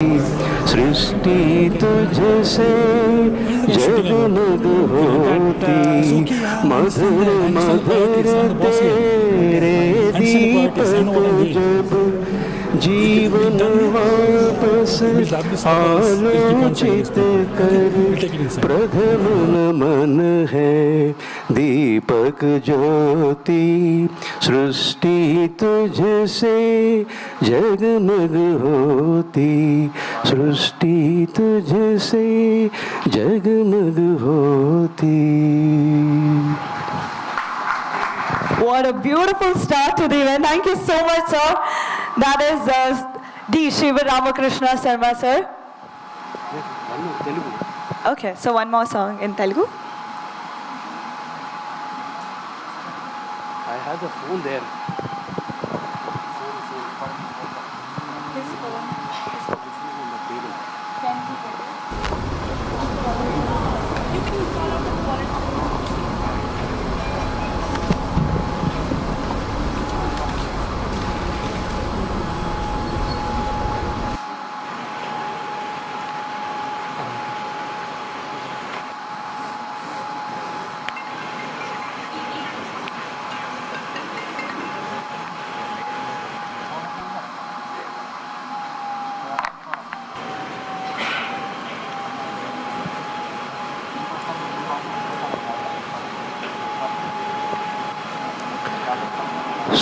सृष्टि तुझसे जगमग होती, मधुर मधुर तेरे दीपक जब जीवन वापस आलोचित कर प्रथम नमन है दीपक ज्योति। सृष्टि तुझसे जगमग होती, सृष्टि तुझसे जगमग होती। What a beautiful start to the event. Thank you so much, sir. That is D. Shiva Ramakrishna Sarma, sir. Okay, so one more song in Telugu. I have the phone there.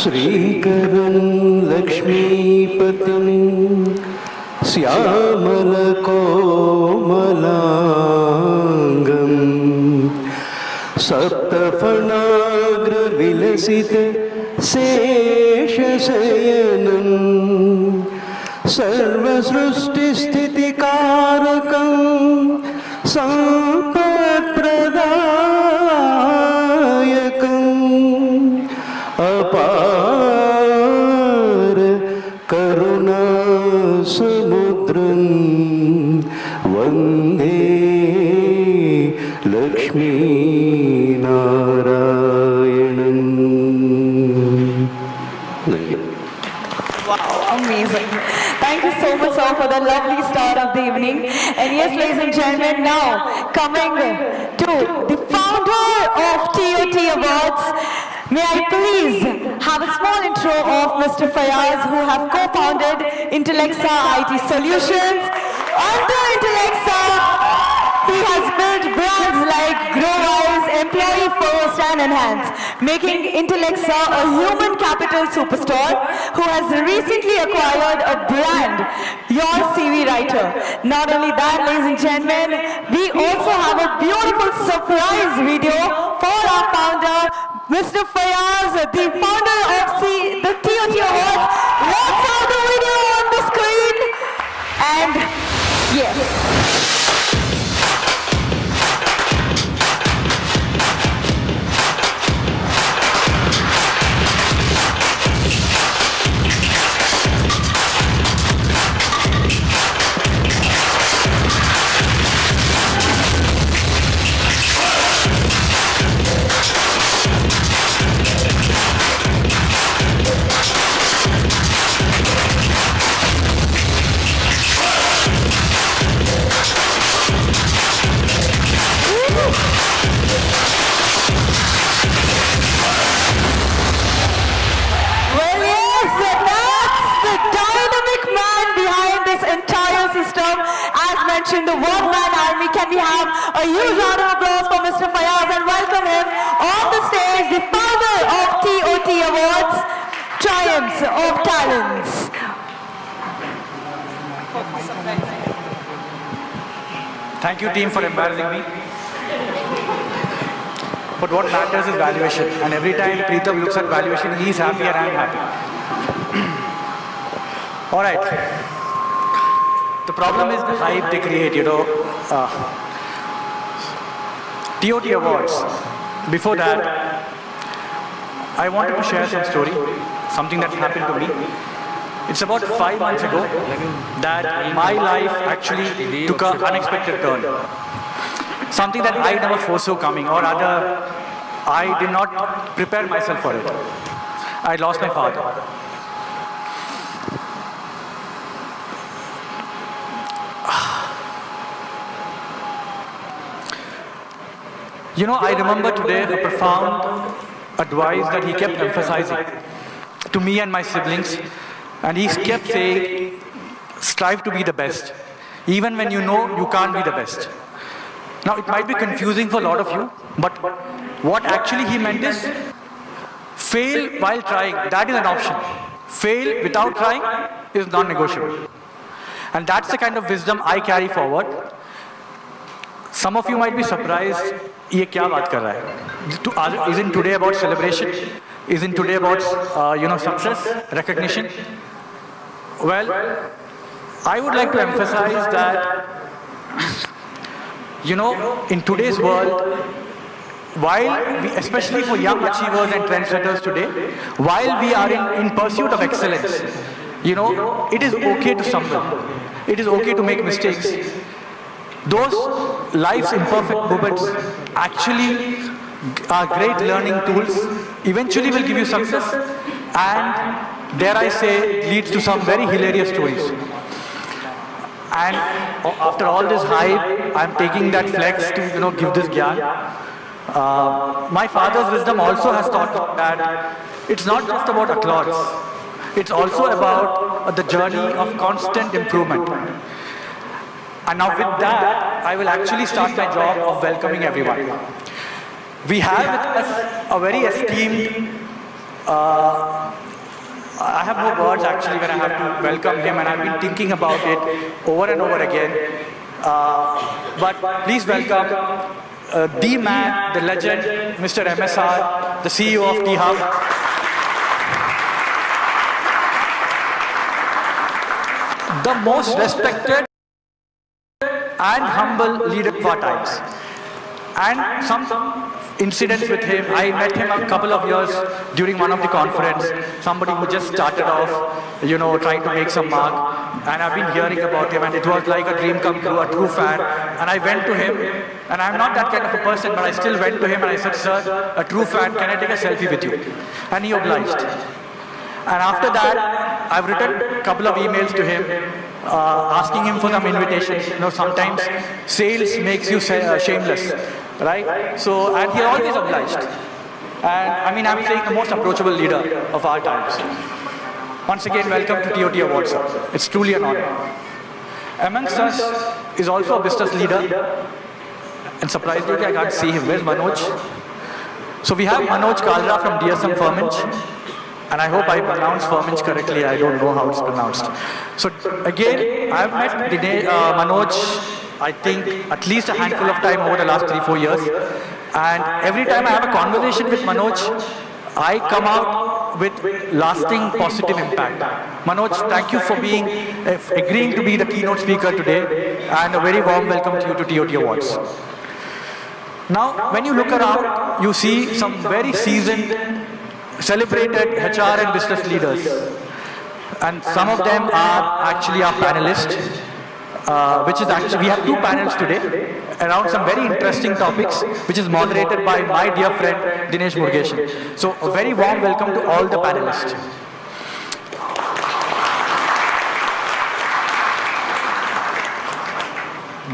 श्रीकरं लक्ष्मीपतिं श्यामलकोमलाङ्गं सप्तफणाग्रविलसित शेषशयनं सर्वसृष्टिस्थितिकारकं सम्पत्प्रदायकम् अपार करुणा समुद्रं वन्दे लक्ष्मी नारायणं। Wow, amazing. Thank you so much, sir, for the lovely start of the evening. And yes, ladies and gentlemen, now coming to the founder of TOT Awards, may I please have a small intro of Mr. Fayaz, who have co-founded Intellexa IT Solutions. Under Intellexa, he has built brands like Growwise, Employee First and Enhance, making Intellexa a human capital superstore who has recently acquired a brand, Your CV Writer. Not only that, ladies and gentlemen, we also have a beautiful surprise video for our founder, Mr. Fayaz, the founder of the TOT Awards. Let's have the video on the screen. And yes. The one-man army. Can we have a huge round of applause for Mr. Fayaz and welcome him on the stage, the founder of TOT Awards, Triumphs of Talents. Thank you, team, for embarrassing me. But what matters is valuation, and every time Preetham looks at valuation, he's happy and I'm happy. All right. The problem is the hype they create, TOT Awards. Before that, I wanted to share some story, something that happened to me. It's about 5 months ago that my life actually took an unexpected turn. Something that I never foresaw coming, or rather, I did not prepare myself for it. I lost my father. You know, I remember today a profound advice that he kept emphasizing to me and my siblings, and he kept saying, strive to be the best, even when you know you can't be the best. Now, it might be confusing for a lot of you, but what actually he meant is, fail while trying, that is an option. Fail without trying is non-negotiable. And that's the kind of wisdom I carry forward. Some of you might be surprised, ये क्या बात कर रहा है? Isn't today about celebration? Isn't today about, success, recognition? Well, I would like to emphasize that, in today's world, while we, especially for young achievers and trendsetters today, while we are in pursuit of excellence, it is okay to stumble. It is okay to make mistakes. Those life's imperfect moments actually are great learning tools, eventually will give you success, and dare I say, leads to some very hilarious stories. And after all this hype, I'm taking that flex to, give this gyan. My father's wisdom also has taught that it's not just about applause. It's also about the journey of constant improvement. And now with that, I will actually start my job of welcoming everyone. We have with us a very esteemed, I have no words actually when I have to welcome him, and I've been thinking about it over and over again. But please welcome the man, the legend, Mr. MSR, the CEO of T-Hub. The most respected and humble leader of our times. And some incidents with him, I met him a couple of years during one of the conference, somebody who just started off, trying to make some mark. And I've been hearing about him, and it was like a dream come true, a true fan. And I went to him, and I'm not that kind of a person, but I still went to him and I said, sir, a true fan, can I take a selfie with you? And he obliged. And after that, I've written a couple of emails to him, asking him for some invitations. Sometimes sales makes you shameless, right? So, and he always obliged. And I'm saying the most approachable leader of our times. Once again, welcome to TOT Awards, sir. It's truly an honor. Amongst us is also a business leader. And surprisingly, I can't see him. Where's Manoj? So we have Manoj Kalra from DSM Firmenich. And I hope I pronounced Firmenich correctly. I don't know how it's pronounced. So again, I've met Manoj, I think, at least a handful of times over the last 3-4 years. And every time I have a conversation with Manoj, I come out with lasting positive impact. Manoj, thank you for agreeing to be the keynote speaker today, and a very warm welcome to you to TOT Awards. Now, when you look around, you see some very seasoned, celebrated HR and business leaders, and some of them are actually our panelists, which is actually, we have 2 panels today around some very interesting topics, which is moderated by my dear friend Dinesh Murugesan. So a very warm welcome to all the panelists.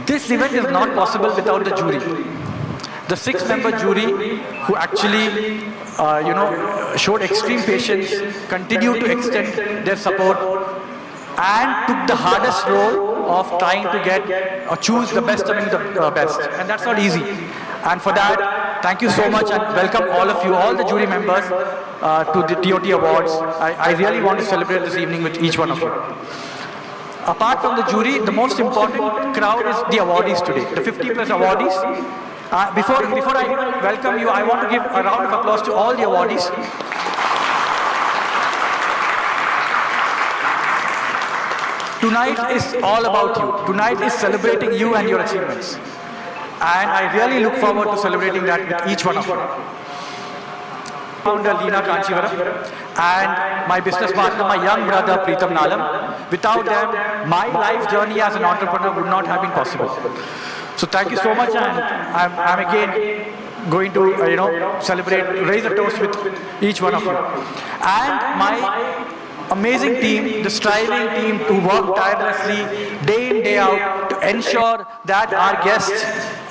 This event is not possible without the jury. The 6-member jury who actually, showed extreme patience, continued to extend their support, and took the hardest role of trying to get or choose the best among the best. And that's not easy. And for that, thank you so much, and welcome all of you, all the jury members, to the TOT Awards. I really want to celebrate this evening with each one of you. Apart from the jury, the most important crowd is the awardees today, the 50+ awardees. Before I welcome you, I want to give a round of applause to all the awardees. Tonight is all about you. Tonight is celebrating you and your achievements. And I really look forward to celebrating that with each one of you. Founder Leena Kanchivaram and my business partner, my young brother Preetam Nalam. Without them, my life journey as an entrepreneur would not have been possible. So thank you so much, and I'm again going to celebrate, raise a toast with each one of you. And my amazing team, the striving team to work tirelessly day in, day out to ensure that our guests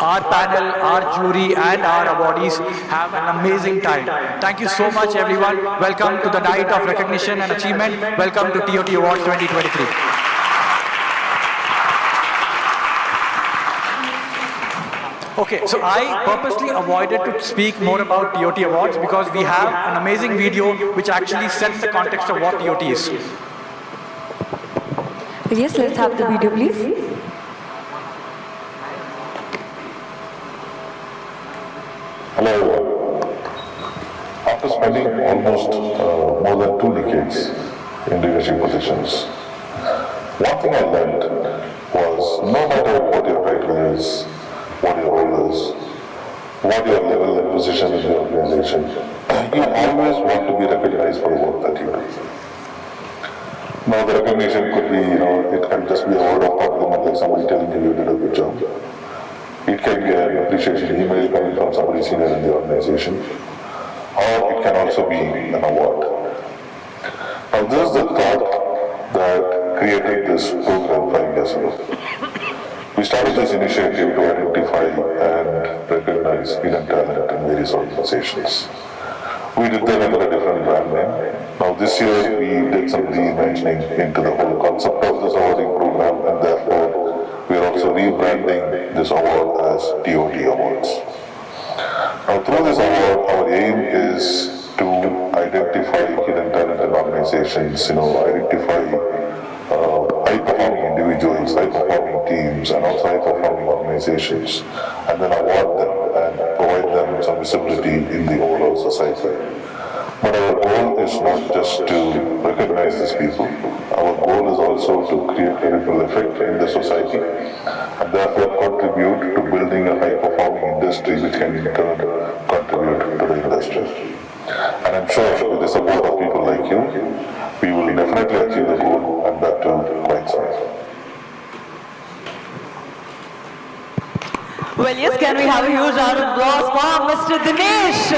our panel, our jury and our awardees have an amazing time. Thank you so much everyone. Welcome to the night of recognition and achievement. Welcome to TOT Awards 2023. Okay, so I purposely avoided to speak more about TOT Awards because we have an amazing video which actually sets the context of what TOT is. Yes, let's have the video, please. Hello everyone. After spending almost more than 2 decades in leadership positions, one thing I learned was no matter what your title is, what your role is, what your level and position in the organization, you always want to be recognized for the work that you do. Now the recognition could be, it can just be a word of compliment like somebody telling you did a good job. It can be an appreciation email coming from somebody senior in the organization, or it can also be an award. Now this is the thought that created this program 5 years ago. We started this initiative to identify and recognize hidden talent in various organizations. We did that under a different brand name. Now this year we did some reimagining into the whole concept of this awarding program, and therefore we are also rebranding this award as TOT Awards. Now through this award, our aim is to identify hidden talent in organizations, identify high-performing individuals, high-performing teams, and also high-performing organizations, and then award them and provide them some visibility in the overall society. But our goal is not just to recognize these people. Our goal is also to create a ripple effect in the society, and therefore contribute to building a high-performing industry which can in turn contribute to the industry. And I'm sure with the support of people like you, we will definitely achieve the goal, and that too quite soon. Well, yes, can we have a huge round of applause for Mr. Dinesh?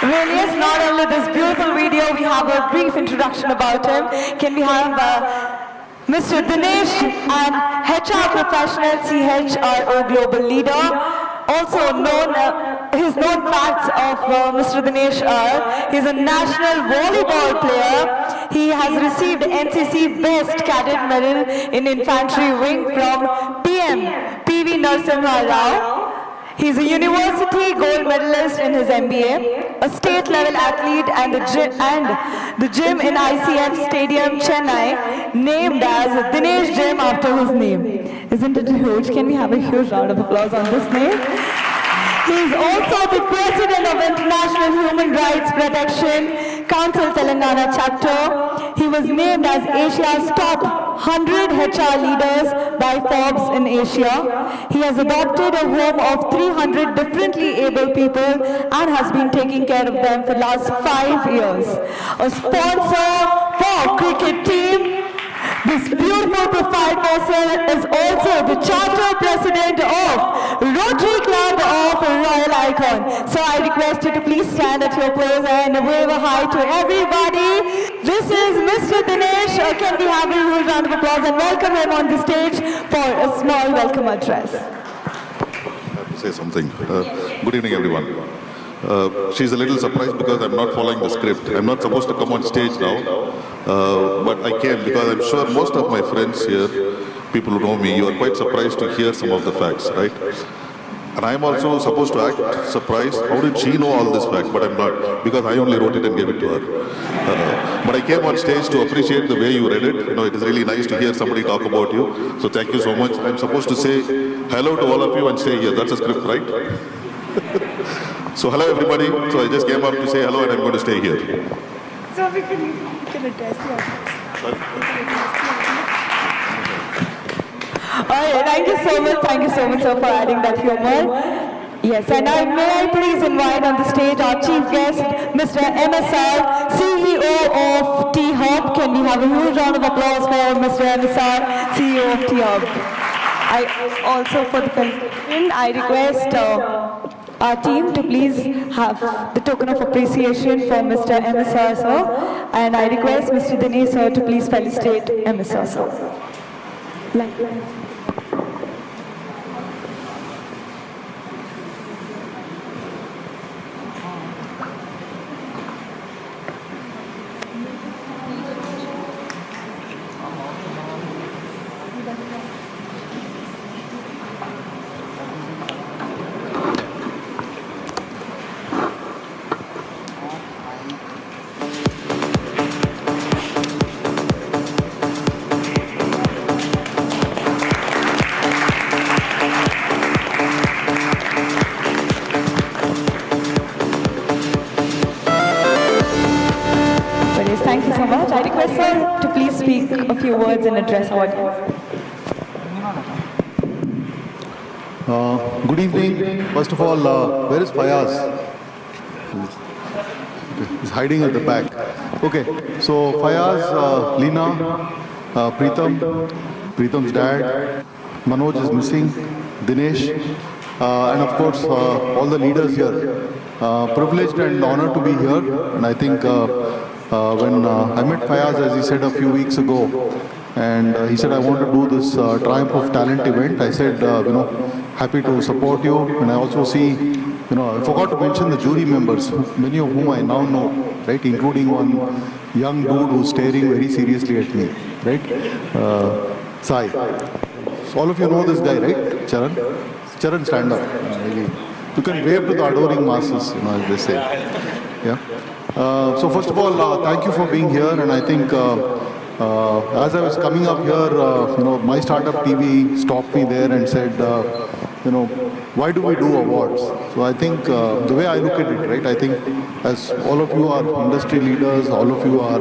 Well, yes, not only this beautiful video, we have a brief introduction about him. Can we have Mr. Dinesh, an HR professional, CHRO global leader, also known, his known facts of Mr. Dinesh are, he's a national volleyball player. He has received NCC Best Cadet Medal in Infantry Wing from PM PV Narasimha Rao. He's a university gold medalist in his MBA, a state-level athlete, and the gym in ICF Stadium, Chennai, named as Dinesh Gym after his name. Isn't it huge? Can we have a huge round of applause on this name? He is also the president of International Human Rights Protection Council Telangana chapter. He was named as Asia's top 100 HR leaders by Forbes in Asia. He has adopted a home of 300 differently able people and has been taking care of them for the last 5 years. A sponsor for cricket team. This beautiful profile person is also the charter president of Rotary Club of Royal Icon. So I request you to please stand at your place and wave a hi to everybody. This is Mr. Dinesh. Can we have a huge round of applause and welcome him on the stage for a small welcome address. I have to say something. Good evening, everyone. She's a little surprised because I'm not following the script. I'm not supposed to come on stage now, but I came because I'm sure most of my friends here, people who know me, you are quite surprised to hear some of the facts, right? And I'm also supposed to act surprised. How did she know all this fact? But I'm not, because I only wrote it and gave it to her. But I came on stage to appreciate the way you read it. It is really nice to hear somebody talk about you. So thank you so much. I'm supposed to say hello to all of you and stay here. That's a script, right? So hello everybody. So I just came up to say hello and I'm going to stay here. So we can address you. Alright, thank you so much. Thank you so much, sir, for adding that humor. Yes, and may I please invite on the stage our chief guest, Mr. MSR, CEO of T-Hub. Can we have a huge round of applause for Mr. MSR, CEO of T-Hub? I also, for the presentation, I request our team to please have the token of appreciation for Mr. MSR, sir. And I request Mr. Dinesh, sir, to please felicitate MSR, sir. few words and address our audience. Good evening. First of all, where is Fayaz? He's hiding at the back. Okay, so Fayaz, Lina, Pritam's dad, Manoj is missing, Dinesh, and of course all the leaders here. Privileged and honored to be here, and I think when I met Fayaz, as he said a few weeks ago, and he said, I want to do this Triumph of Talent event. I said, happy to support you. And I also see, I forgot to mention the jury members, many of whom I now know, right? Including one young dude who's staring very seriously at me, right? Sai. So all of you know this guy, right? Charan? Charan, stand up. Maybe. You can wave to the adoring masses, as they say. Yeah. So first of all, thank you for being here. And I think as I was coming up here, My Startup TV stopped me there and said, why do we do awards? So I think the way I look at it, right, I think as all of you are industry leaders, all of you are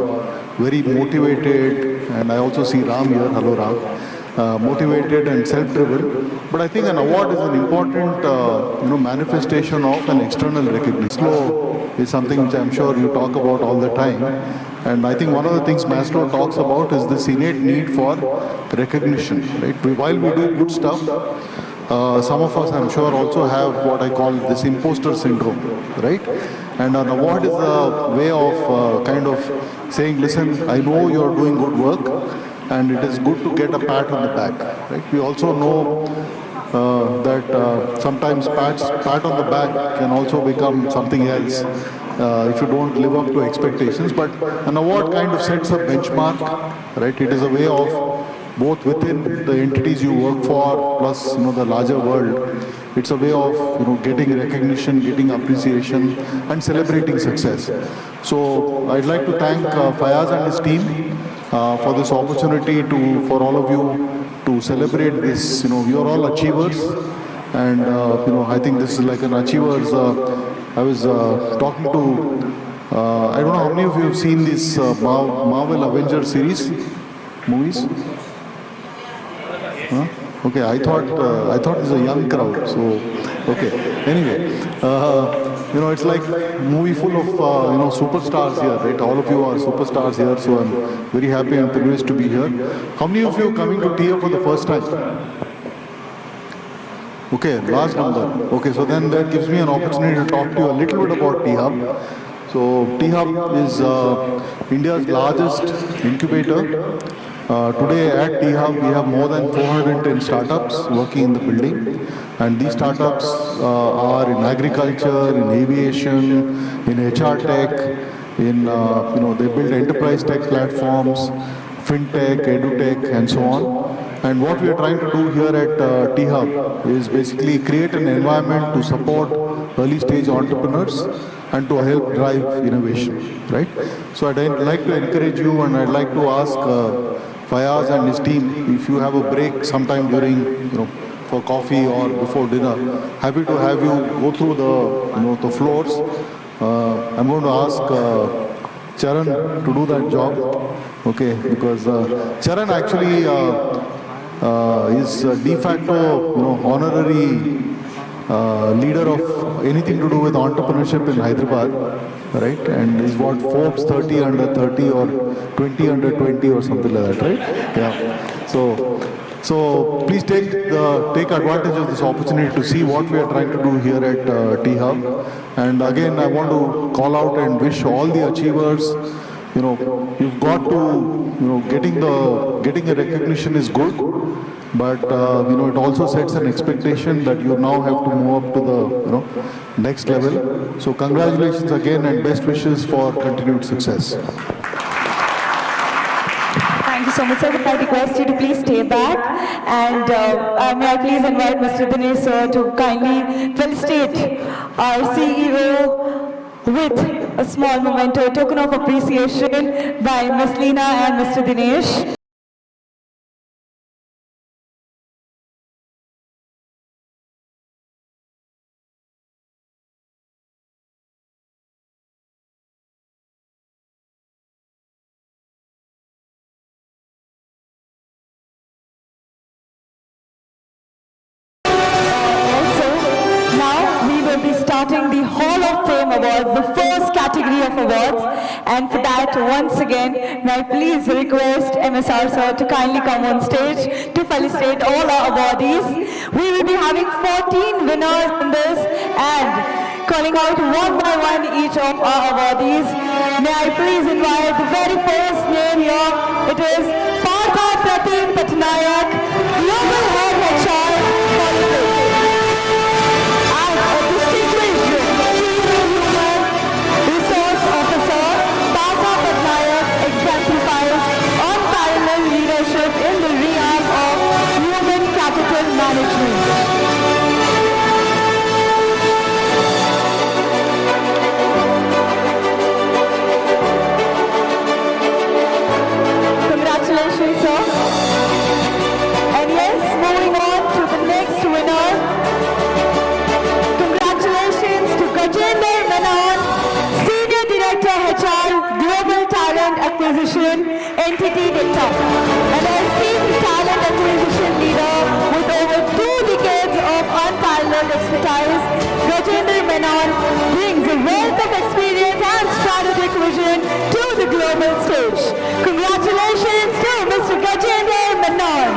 very motivated, and I also see Ram here, hello Ram, motivated and self-driven. But I think an award is an important, manifestation of an external recognition. Maslow is something which I'm sure you talk about all the time. And I think one of the things Maslow talks about is this innate need for recognition, right? While we do good stuff, some of us, I'm sure, also have what I call this imposter syndrome, right? And an award is a way of kind of saying, listen, I know you're doing good work, and it is good to get a pat on the back, right? We also know that sometimes pat on the back can also become something else if you don't live up to expectations. But an award kind of sets a benchmark, right? It is a way of both within the entities you work for, plus the larger world. It's a way of getting recognition, getting appreciation, and celebrating success. So I'd like to thank Fayaz and his team for this opportunity for all of you to celebrate this. We are all achievers, and I think this is like an achievers. I was talking to I don't know how many of you have seen this Marvel Avengers series movies. Huh? Okay, I thought it's a young crowd. So okay. Anyway, it's like movie full of superstars here, right? All of you are superstars here, so I'm very happy and privileged to be here. How many of you are coming to T-Hub for the first time? Okay, last number. Okay, so then that gives me an opportunity to talk to you a little bit about T-Hub. So T-Hub is India's largest incubator. Today at T-Hub, we have more than 410 startups working in the building. And these startups are in agriculture, in aviation, in HR tech, they build enterprise tech platforms, fintech, edutech, and so on. And what we are trying to do here at T-Hub is basically create an environment to support early stage entrepreneurs and to help drive innovation, right? So I'd like to encourage you, and I'd like to ask Fayaz and his team, if you have a break sometime during, for coffee or before dinner, happy to have you go through the floors. I'm going to ask Charan to do that job, okay? Because Charan actually is de facto, honorary leader of anything to do with entrepreneurship in Hyderabad, right? And is what, Forbes 30 under 30 or 20 under 20 or something like that, right? Yeah. So please take advantage of this opportunity to see what we are trying to do here at T-Hub. And again, I want to call out and wish all the achievers. You've got to, getting a recognition is good, but it also sets an expectation that you now have to move up to the next level. So congratulations again and best wishes for continued success. Thank you so much, sir. I request you to please stay back, and may I please invite Mr. Dinesh sir to kindly felicitate our CEO with a small memento, a token of appreciation by Ms. Leena and Mr. Dinesh. starting the Hall of Fame Awards, the first category of awards. And for that, once again, may I please request MSR sir to kindly come on stage to felicitate all our awardees. We will be having 14 winners in this and calling out one by one each of our awardees. May I please invite the very first name here. It is Partha Pratim Patnaik, Global Head HR, Qualification. As a distinguished Chief Human Resource Officer, Partha Patnaik exemplifies unparalleled leadership in the realm of human capital management. Congratulations, sir. And yes, moving on to the next winner. Congratulations to Gajendra Menon, Senior Director HR, Global Talent Acquisition, Entity Data. An esteemed talent acquisition leader with over 2 decades of unparalleled expertise, Gajendra Menon brings a wealth of experience and strategic vision to the global stage. Congratulations to Mr. Gajendra Menon.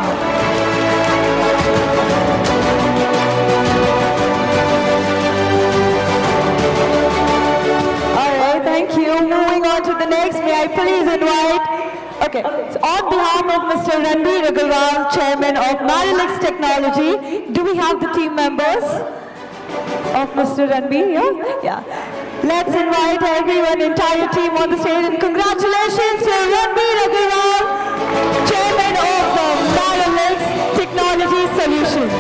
Alright, thank you. Moving on to the next, may I please invite, okay, so on behalf of Mr. Ranbir Agarwal, Chairman of Marilix Technology, do we have the team members of Mr. Ranbir here? Yeah. Let's invite everyone, entire team on the stage, and congratulations to Ranbir Agarwal, Chairman of the Marilix Technology Solutions.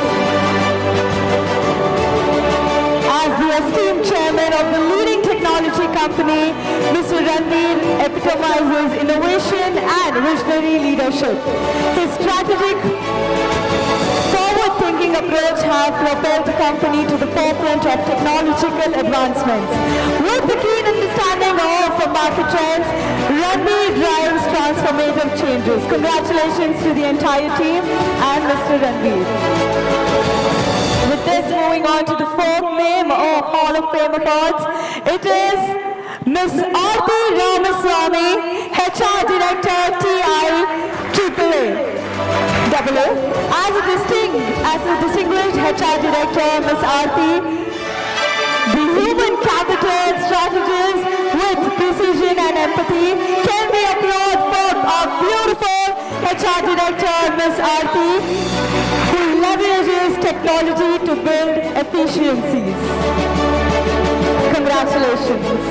As the esteemed chairman of the leading technology company, Mr. Ranbir epitomizes innovation and visionary leadership. His strategic, forward-thinking approach has propelled the company to the forefront of technological advancements. With the keen understanding of the market trends, Ranbir drives transformative changes. Congratulations to the entire team and Mr. Ranbir. With this, moving on to the fourth name of Hall of Fame Awards, it is Ms. Aarti Ramaswamy, HR Director, TI AAA. As a distinguished HR Director, Ms. Aarti, the human capital strategist with precision and empathy can be applauded for our beautiful HR Director, Ms. Aarti, who leverages technology to build efficiencies. Congratulations.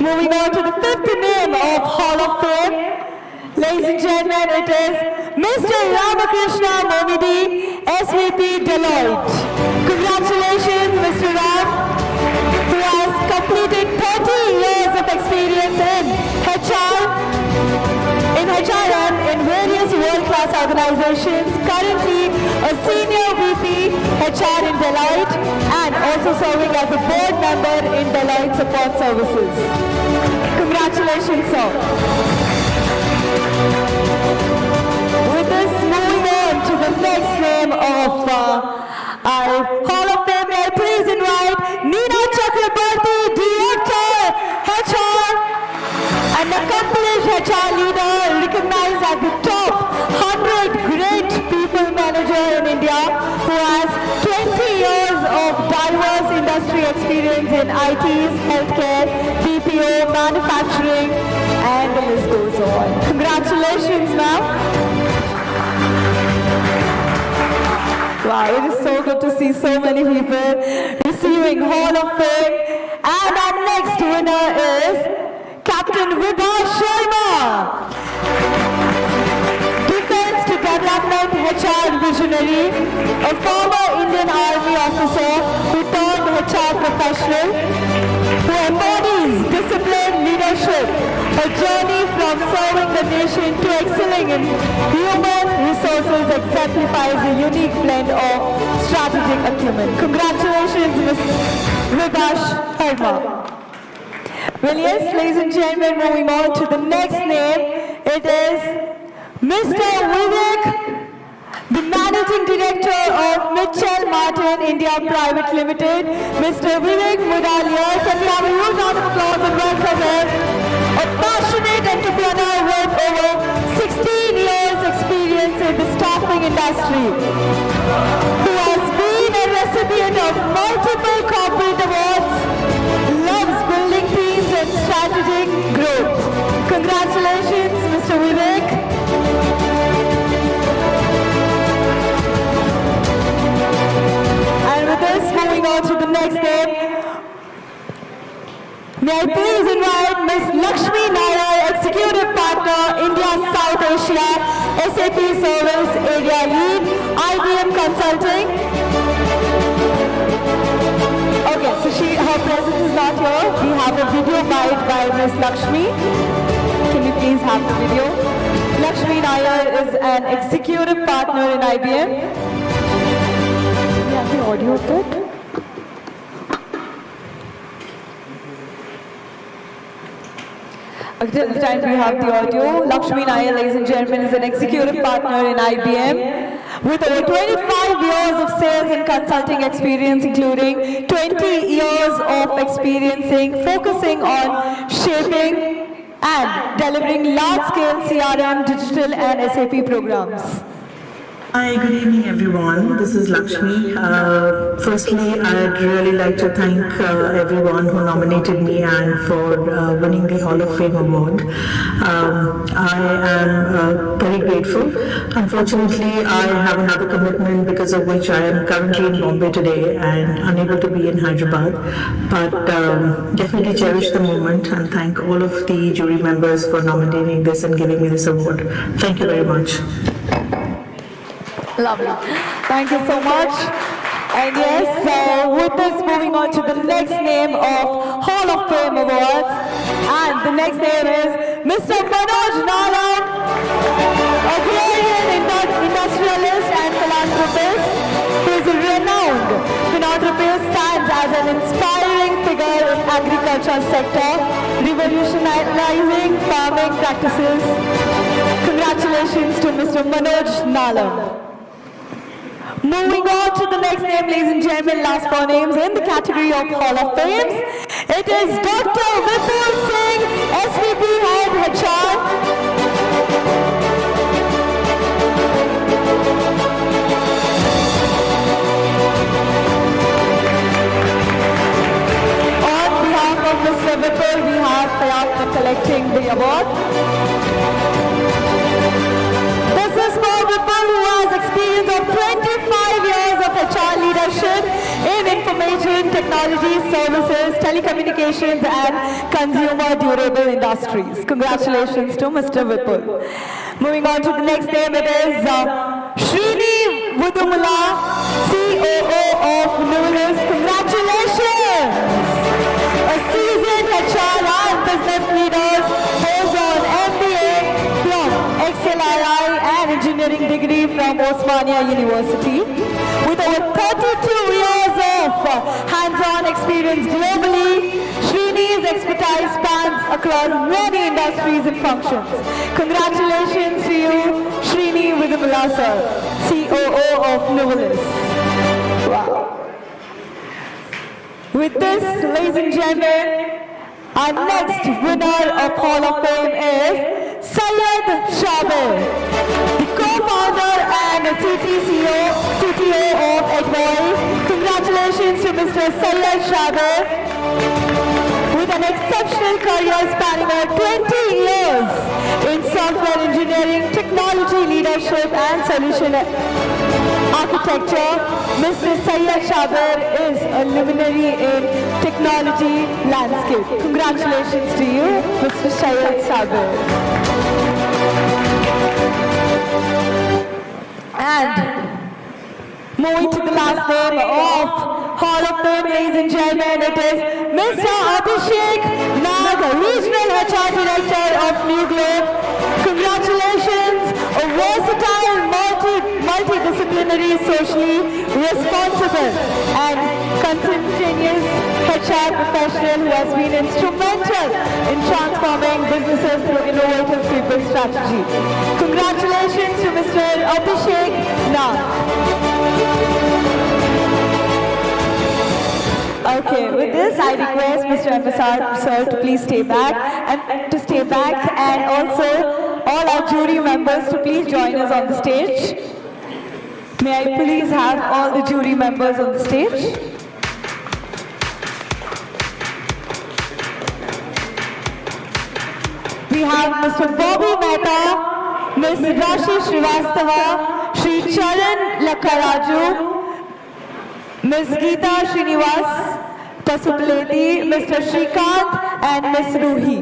Moving on to the fifth name of Hall of Fame. Ladies and gentlemen, it is Mr. Ramakrishna Momidi, SVP Deloitte. Congratulations, Mr. Ram, who has completed 30 years of experience in HRM in various world-class organizations, currently a senior VP HR in Deloitte and also serving as a board member in Deloitte Support Services. Congratulations, sir. With this, moving on to the next name of our Hall of Fame, may I please invite Neena Chakrabarti, Director, HR, an accomplished HR leader recognized as the top 100 great people manager in India who has 20 years of diverse industry experience in ITs, healthcare, BPO, manufacturing, and the list goes on. Congratulations, ma'am. Wow, it is so good to see so many people receiving Hall of Fame. And our next winner is Captain Vibhash Sharma. Defense to Development HR visionary, a former Indian Army officer who turned HR professional, who embodies disciplined leadership, a journey from serving the nation to excelling in human resources exemplifies a unique blend of strategic acumen. Congratulations, Ms. Vibhash Sharma. Well, yes, ladies and gentlemen, moving on to the next name, it is Mr. Vivek the Managing Director of Mitchell Martin India Private Limited, Mr. Vivek Mudalia. Can we have a huge round of applause and welcome him? A passionate entrepreneur with over 16 years experience in the staffing industry, who has been a recipient of multiple corporate awards, loves building teams and strategic growth. Congratulations, Mr. Vivek. And with this, moving on to the next name, may I please invite Ms. Lakshmi Nair, Executive Partner, India South Asia, SAP Service Area Lead, IBM Consulting. Okay, so her presence is not here. We have a video by Ms. Lakshmi. Can we please have the video? Lakshmi Nair is an Executive Partner in IBM. We have the audio of it. At the time we have the audio. Lakshmi Nair, ladies and gentlemen, is an executive partner in IBM with over 25 years of sales and consulting experience, including 20 years of experiencing, focusing on shaping and delivering large-scale CRM, digital and SAP programs. Hi, good evening everyone. This is Lakshmi. Firstly, I'd really like to thank everyone who nominated me and for winning the Hall of Fame award. I am very grateful. Unfortunately, I have another commitment because of which I am currently in Bombay today and unable to be in Hyderabad. But definitely cherish the moment and thank all of the jury members for nominating this and giving me this award. Thank you very much. Lovely. Thank you so much. And yes, with this, moving on to the next name of Hall of Fame Awards. And the next name is Mr. Manoj Nalan, agrarian industrialist and philanthropist, who is a renowned philanthropist, stands as an inspiring figure in agriculture sector, revolutionizing farming practices. Congratulations to Mr. Manoj Nalan. Moving on to the next name, ladies and gentlemen, last four names in the category of Hall of Fames. It is Dr. Vipul Singh, SVP Head HR. On behalf of Mr. Vipul, we have Fayad for collecting the award. This is for Vipul, who has experience of 25 years of HR leadership in information technology services, telecommunications and consumer durable industries. Congratulations to Mr. Vipul. Moving on to the next name, it is Srini Vudumala, COO of Nulis. Congratulations! A seasoned HR and business leaders, holds on MBA from XLRI and engineering degree from Osmania University. With over 32 years of hands-on experience globally, Srini's expertise spans across many industries and functions. Congratulations to you, Srini Vidumala sir, COO of Nuvalis. Wow. With this, ladies and gentlemen, our next winner of Hall of Fame is Syed Shabir, the co-founder and CTO of Advoi. Congratulations to Mr. Syed Shabir. With an exceptional career spanning over 20 years in software engineering, technology leadership and solution architecture, Mr. Syed Shabir is a luminary in technology landscape. Congratulations to you, Mr. Syed Shabir. And moving to the last name of Hall of Fame, ladies and gentlemen, it is Mr. Abhishek Nag, Regional HR Director of New Globe. Congratulations, a versatile, multidisciplinary multidisciplinary, socially responsible and continuous HR professional who has been instrumental in transforming businesses through innovative people strategy. Congratulations to Mr. Abhishek Nath. Okay, with this I request Mr. MSR sir to please stay back and also all our jury members to please join us on the stage. May I please have all the jury members on the stage? We have Mr. Bobby Mehta, Ms. Rashi Srivastava, Shri Charan Lakharaju, Ms. Geeta Srinivas Pasupuleti, Mr. Shrikant and Ms. Ruhi.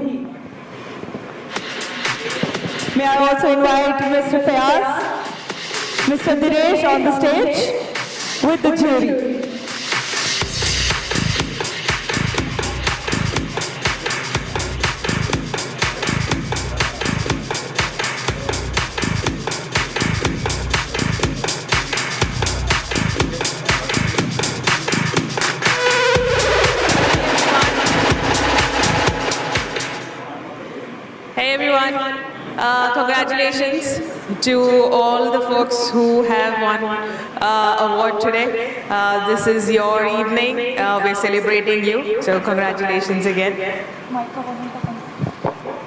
May I also invite Mr. Fayaz, Mr. Dinesh on the stage with the jury. Hey everyone, congratulations to all the folks who have won award today. This is your evening, we're celebrating you, so congratulations again.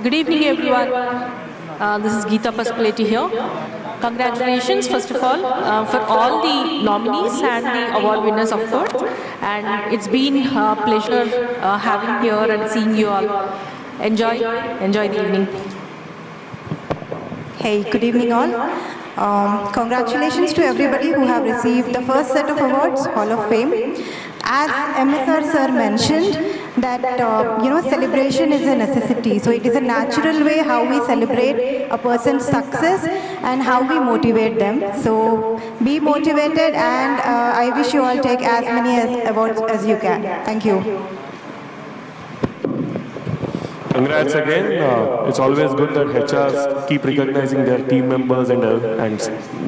Good evening, everyone. This is Geeta Pasupuleti here. Congratulations, first of all, for all the nominees and the award winners, of course. And it's been a pleasure having here and seeing you all. Enjoy the evening. Hey, good evening all. Congratulations to everybody who have received the first set of awards, Hall of Fame. As MSR sir mentioned, that celebration is a necessity. So it is a natural way how we celebrate a person's success and how we motivate them. So be motivated, and I wish you all take as many awards as you can. Thank you. Congrats again. It's always good that HRs keep recognizing their team members, and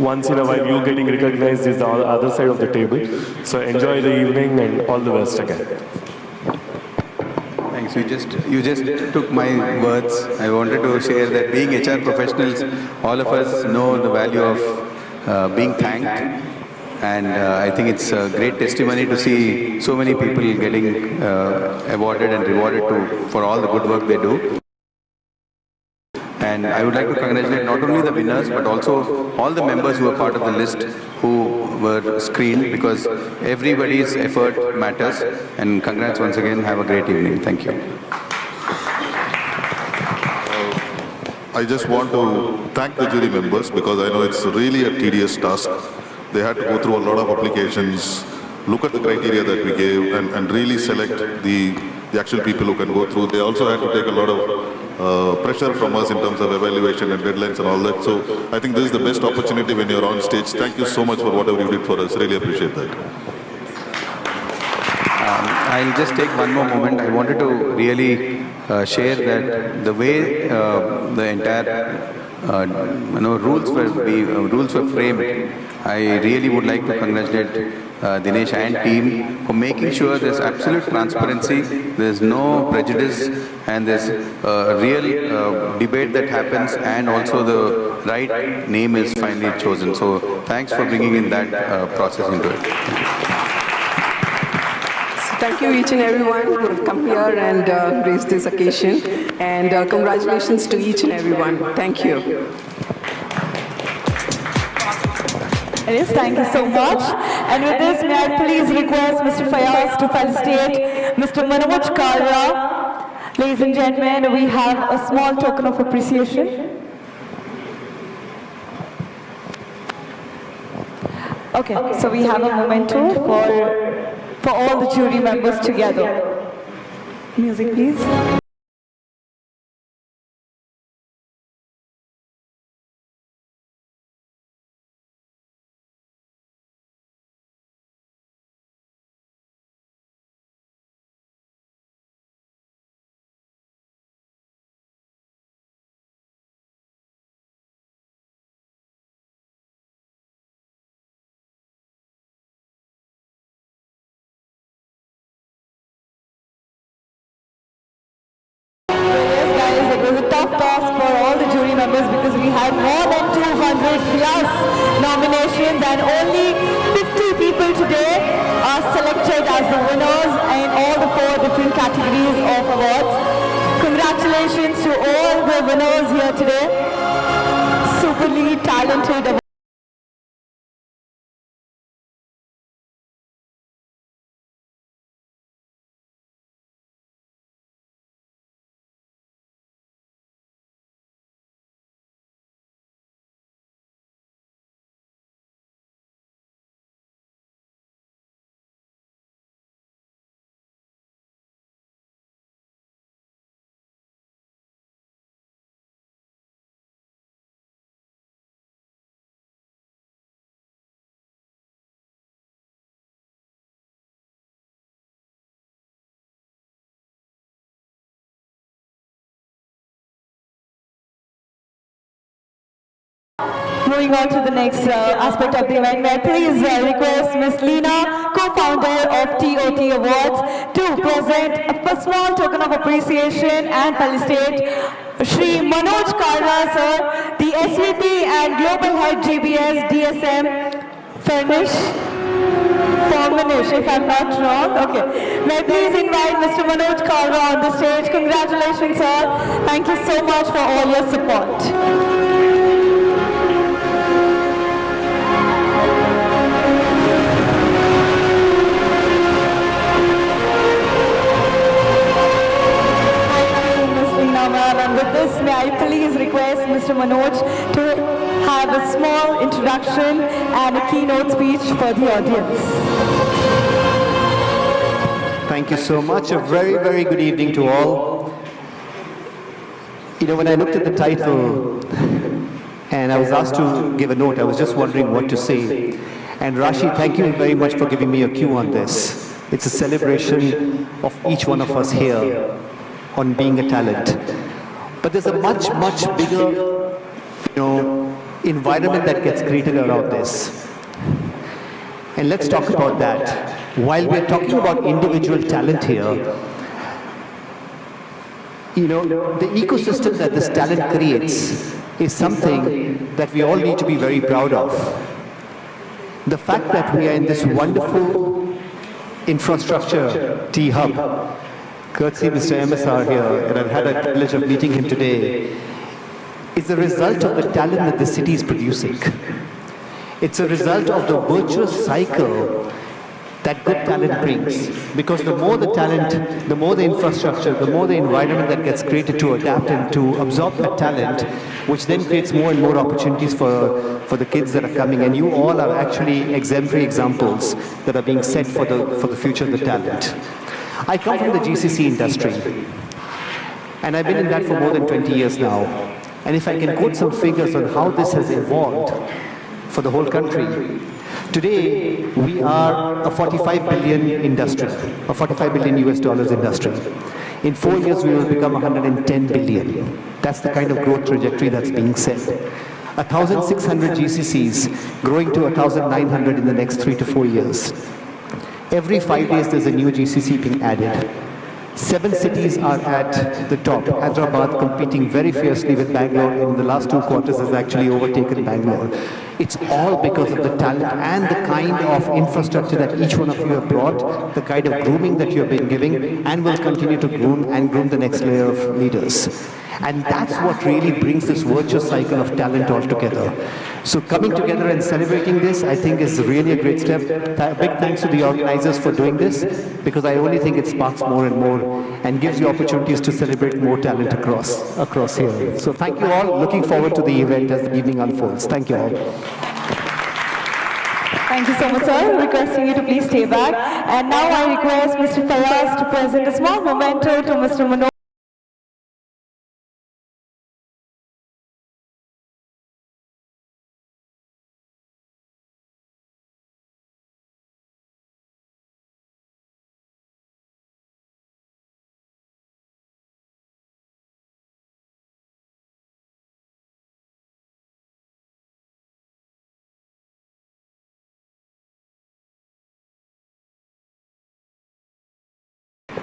once in a while you getting recognized is the other side of the table. So enjoy the evening and all the best again. Thanks. You just took my words. I wanted to share that being HR professionals, all of us know the value of being thanked. And I think it's a great testimony to see so many people getting awarded and rewarded for all the good work they do. And I would like to congratulate not only the winners, but also all the members who were part of the list who were screened, because everybody's effort matters. And congrats once again. Have a great evening. Thank you. I just want to thank the jury members, because I know it's really a tedious task. They had to go through a lot of applications, look at the criteria that we gave, and really select the actual people who can go through. They also had to take a lot of pressure from us in terms of evaluation and deadlines and all that. So I think this is the best opportunity when you're on stage. Thank you so much for whatever you did for us. Really appreciate that. I'll just take one more moment. I wanted to really share that the way the entire rules were framed, I really would like to congratulate Dinesh and team for making sure there's absolute transparency, there's no prejudice, and there's a real debate that happens, and also the right name is finally chosen. So thanks for bringing in that process into it. Thank you each and everyone who have come here and graced this occasion, and congratulations to each and everyone. Thank you. Yes, thank you so much. And with this, may I please request Mr. Fayaz to felicitate Mr. Manoj Kalra. Ladies and gentlemen, we have a small token of appreciation. Okay, so we have a memento for all the jury members together. Music, please. tough task for all the jury members because we had more than 200 plus nominations and only 50 people today are selected as the winners in all the 4 different categories of awards. Congratulations to all the winners here today. Superly talented. Moving on to the next aspect of the event, may I please request Ms. Leena, co-founder of TOT Awards, to present a small token of appreciation and felicitate Shri Manoj Kalra sir, the SVP and Global Head GBS DSM Furnish, if I'm not wrong. Okay. May I please invite Mr. Manoj Kalra on the stage. Congratulations sir. Thank you so much for all your support. And with this, may I please request Mr. Manoj to have a small introduction and a keynote speech for the audience. Thank you so much. A very, very good evening to all. You know, when I looked at the title and I was asked to give a note, I was just wondering what to say. And Rashi, thank you very much for giving me a cue on this. It's a celebration of each one of us here on being a talent. But there's a much, much bigger, environment that gets created around this. And let's talk about that. While we're talking about individual talent here, the ecosystem that this talent creates is something that we all need to be very proud of. The fact that we are in this wonderful infrastructure T-Hub, courtesy Mr. MSR here, and I've had a privilege of meeting him today, is a result of the talent that the city is producing. It's a result of the virtuous cycle that good talent brings. Because the more the talent, the more the infrastructure, the more the environment that gets created to adapt and to absorb that talent, which then creates more and more opportunities for the kids that are coming. And you all are actually exemplary examples that are being set for the future of the talent. I come from the GCC industry, and I've been in that for more than 20 years now. And if I can quote some figures on how this has evolved for the whole country, today we are a 45 billion industry, a 45 billion US dollars industry. In 4 years we will become 110 billion. That's the kind of growth trajectory that's being set. 1,600 GCCs growing to 1,900 in the next 3 to 4 years. Every 5 days there's a new GCC being added. 7 cities are at the top. Hyderabad competing very fiercely with Bangalore in the last 2 quarters has actually overtaken Bangalore. It's all because of the talent and the kind of infrastructure that each one of you have brought, the kind of grooming that you have been giving, and will continue to groom the next layer of leaders. And that's what really brings this virtuous cycle of talent all together. So coming together and celebrating this, I think is really a great step. Big thanks to the organizers for doing this, because I only think it sparks more and more and gives you opportunities to celebrate more talent across here. So thank you all. Looking forward to the event as the evening unfolds. Thank you all. Thank you so much, sir. Requesting you to please stay back. And now I request Mr. Fayaz to present a small memento to Mr. Manoj.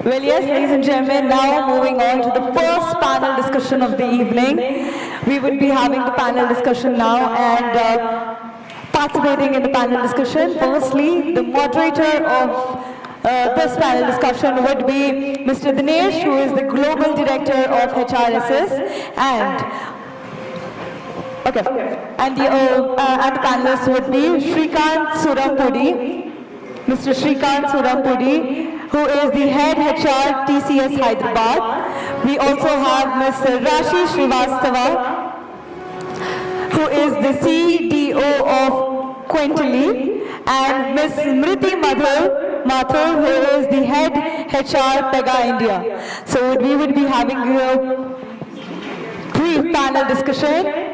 Well, yes, ladies and gentlemen, now moving on to the first panel discussion of the evening. We would be having the panel discussion now, and participating in the panel discussion, firstly, the moderator of this panel discussion would be Mr. Dinesh, who is the Global Director of HRSS, and the panelists would be Shrikant Surampudi, Mr. Shrikant Surampudi, who is the Head HR TCS Hyderabad. We also have Ms. Rashi Srivastava, who is the CDO of Quintily, and Ms. Smriti Mathur, who is the Head HR Pega India. So we would be having a brief panel discussion.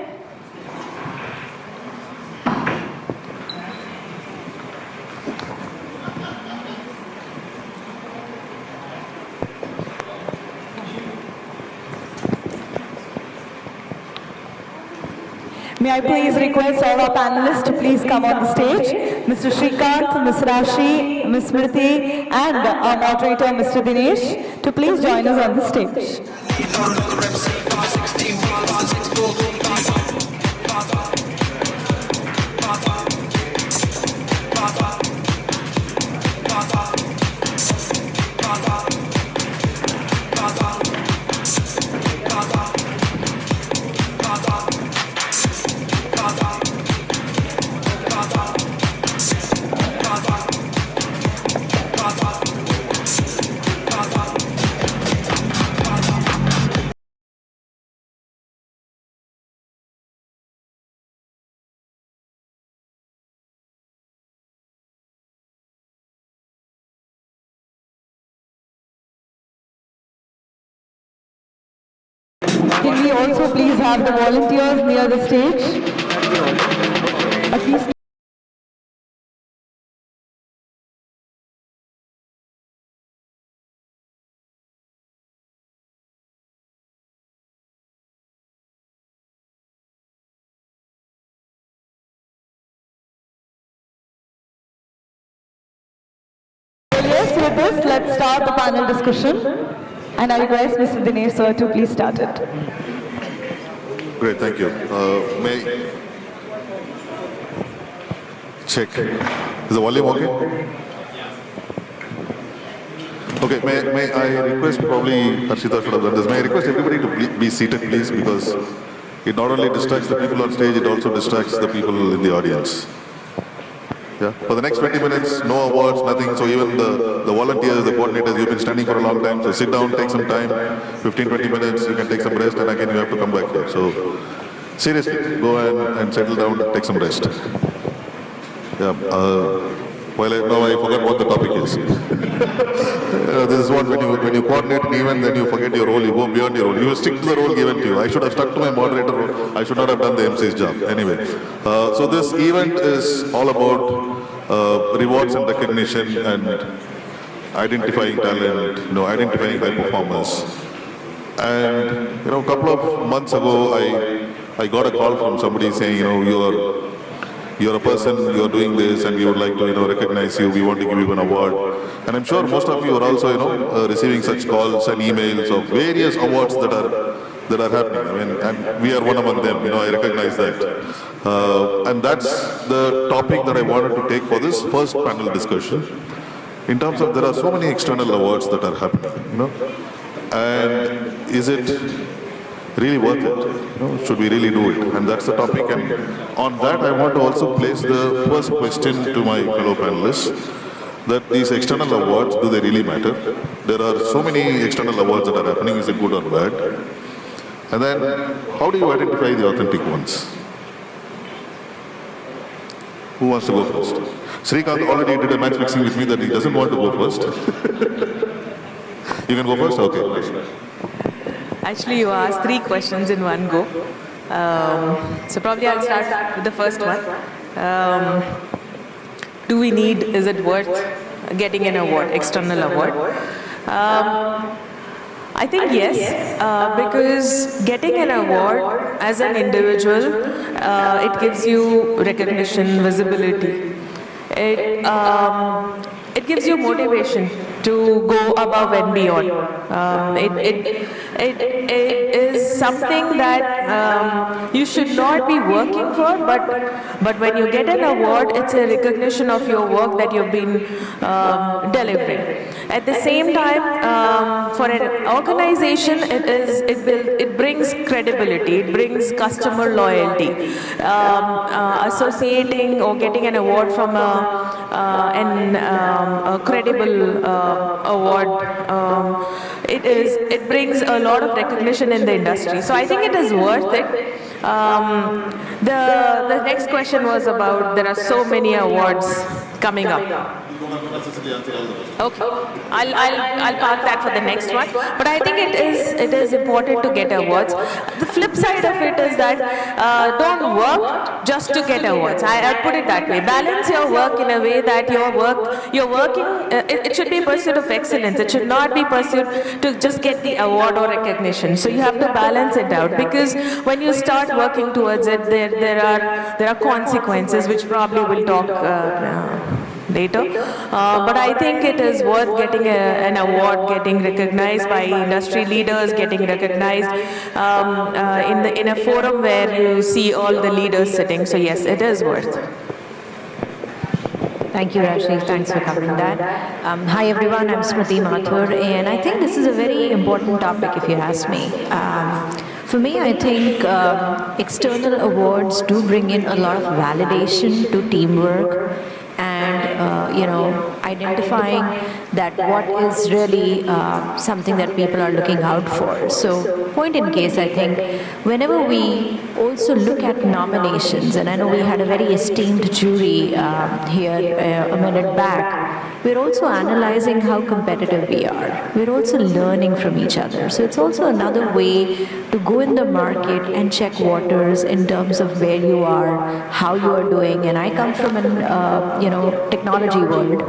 May I please request all our panelists to please come on the stage. Mr. Shrikant, Ms. Rashi, Ms. Smriti, and our moderator, Mr. Dinesh, to please join us on the stage. Can we also please have the volunteers near the stage? At least. Yes, with this, let's start the panel discussion. And I request Mr. Dinesh sir to please start it. Great, thank you. May check. Is the volume okay? Okay, may I request, probably Harshita should have done this, may I request everybody to be seated please, because it not only distracts the people on stage, it also distracts the people in the audience. Yeah. For the next 20 minutes, no awards, nothing. So even the volunteers, the coordinators, you've been standing for a long time. So sit down, take some time, 15, 20 minutes, you can take some rest, and again you have to come back here. So seriously, go and settle down, take some rest. Yeah. Now I forgot what the topic is. This is what, when you coordinate an event, then you forget your role, you go beyond your role. You stick to the role given to you. I should have stuck to my moderator role. I should not have done the MC's job. Anyway, so this event is all about rewards and recognition and identifying talent, identifying high performers. And, a couple of months ago, I got a call from somebody saying, you're a person, you're doing this, and we would like to, recognize you, we want to give you an award. And I'm sure most of you are also, receiving such calls and emails of various awards that are happening. And we are one among them, I recognize that. And that's the topic that I wanted to take for this first panel discussion. In terms of, there are so many external awards that are happening, and is it really worth it? Should we really do it? And that's the topic. And on that, I want to also place the first question to my fellow panelists, that these external awards, do they really matter? There are so many external awards that are happening, is it good or bad? And then, how do you identify the authentic ones? Who wants to go first? Shrikant already did a match fixing with me that he doesn't want to go first. You can go first? Okay. Actually, you asked 3 questions in one go. So probably I'll start with the first one. Do we need, is it worth getting an award, external award? I think yes, because getting an award as an individual, it gives you recognition, visibility. it gives you motivation to go above and beyond. It is something that you should not be working for, but when you get an award, it's a recognition of your work that you've been delivering. At the same time, for an organization, it brings credibility, it brings customer loyalty. Associating or getting an award from a credible award, it brings a lot of recognition in the industry. So I think it is worth it. The next question was about, there are so many awards coming up. Okay, I'll park that for the next one. But I think it is important to get awards. The flip side of it is that don't work just to get awards. I put it that way. Balance your work in a way that you're working. It should be a pursuit of excellence. It should not be pursuit to just get the award or recognition. So you have to balance it out, because when you start working towards it, there are consequences, which probably we'll talk later. But I think it is worth getting an award, getting recognized by industry leaders, getting recognized in a forum where you see all the leaders sitting. So yes, it is worth. Thank you, Rashi. Thanks for covering that. Hi, everyone. I'm Smriti Mathur, and I think this is a very important topic, if you ask me. For me, I think external awards do bring in a lot of validation to teamwork, and identifying that what is really something that people are looking out for. So point in case, I think whenever we also look at nominations, and I know we had a very esteemed jury here a minute back, we're also analyzing how competitive we are. We're also learning from each other. So it's also another way to go in the market and check waters in terms of where you are, how you are doing. And I come from an technology world,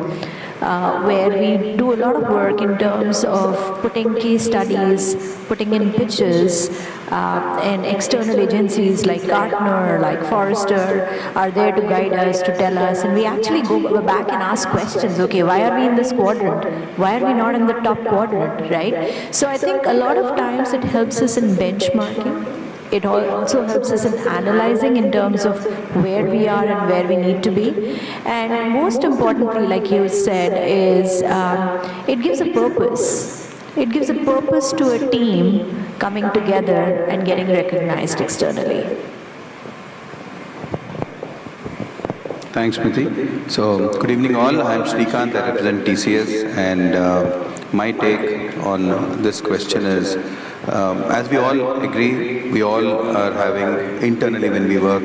where we do a lot of work in terms of putting case studies, putting in pitches, and external agencies like Gartner, like Forrester are there to guide us, to tell us, and we actually go back and ask questions. Okay, why are we in this quadrant? Why are we not in the top quadrant, right? So I think a lot of times it helps us in benchmarking. It also helps us in analyzing in terms of where we are and where we need to be. And most importantly, like you said, is it gives a purpose. It gives a purpose to a team coming together and getting recognized externally. Thanks, Smriti. So, good evening all. I am Srikanth, I represent TCS, and my take on this question is, as we all agree, we all are having, internally when we work,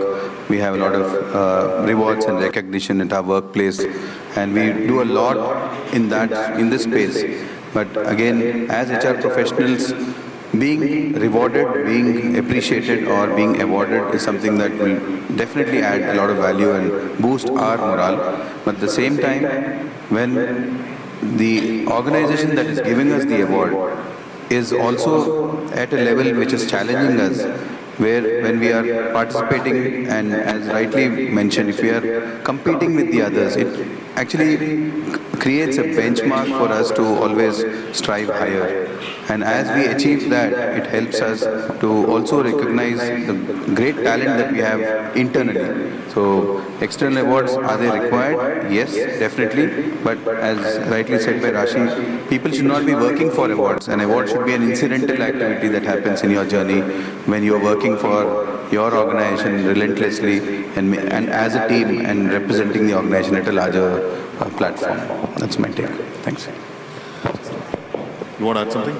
we have a lot of rewards and recognition at our workplace, and we do a lot in this space. But again, as HR professionals, being rewarded, being appreciated or being awarded is something that will definitely add a lot of value and boost our morale. But at the same time, when the organization that is giving us the award is also at a level which is challenging us, where when we are participating and, as rightly mentioned, if we are competing with the others, it actually creates a benchmark for us to always strive higher. And as we achieve that, it helps us to also recognize the great talent that we have internally. So external awards, are they required? Yes, definitely. But as rightly said by Rashi, people should not be working for awards. An award should be an incidental activity that happens in your journey when you are working for your organization relentlessly and as a team and representing the organization at a larger platform. That's my take. Thanks. You want to add something?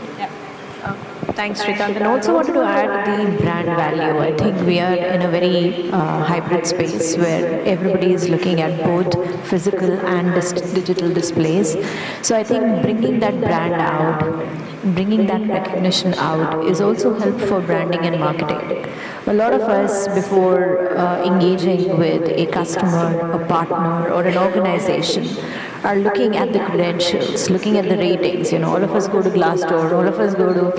Thanks, Srikanth. And also wanted to add the brand value. I think we are in a very hybrid space where everybody is looking at both physical and digital displays. So I think bringing that brand out, bringing that recognition out is also helpful for branding and marketing. A lot of us, before engaging with a customer, a partner, or an organization, are looking at the credentials, looking at the ratings. All of us go to Glassdoor, all of us go to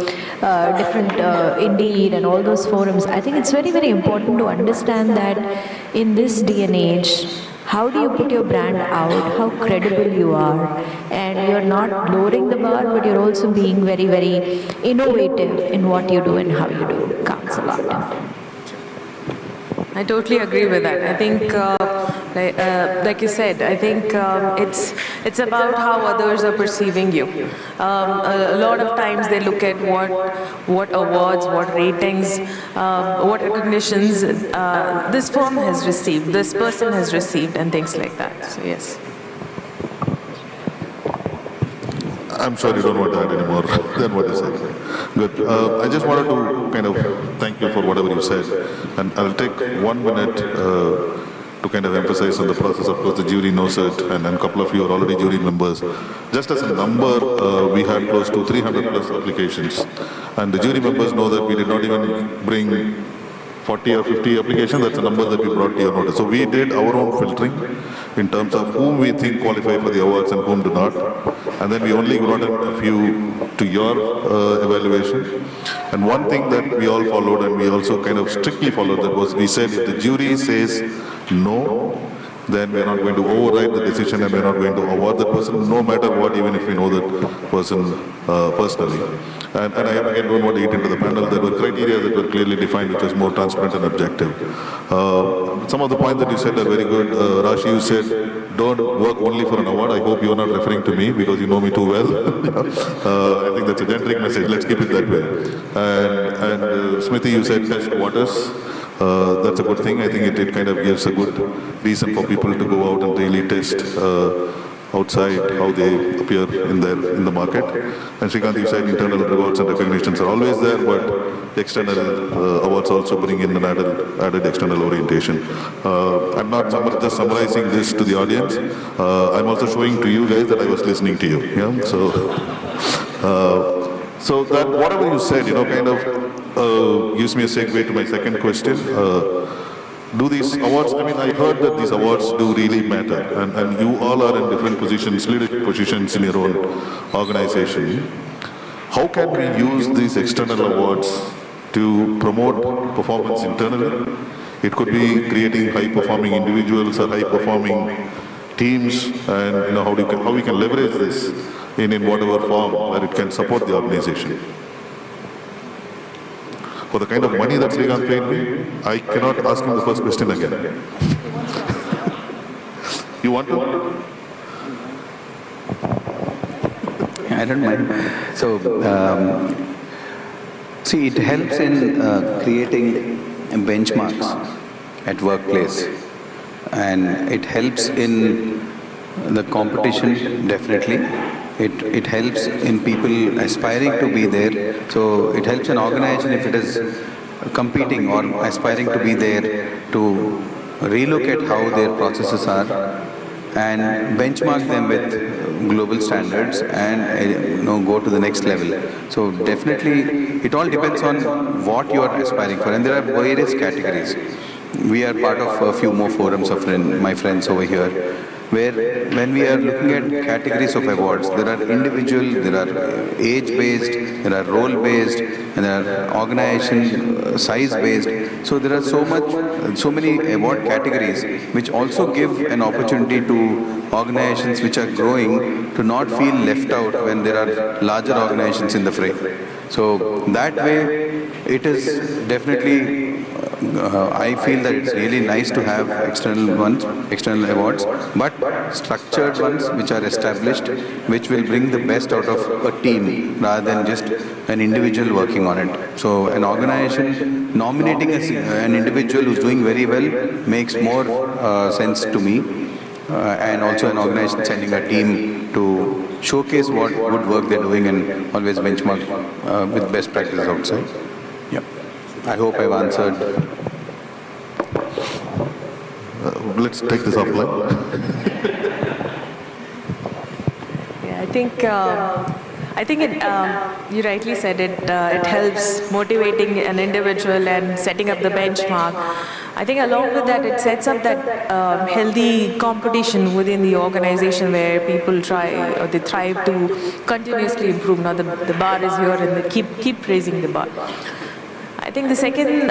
different Indeed and all those forums. I think it's very, very important to understand that in this day and age, how do you put your brand out, how credible you are, and you're not lowering the bar, but you're also being very, very innovative in what you do and how you do. Counts a lot. I totally agree with that. I think, like you said, I think it's about how others are perceiving you. A lot of times they look at what awards, what ratings, what recognitions this firm has received, this person has received, and things like that. So yes. I'm sure you don't want to add any more than what you said. Good. I just wanted to kind of thank you for whatever you said. And I'll take 1 minute to kind of emphasize on the process. Of course, the jury knows it, and a couple of you are already jury members. Just as a number, we had close to 300 plus applications. And the jury members know that we did not even bring 40 or 50 applications. That's a number that we brought to your notice. So we did our own filtering in terms of whom we think qualify for the awards and whom do not. And then we only brought in a few to your evaluation. And one thing that we all followed, and we also kind of strictly followed, that was we said if the jury says no, then we're not going to override the decision and we're not going to award that person, no matter what, even if we know that person personally. And I again don't want to eat into the panel. There were criteria that were clearly defined, which was more transparent and objective. Some of the points that you said are very good. Rashi, you said, don't work only for an award. I hope you're not referring to me because you know me too well. I think that's a generic message. Let's keep it that way. And Smriti, you said test waters. That's a good thing. I think it kind of gives a good reason for people to go out and really test outside how they appear in the market. And Srikanth, you said internal rewards and recognitions are always there, but external awards also bring in an added external orientation. I'm not just summarizing this to the audience. I'm also showing to you guys that I was listening to you. Yeah? So that whatever you said, kind of gives me a segue to my second question. Do these awards, I heard that these awards do really matter, and you all are in different positions, leadership positions in your own organization. How can we use these external awards to promote performance internally? It could be creating high-performing individuals or high-performing teams, and how we can leverage this in whatever form where it can support the organization. For the kind of money that Srikanth paid me, I cannot ask him the first question again. You want to? I don't mind. So, see, it helps in creating benchmarks at workplace, and it helps in the competition, definitely. It helps in people aspiring to be there. So it helps an organization if it is competing or aspiring to be there to relook at how their processes are and benchmark them with global standards and go to the next level. So definitely it all depends on what you are aspiring for, and there are various categories. We are part of a few more forums of my friends over here, where when we are looking at categories of awards, there are individual, there are age-based, there are role-based, and there are organization size-based. So there are so many award categories which also give an opportunity to organizations which are growing to not feel left out when there are larger organizations in the fray. So that way, it is definitely I feel that it's really nice to have external awards, but structured ones which are established, which will bring the best out of a team rather than just an individual working on it. So an organization nominating an individual who's doing very well makes more sense to me, and also an organization sending a team to showcase what good work they're doing and always benchmark with best practices outside. Yeah. I hope I've answered. Let's take this offline. Yeah, I think it, you rightly said it. It helps motivating an individual and setting up the benchmark. I think along with that, it sets up that healthy competition within the organization where people try or they thrive to continuously improve. Now the bar is here, and they keep raising the bar. I think the second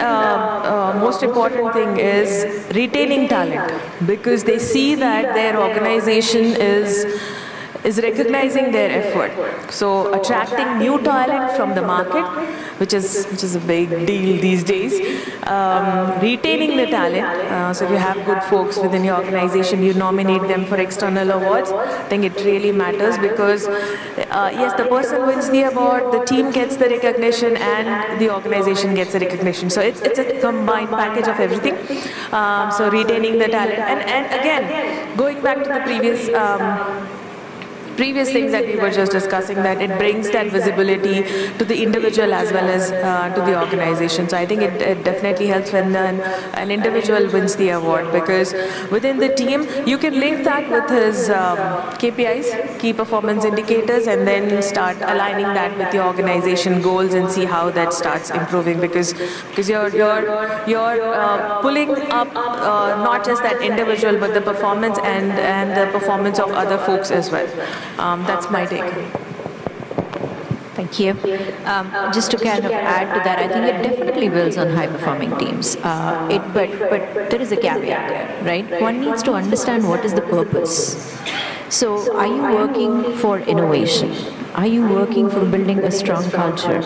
most important thing is retaining talent, because they see that their organization is recognizing their effort. So attracting new talent from the market, which is a big deal these days. Retaining the talent. So if you have good folks within your organization, you nominate them for external awards. I think it really matters, because yes, the person wins the award, the team gets the recognition, and the organization gets the recognition. So it's a combined package of everything. So retaining the talent, and again, going back to the previous things that we were just discussing, that it brings that visibility to the individual as well as to the organization. So I think it definitely helps when an individual wins the award, because within the team, you can link that with his KPIs, key performance indicators, and then start aligning that with your organization goals and see how that starts improving, because you're pulling up not just that individual, but the performance and the performance of other folks as well. That's my take. Thank you. Just to kind of add to that, I think it definitely builds on high-performing teams. But there is a caveat there, right? One needs to understand what is the purpose. So are you working for innovation? Are you working for building a strong culture?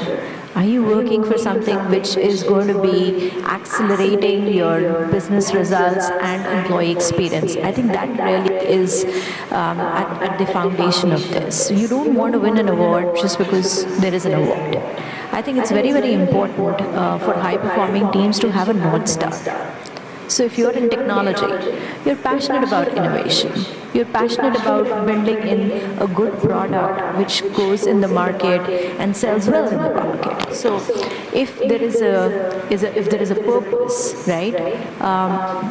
Are you working for something which is going to be accelerating your business results and employee experience? I think that really is at the foundation of this. You don't want to win an award just because there is an award. I think it's very, very important for high-performing teams to have a North Star. So if you're in technology, you're passionate about innovation. You're passionate about building in a good product which goes in the market and sells well in the market. So if there is a purpose, right,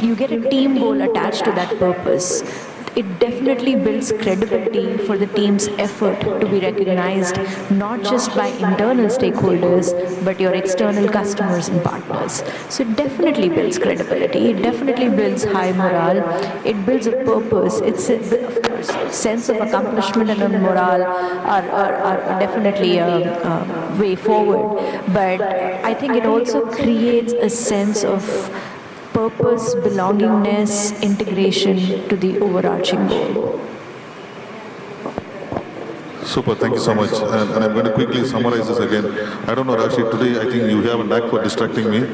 you get a team goal attached to that purpose. It definitely builds credibility for the team's effort to be recognized not just by internal stakeholders, but your external customers and partners. So it definitely builds credibility, it definitely builds high morale, it builds a purpose. It's of course, sense of accomplishment and morale are definitely a way forward. But I think it also creates a sense of purpose, belongingness, integration to the overarching goal. Super, thank you so much. And I'm going to quickly summarize this again. I don't know, Rashid, today I think you have a knack for distracting me.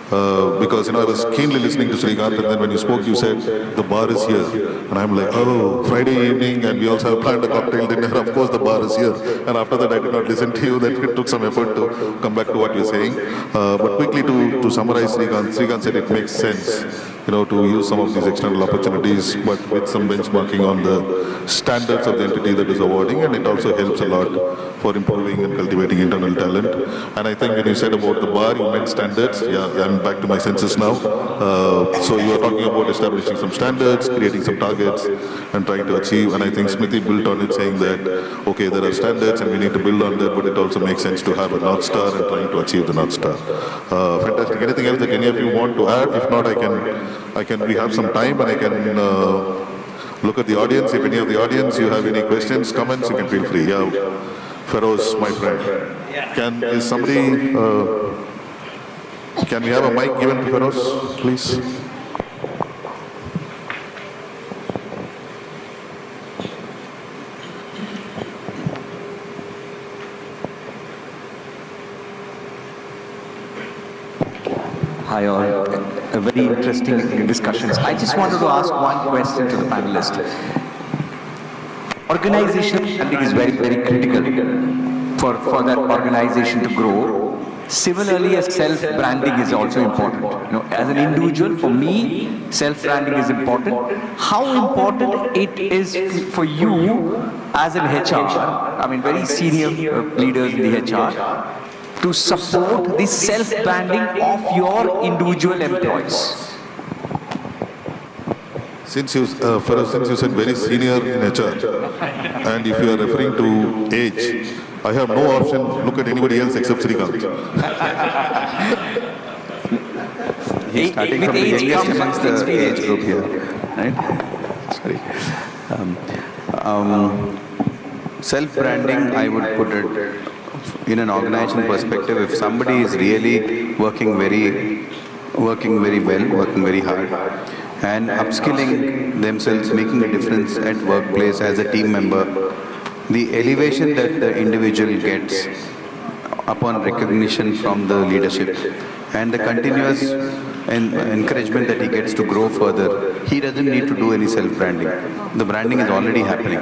Because, I was keenly listening to Srikanth, and then when you spoke, you said, the bar is here. And I'm like, oh, Friday evening, and we also have planned a cocktail dinner. Of course, the bar is here. And after that, I did not listen to you. That it took some effort to come back to what you're saying. But quickly to summarize Srikanth said it makes sense, to use some of these external opportunities, but with some benchmarking on the standards of the entity that is awarding, and it also helps a lot for improving and cultivating internal talent. And I think when you said about the bar, you meant standards. Yeah, I'm back to my senses now. So you are talking about establishing some standards, creating some targets, and trying to achieve. And I think Smriti built on it, saying that, okay, there are standards and we need to build on that, but it also makes sense to have a North Star and trying to achieve the North Star. Fantastic. Anything else that any of you want to add? If not, we have some time, and I can look at the audience. If any of the audience, you have any questions, comments, you can feel free. Yeah, Feroz, my friend. Can we have a mic given to Feroz, please? Hi all. A very interesting discussions. I just wanted to ask one question to the panelists. Organizational branding is very, very critical for that organization to grow. Similarly, self-branding is also important. As an individual, for me, self-branding is important. How important it is for you as an HR, very senior leaders in the HR, to support the self-branding of your individual employees? Since you said very senior in HR, and if you are referring to age, I have no option to look at anybody else except Srikanth. He's starting from the youngest amongst the age group here, right? Sorry. Self-branding, I would put it in an organization perspective, if somebody is really working very well, working very hard, and upskilling themselves, making a difference at workplace as a team member, the elevation that the individual gets upon recognition from the leadership and the continuous encouragement that he gets to grow further, he doesn't need to do any self-branding. The branding is already happening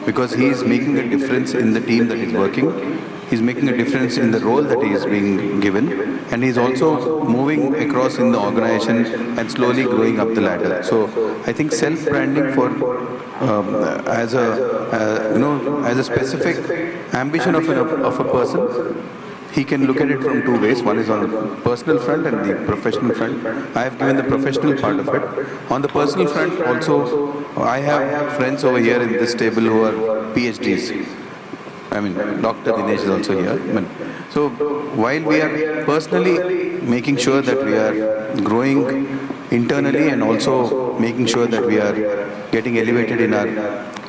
because he is making a difference in the team that is working. He's making a difference in the role that he is being given, and he's also moving across in the organization and slowly growing up the ladder. So I think self-branding for as a specific ambition of a person, he can look at it from two ways. One is on the personal front and the professional front. I have given the professional part of it. On the personal front also, I have friends over here in this table who are PhDs. I mean, Dr. Dinesh is also here. So while we are personally making sure that we are growing internally and also making sure that we are getting elevated in our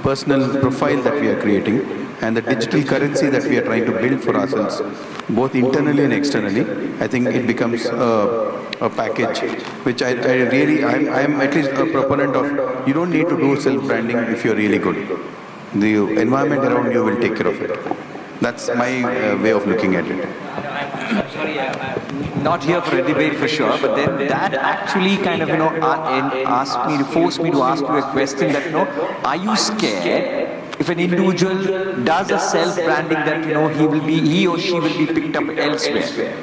personal profile that we are creating and the digital currency that we are trying to build for ourselves, both internally and externally, I think it becomes a package which I am at least a proponent of. You don't need to do self-branding if you're really good. The environment around you will take care of it. That's my way of looking at it. Sorry, I'm not here for a debate for sure, but then that actually kind of, forced me to ask you a question that, are you scared if an individual does a self-branding that, he or she will be picked up elsewhere?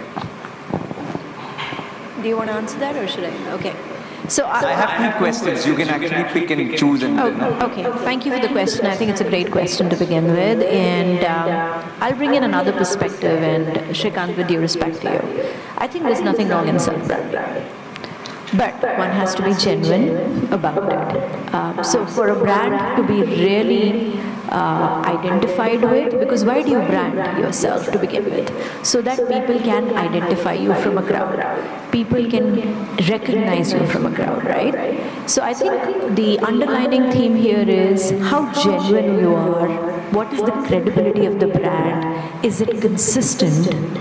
Do you want to answer that or should I? Okay. So I have two questions. You can actually pick and choose. Okay, thank you for the question. I think it's a great question to begin with. And I'll bring in another perspective. And Shrikant, with due respect to you, I think there's nothing wrong in self-branding. But one has to be genuine about it. So for a brand to be really identified with, because why do you brand yourself to begin with? So that people can identify you from a crowd. People can recognize you from a crowd, right? So I think the underlining theme here is how genuine you are. What is the credibility of the brand? Is it consistent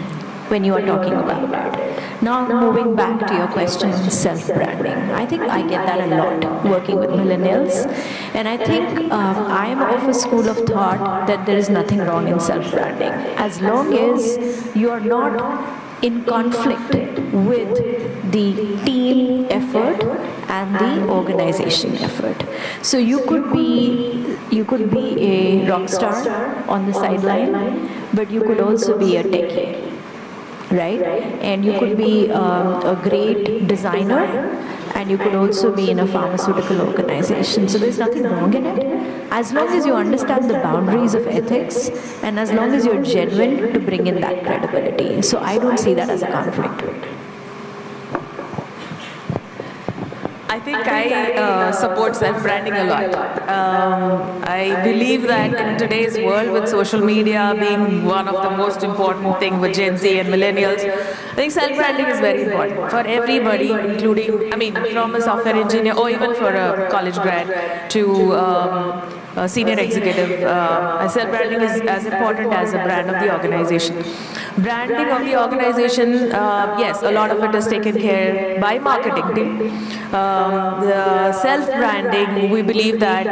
when you are talking about it? Now, moving back to your question on self-branding, I think I get that a lot working with millennials, and I think I am of a school of thought that there is nothing wrong in self-branding as long as you are not in conflict with the team effort and the organization effort. So you could be a rock star on the sideline, but you could also be a techie. Right? And you could be a great designer, and you could also be in a pharmaceutical organization. So there's nothing wrong in it, as long as you understand the boundaries of ethics, and as long as you're genuine to bring in that credibility. So I don't see that as a conflict. I think I support self-branding a lot. I believe that in today's world, with social media being one of the most important thing with Gen Z and millennials, I think self-branding is very important for everybody, including, from a software engineer or even for a college grad to a senior executive. Self-branding is as important as a brand of the organization. Branding of the organization, yes, a lot of it is taken care by marketing team. The self-branding, we believe that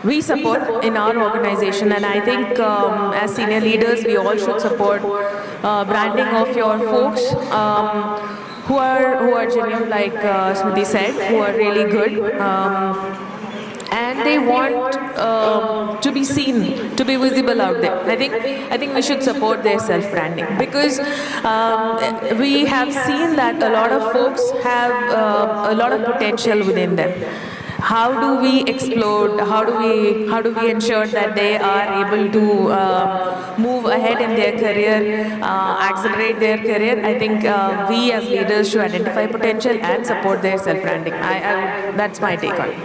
we support in our organization, and I think as senior leaders, we all should support branding of your folks who are genuine, like Smriti said, who are really good. And they want to be seen, to be visible out there. I think we should support their self-branding, because we have seen that a lot of folks have a lot of potential within them. How do we explode? How do we ensure that they are able to move ahead in their career, accelerate their career? I think we as leaders should identify potential and support their self-branding. That's my take on it.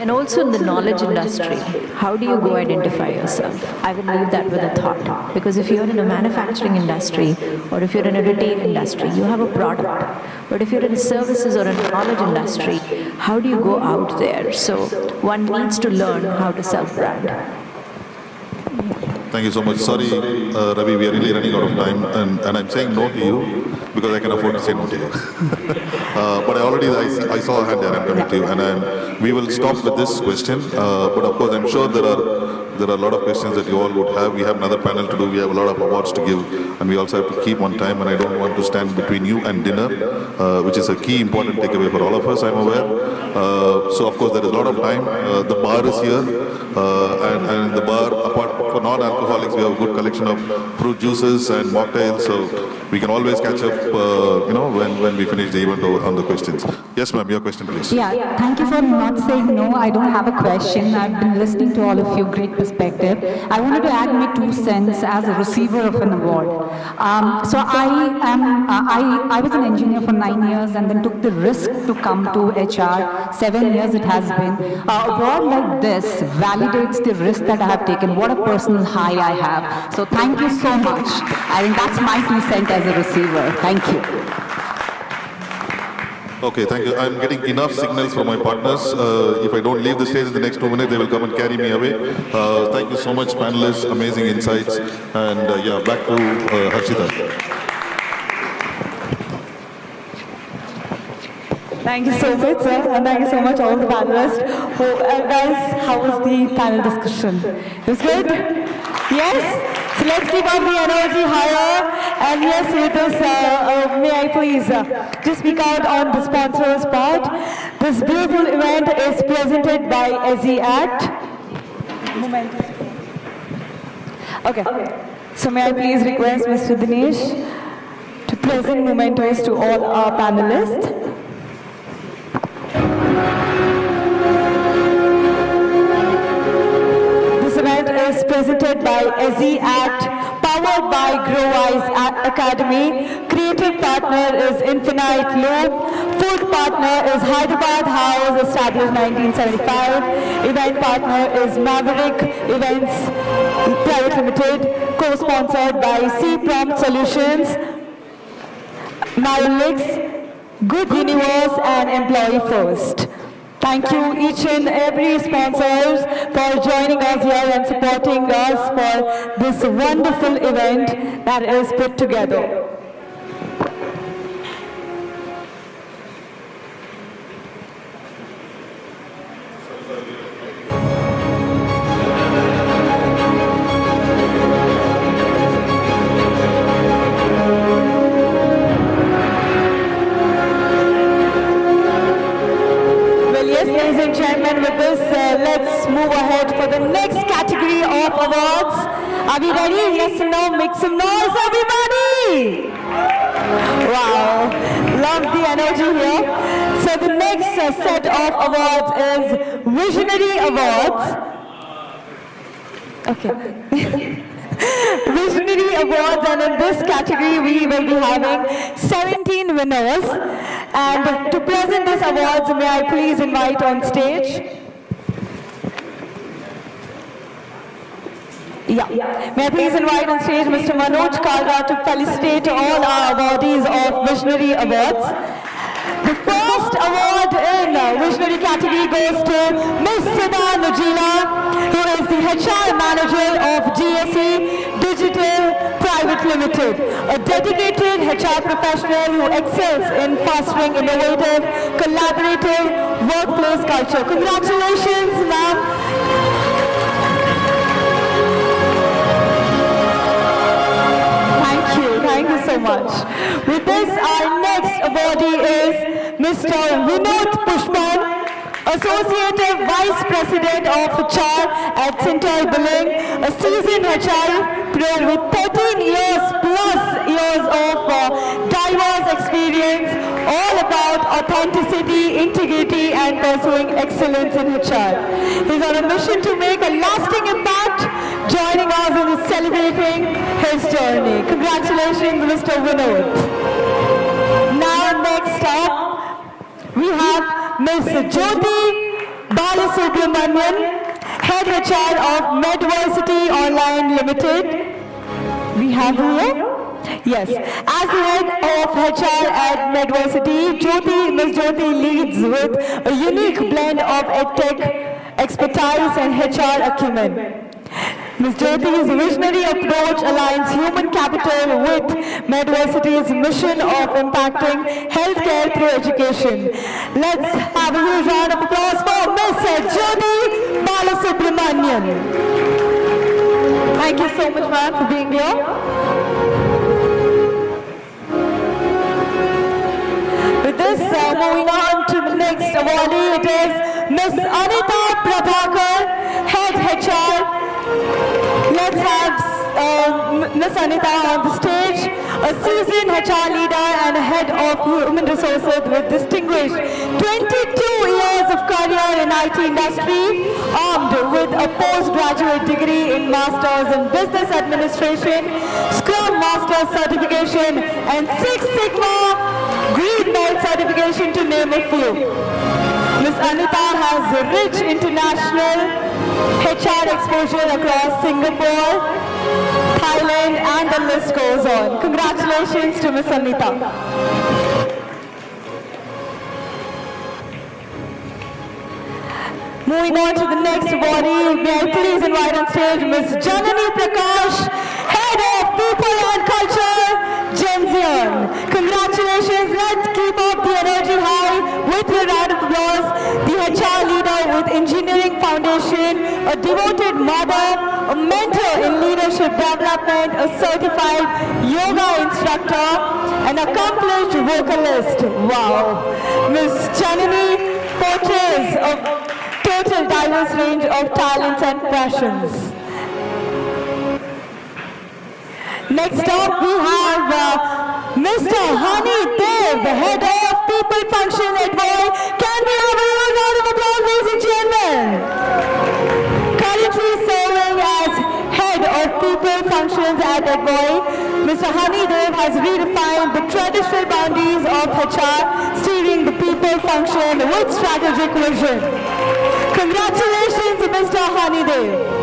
And also in the knowledge industry, how do you go identify yourself? I would leave that with a thought. Because if you're in a manufacturing industry or if you're in a retail industry, you have a product. But if you're in services or a knowledge industry, how do you go out there? So one needs to learn how to self-brand. Thank you so much. Sorry, Ravi, we are really running out of time, and I'm saying no to you because I can afford to say no to you. But I saw a hand there. I'm coming to you, and we will stop with this question. But of course, I'm sure there are a lot of questions that you all would have. We have another panel to do. We have a lot of awards to give, and we also have to keep on time. And I don't want to stand between you and dinner, which is a key important takeaway for all of us, I'm aware. So of course, there is a lot of time. The bar is here, and the bar, apart for non-alcoholics, we have a good collection of fruit juices and mocktails. So we can always catch up, when we finish the event on the questions. Yes, ma'am, your question, please. Yeah, thank you for not saying no. I don't have a question. I've been listening to all of you, great perspective. I wanted to add my 2 cents as a receiver of an award. So I was an engineer for 9 years and then took the risk to come to HR. 7 years it has been. An award like this validates the risk that I have taken. What a personal high I have. So thank you so much. I think that's my 2 cents as a receiver. Thank you. Okay, thank you. I'm getting enough signals from my partners. If I don't leave the stage in the next 2 minutes, they will come and carry me away. Thank you so much, panelists. Amazing insights. And back to Harshita. Thank you so much, sir, and thank you so much all the panelists. Guys, how was the panel discussion? It was good? Yes? So let's keep up the energy higher. And yes, with this, may I please just speak out on the sponsors part. This beautiful event is presented by Eziat. Okay. So may I please request Mr. Dinesh to present mementos to all our panelists. Is presented by Eziat, powered by Growwise Academy. Creative partner is Infinite Loop. Food partner is Hyderabad House, established 1975. Event partner is Maverick Events Private Limited, co-sponsored by C-Prompt Solutions, Marylix, Good Universe, and Employee First. Thank you each and every sponsors for joining us here and supporting us for this wonderful event that is put together. Ladies and gentlemen, with this, let's move ahead for the next category of awards. Are we ready? Yes or no? Make some noise, everybody! Wow, love the energy here. So the next set of awards is Visionary Awards. Okay. Visionary Awards, and in this category we will be having 17 winners. And to present this awards, may I please invite on stage? Yeah. May I please invite on stage Mr. Manoj Kalra to felicitate all our awardees of Visionary Awards. The first award in Visionary category goes to Ms. Siddha Nujila, who is the HR Manager of GSE Digital Private Limited, a dedicated HR professional who excels in fostering innovative, collaborative workplace culture. Congratulations, ma'am. Thank you so much. With this, our next awardee is Mr. Vinod Pushpan, Associate Vice President of HR at Cintal Billing, a seasoned HR pro with 13 years plus years of diverse experience, all about authenticity, integrity, and pursuing excellence in HR. He's on a mission to make a lasting impact, joining us in celebrating his journey. Congratulations, Mr. Vinod. Now, next up, we have Ms. Jyoti Balasubramanian, Head HR of Medversity Online Limited. We have here. Yes, as the head of HR at Medversity, Ms. Jyoti leads with a unique blend of EdTech expertise and HR acumen. Ms. Jyoti's visionary approach aligns human capital with Medversity's mission of impacting healthcare through education. Let's have a huge round of applause for Ms. Jyoti Balasubramanian. Thank you so much, ma'am, for being here. With this, moving on to the next awardee, it is Ms. Anita Prabhakar, Head HR. Let's have Ms. Anita on the stage, a seasoned HR leader and head of human resources with distinguished 22 years of career in IT industry, armed with a postgraduate degree in Masters in Business Administration, Scrum Master certification, and Six Sigma Green Belt certification, to name a few. Ms. Anita has rich international HR exposure across Singapore, Thailand, and the list goes on. Congratulations to Ms. Anita. Moving on to the next awardee, may I please invite on stage Ms. Janani Prakash, Head of People and Culture, Genzion. Congratulations, let's keep up the energy high with a round of applause. The HR leader with Engineering Foundation, a devoted mother, a mentor in leadership development, a certified yoga instructor, an accomplished vocalist. Wow. Ms. Janani portrays a total diverse range of talents and passions. Next up, we have Mr. Hani Dev, Head of People Function at Voi. Can we have a round of applause, ladies and gentlemen? Currently serving as Head of People Functions at Voi, Mr. Hani Dev has redefined the traditional boundaries of HR, steering the people function with strategic vision. Congratulations, Mr. Hani Dev.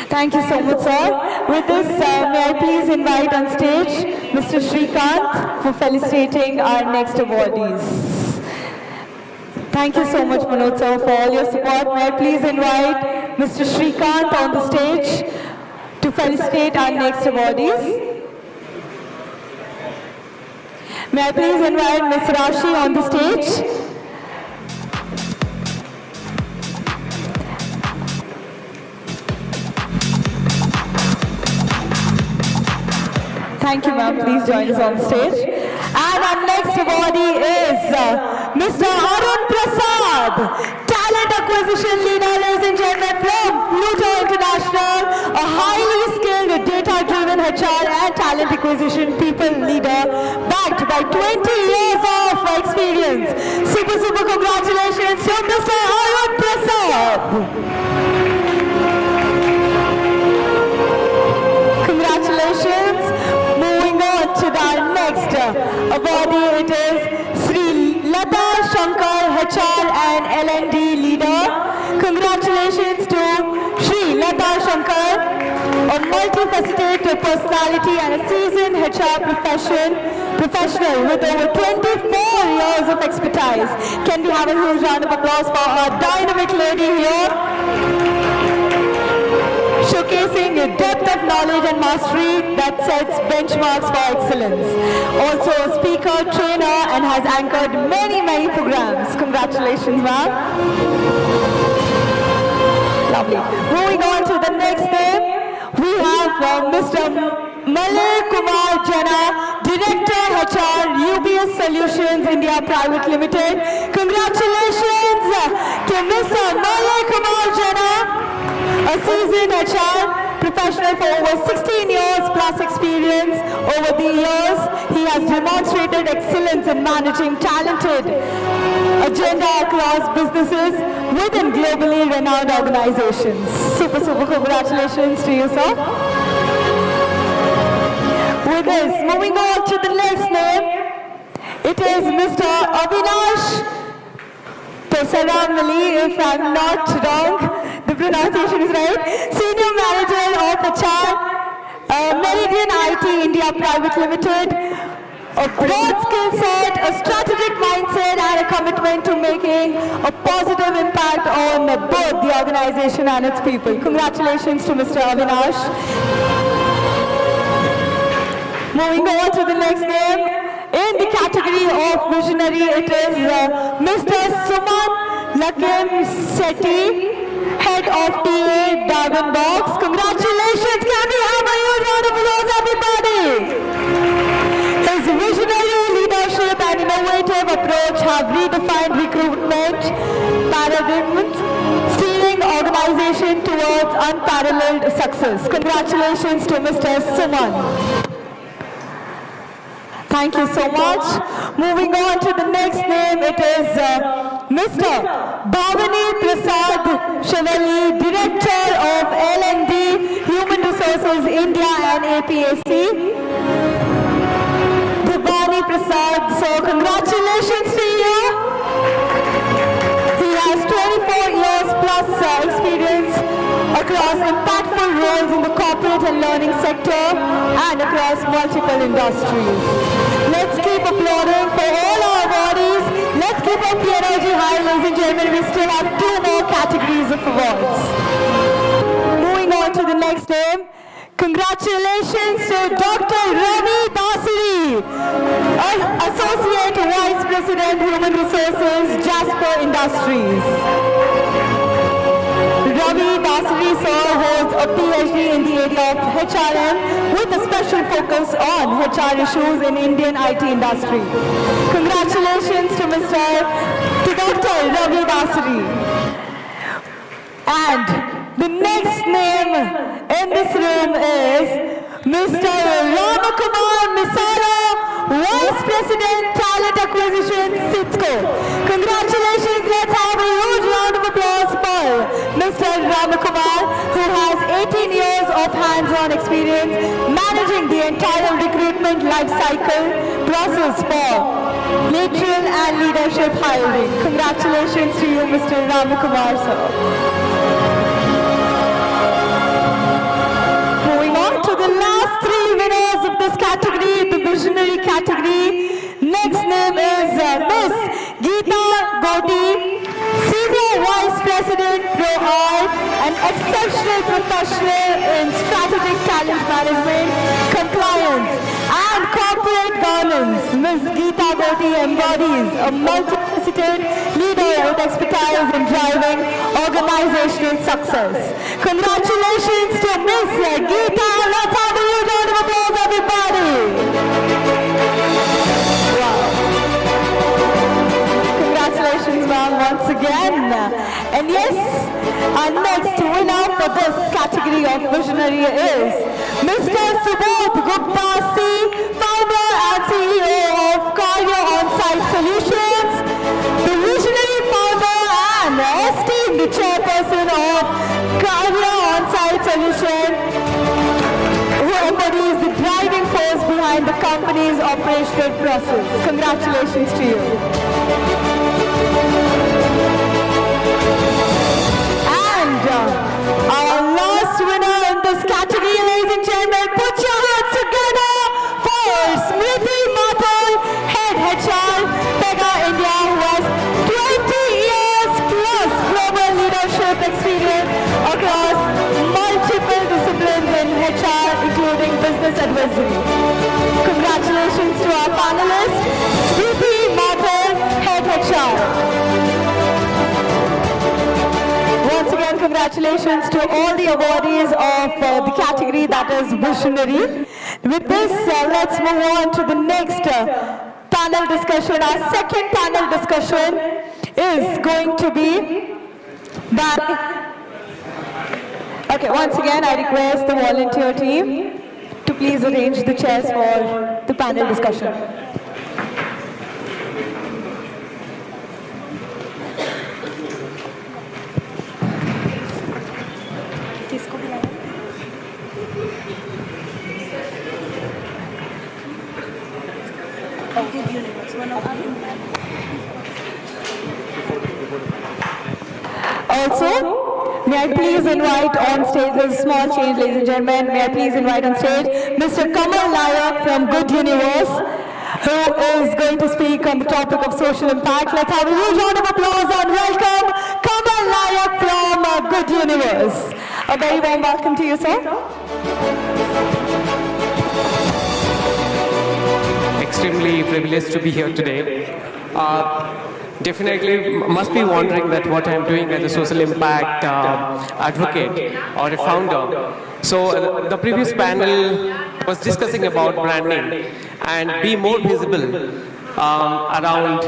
Thank you so much, sir. With this, may I please invite on stage Mr. Srikanth for felicitating our next awardees. Thank you so much, Manoj sir, for all your support. May I please invite Mr. Srikanth on the stage to felicitate our next awardees. May I please invite Ms. Rashi on the stage. Thank you, ma'am. Please join us on stage. And our next awardee is Mr. Arun Prasad, Talent Acquisition Leader, ladies and gentlemen, from Pluto International, a highly skilled data-driven HR and talent acquisition people leader, backed by 20 years of experience. Super congratulations to Mr. Arun Prasad. Congratulations. Moving on to the next awardee, it is Sri Lata Shankar, HR and L&D leader. Congratulations to Sri Lata Shankar, a multifaceted personality and a seasoned HR professional with over 24 years of expertise. Can we have a huge round of applause for our dynamic lady here? Showcasing a depth of knowledge and mastery that sets benchmarks for excellence. Also a speaker, trainer, and has anchored many programs. Congratulations, ma'am. Lovely. Moving on to the next name, we have Mr. Malay Kumar Jana, Director HR, UBS Solutions India Private Limited. Congratulations to Mr. Malay Kumar Jana, a seasoned HR professional for over 16 years plus experience. Over the years, he has demonstrated excellence in managing talented agenda across businesses within globally renowned organizations. Super congratulations to you, sir. With this, moving on to the next name, it is Mr. Avinash Pesaramali, if I'm not wrong. The pronunciation is right. Senior Manager of HR, Meridian IT India Private Limited, a broad skill set, a strategic mindset, and a commitment to making a positive impact on both the organization and its people. Congratulations to Mr. Avinash. Moving on to the next name, in the category of visionary, it is Mr. Suman Lakim Sethi, Head of TA Darwin Box. Congratulations, can we have a huge round of applause, everybody? His visionary leadership and innovative approach have redefined recruitment paradigms, steering organization towards unparalleled success. Congratulations to Mr. Suman. Thank you so much. Moving on to the next name, it is Mr. Bhavani Prasad Shavali, Director of L&D Human Resources India and APAC. Bhavani Prasad, so congratulations to you. He has 24 years plus experience across impactful roles in the corporate and learning sector and across multiple industries. Let's keep applauding for all our awardees. Let's keep up the energy high, ladies and gentlemen. We still have 2 more categories of awards. Moving on to the next name. Congratulations to Dr. Ravi Dasari, Associate Vice President, Human Resources, Jasper Industries. Ravi Dasari sir holds a PhD in the area of HRM with a special focus on HR issues in Indian IT industry. Congratulations to Dr. Ravi Dasari. And the next name in this room is Mr. Ramakumar Misara, Vice President, Talent Acquisition, Cisco. Congratulations, let's have a huge round of applause for Mr. Ramakumar, who has 18 years of hands-on experience managing the entire recruitment life cycle process for lateral and leadership hiring. Congratulations to you, Mr. Ramakumar, sir. Moving on to the last 3 winners of this category, the visionary category. Next name is Miss Geeta Goti, Senior Vice President, Pro Art, an exceptional professional in strategic talent management, compliance, and corporate governance. Ms. Geeta Goti embodies a multifaceted leader with expertise in driving organizational success. Congratulations to Ms. Geeta. Let's have a huge round of applause, everybody. Congratulations, ma'am, once again. And yes, our next winner for this category of visionary is Mr. Subodh Gupta C, founder and CEO of Karya On-Site Solutions, the visionary founder and esteemed chairperson of Karya On-Site Solutions, who embodies the driving force behind the company's operational process. Congratulations to you. And our last winner in this category, ladies and gentlemen, put your hands together for Smriti Mathur, Head HR, Pega India, who has 20 years plus global leadership experience across multiple disciplines in HR, including business advisory. Congratulations to our panelists, Smriti Mathur, Head HR. Once again, congratulations to all the awardees of the category that is visionary. With this, let's move on to the next panel discussion. Our second panel discussion is going to be by... Okay, once again, I request the volunteer team to please arrange the chairs for the panel discussion. Also, may I please invite on stage, there's a small change, ladies and gentlemen, may I please invite on stage Mr. Kamal Nayak from Good Universe. who is going to speak on the topic of social impact. Let's have a huge round of applause and welcome Kamal Nayak from Good Universe. A very warm welcome to you, sir. Extremely privileged to be here today. Definitely must be wondering that what I'm doing as a social impact advocate or a founder. So the previous panel was discussing about branding and be more visible around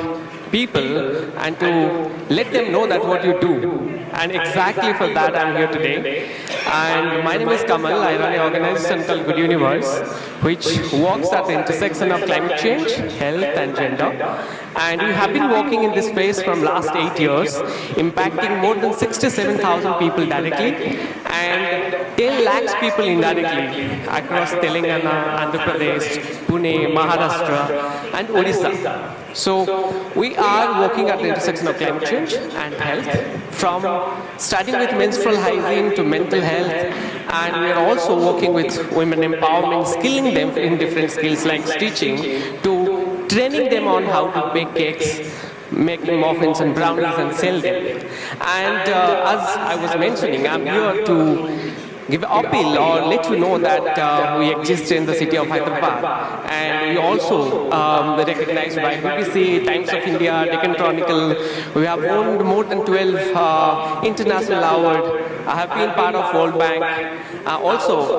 people and to let them know that what you do. And exactly for that I'm here today. And my name is Kamal. I run an organization called Good Universe, which works at the intersection of climate change, health and gender. And we have been working in this space from last 8 years, impacting more than 67,000 people directly and 10 lakhs people indirectly across Telangana, Andhra Pradesh, Pune, Maharashtra and Odisha. So we are working at the intersection of climate change and health, from starting with menstrual hygiene to mental health, and we are also working with women empowerment, skilling them in different skills like stitching, to training them on how to bake cakes, make muffins and brownies and sell them. And as I was mentioning, I'm here to give an appeal or let you know that we exist in the city of Hyderabad, and we also recognized by BBC, Times of India, Deccan Chronicle. We have won more than 12 international awards. I have been part of World Bank, also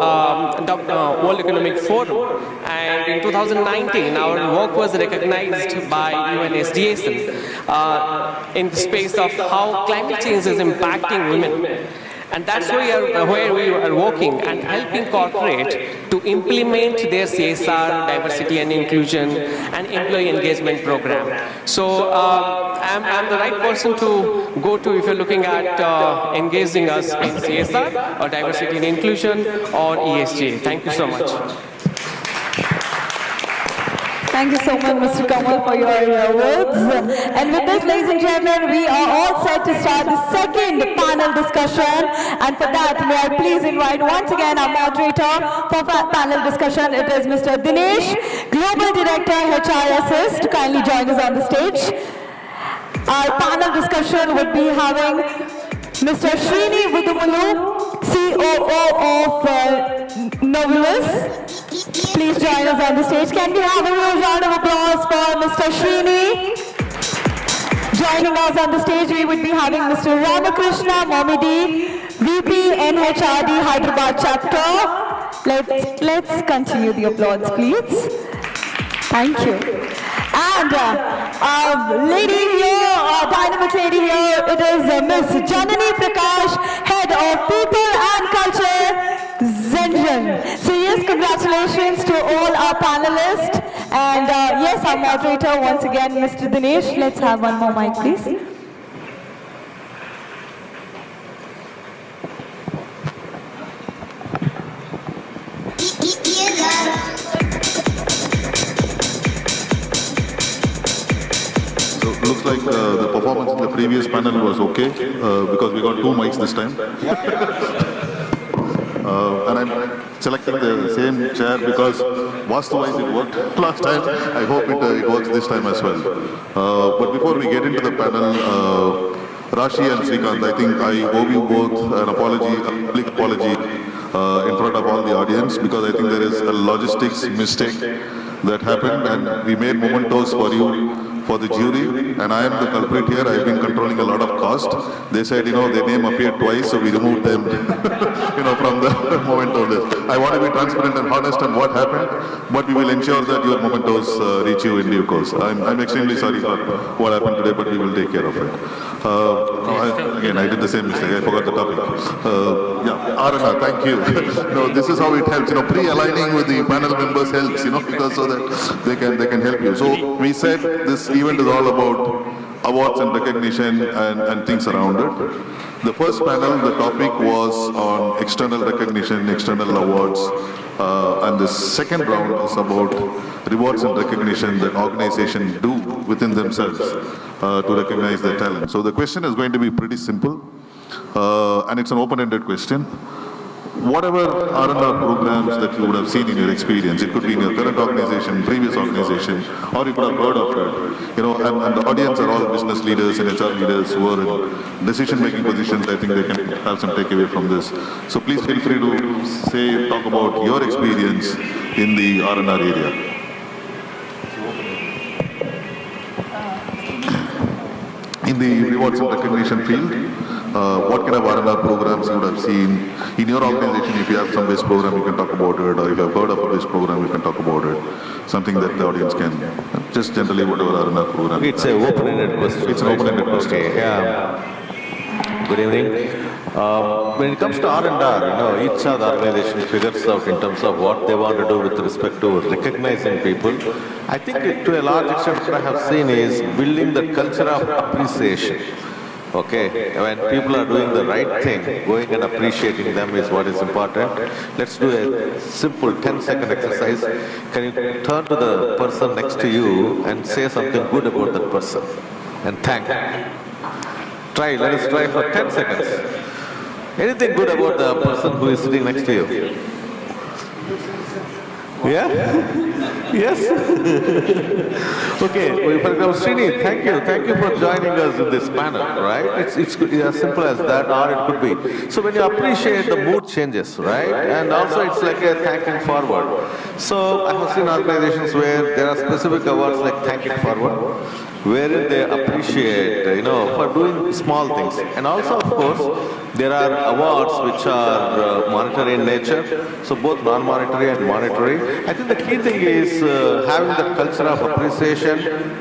the World Economic Forum, and in 2019 our work was recognized by UNSDASN in the space of how climate change is impacting women. And that's where we are working and helping corporate to implement their CSR, diversity and inclusion and employee engagement program. So I'm the right person to go to if you're looking at engaging us in CSR or diversity and inclusion or ESG. Thank you so much. Thank you so much, Mr. Kamal, for your words. And with this, ladies and gentlemen, we are all set to start the second panel discussion. And for that, may I please invite once again our moderator for panel discussion. It is Mr. Dinesh, Global Director, HRSS, to kindly join us on the stage. Our panel discussion would be having Mr. Srini Vidumulu, COO of Novus. Please join us on the stage. Can we have a huge round of applause for Mr. Srini? Joining us on the stage, we would be having Mr. Ramakrishna Momidi, VP NHRD Hyderabad chapter. Let's continue the applause, please. Thank you. And lady here, dynamic lady here, it is Ms. Janani Prakash, Head of People and Culture, Zenjan. So yes, congratulations to all our panelists. And yes, our moderator once again, Mr. Dinesh. Let's have one more mic, please. Looks like the performance in the previous panel was okay because we got 2 mics this time. And I'm selecting the same chair because Vastu-wise it worked last time. I hope it works this time as well. But before we get into the panel, Rashi and Srikanth, I think I owe you both an apology, a public apology in front of all the audience, because I think there is a logistics mistake that happened and we made mementos for you, for the jury, and I am the culprit here. I have been controlling a lot of cost. They said, their name appeared twice, so we removed them, from the moment of this. I want to be transparent and honest on what happened, but we will ensure that your mementos reach you in due course. I'm extremely sorry for what happened today, but we will take care of it. Again, I did the same mistake. I forgot the topic. Arana, thank you. This is how it helps. Pre-aligning with the panel members helps, because so that they can help you. So we said this event is all about awards and recognition and things around it. The first panel, the topic was on external recognition, external awards, and the second round is about rewards and recognition that organizations do within themselves to recognize their talent. So the question is going to be pretty simple, and it's an open-ended question. whatever R&R programs that you would have seen in your experience. It could be in your current organization, previous organization, or you could have heard of it. You know, and the audience are all business leaders and HR leaders who are in decision-making positions. I think they can have some takeaway from this. So please feel free to talk about your experience in the R&R area. In the rewards and recognition field, what kind of R&R programs you would have seen in your organization? If you have some base program, you can talk about it, or if you have heard of a base program, you can talk about it. Something that the audience can, just generally whatever R&R program. It's an open-ended question. It's an open-ended question. Okay, yeah. Good evening. When it comes to R&R, each of the organization figures out in terms of what they want to do with respect to recognizing people. I think to a large extent what I have seen is building the culture of appreciation. Okay, when people are doing the right thing, going and appreciating them is what is important. Let's do a simple 10-second exercise. Can you turn to the person next to you and say something good about that person and thank them? Let us try for 10 seconds. Anything good about the person who is sitting next to you? Yeah? Yes? Okay, for example, Srini, thank you for joining us in this panel, right? It's as simple as that, or it could be. So when you appreciate, the mood changes, right? And also it's like a thanking forward. So I have seen organizations where there are specific awards like thanking forward, wherein they appreciate, for doing small things. And also, of course, there are awards which are monetary in nature, so both non-monetary and monetary. I think the key thing is having that culture of appreciation,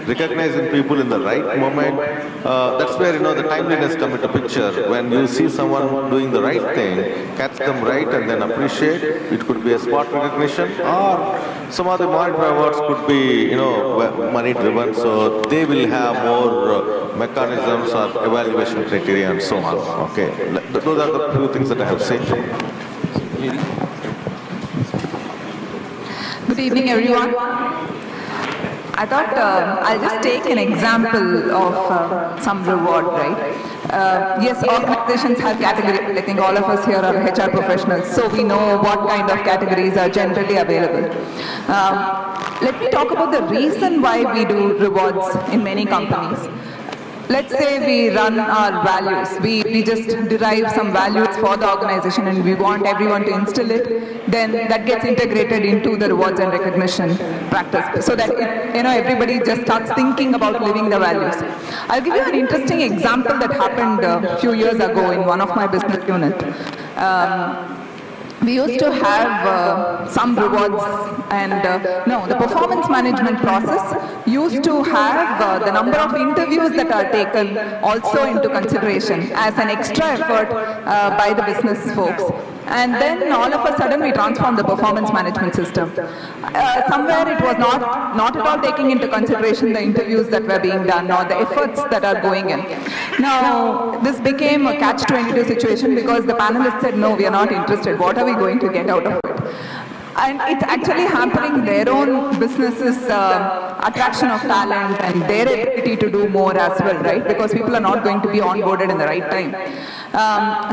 recognizing people in the right moment. That's where, the timeliness comes into picture. When you see someone doing the right thing, catch them right and then appreciate. It could be a spot recognition, or some of the monetary awards could be, money-driven, so they will have more mechanisms or evaluation criteria and so on. Okay. Those are the few things that I have seen. Good evening, everyone. I thought I'll just take an example of some reward, right? Yes, organizations have categories. I think all of us here are HR professionals, so we know what kind of categories are generally available. Let me talk about the reason why we do rewards in many companies. Let's say we run our values. We just derive some values for the organization and we want everyone to instill it. Then that gets integrated into the rewards and recognition practice so that everybody just starts thinking about living the values. I'll give you an interesting example that happened a few years ago in one of my business units. We used to have some rewards and the performance management process used to have the number of interviews that are taken also into consideration as an extra effort by the business folks. And then all of a sudden we transformed the performance management system. Somewhere it was not at all taking into consideration the interviews that were being done or the efforts that are going in. Now this became a catch-22 situation because the panelists said, no, we are not interested. What are we going to get out of it? And it's actually hampering their own businesses' attraction of talent and their ability to do more as well, right? Because people are not going to be onboarded in the right time.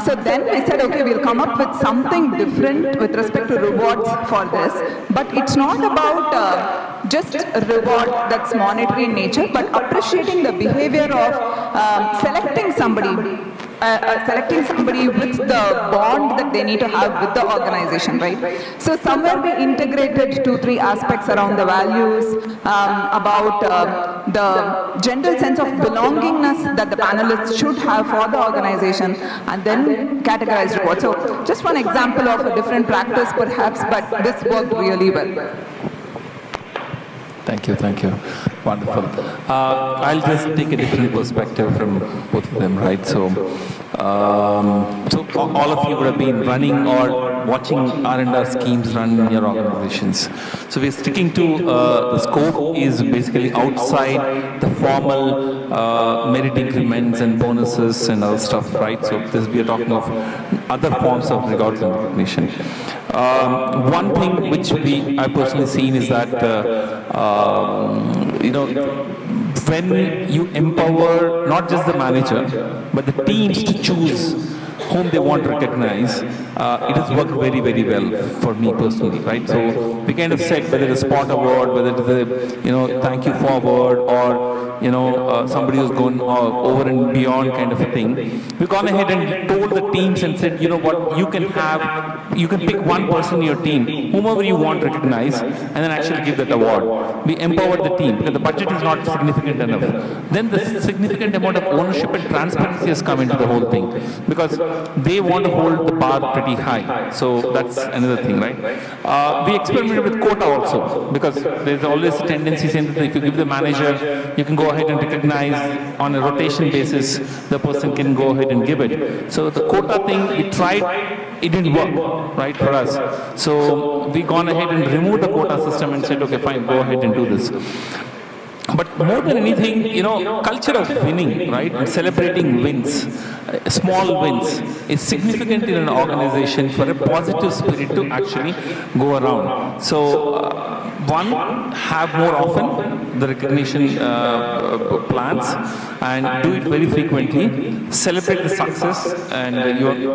So then I said, okay, we'll come up with something different with respect to rewards for this. But it's not about just a reward that's monetary in nature, but appreciating the behavior of selecting somebody with the bond that they need to have with the organization, right? So somewhere we integrated 2-3 aspects around the values, about the general sense of belongingness that the panelists should have for the organization, and then categorized rewards. So just one example of a different practice perhaps, but this worked really well. Thank you. Wonderful. I'll just take a different perspective from both of them, right? So all of you would have been running or watching R&R schemes run in your organizations. So we're sticking to the scope is basically outside the formal merit increments and bonuses and other stuff, right? So we are talking of other forms of rewards and recognition. One thing which I personally seen is that when you empower not just the manager but the teams to choose whom they want to recognize, it has worked very, very well for me personally, right? So we kind of said whether it's a spot award, whether it is a, thank you forward, or, somebody who's gone over and beyond kind of a thing. We've gone ahead and told the teams and said, you know what, you can pick one person in your team, whomever you want to recognize, and then actually give that award. We empowered the team because the budget is not significant enough. Then the significant amount of ownership and transparency has come into the whole thing because they want to hold the bar pretty high. So that's another thing, right? We experimented with quota also because there's always a tendency saying that if you give the manager, you can go ahead and recognize on a rotation basis, the person can go ahead and give it. So the quota thing, we tried, it didn't work, right, for us. So we gone ahead and removed the quota system and said, okay, fine, go ahead and do this. But more than anything, culture of winning, right, and celebrating wins, small wins, is significant in an organization for a positive spirit to actually go around. So, one, have more often the recognition plans and do it very frequently, celebrate the success, and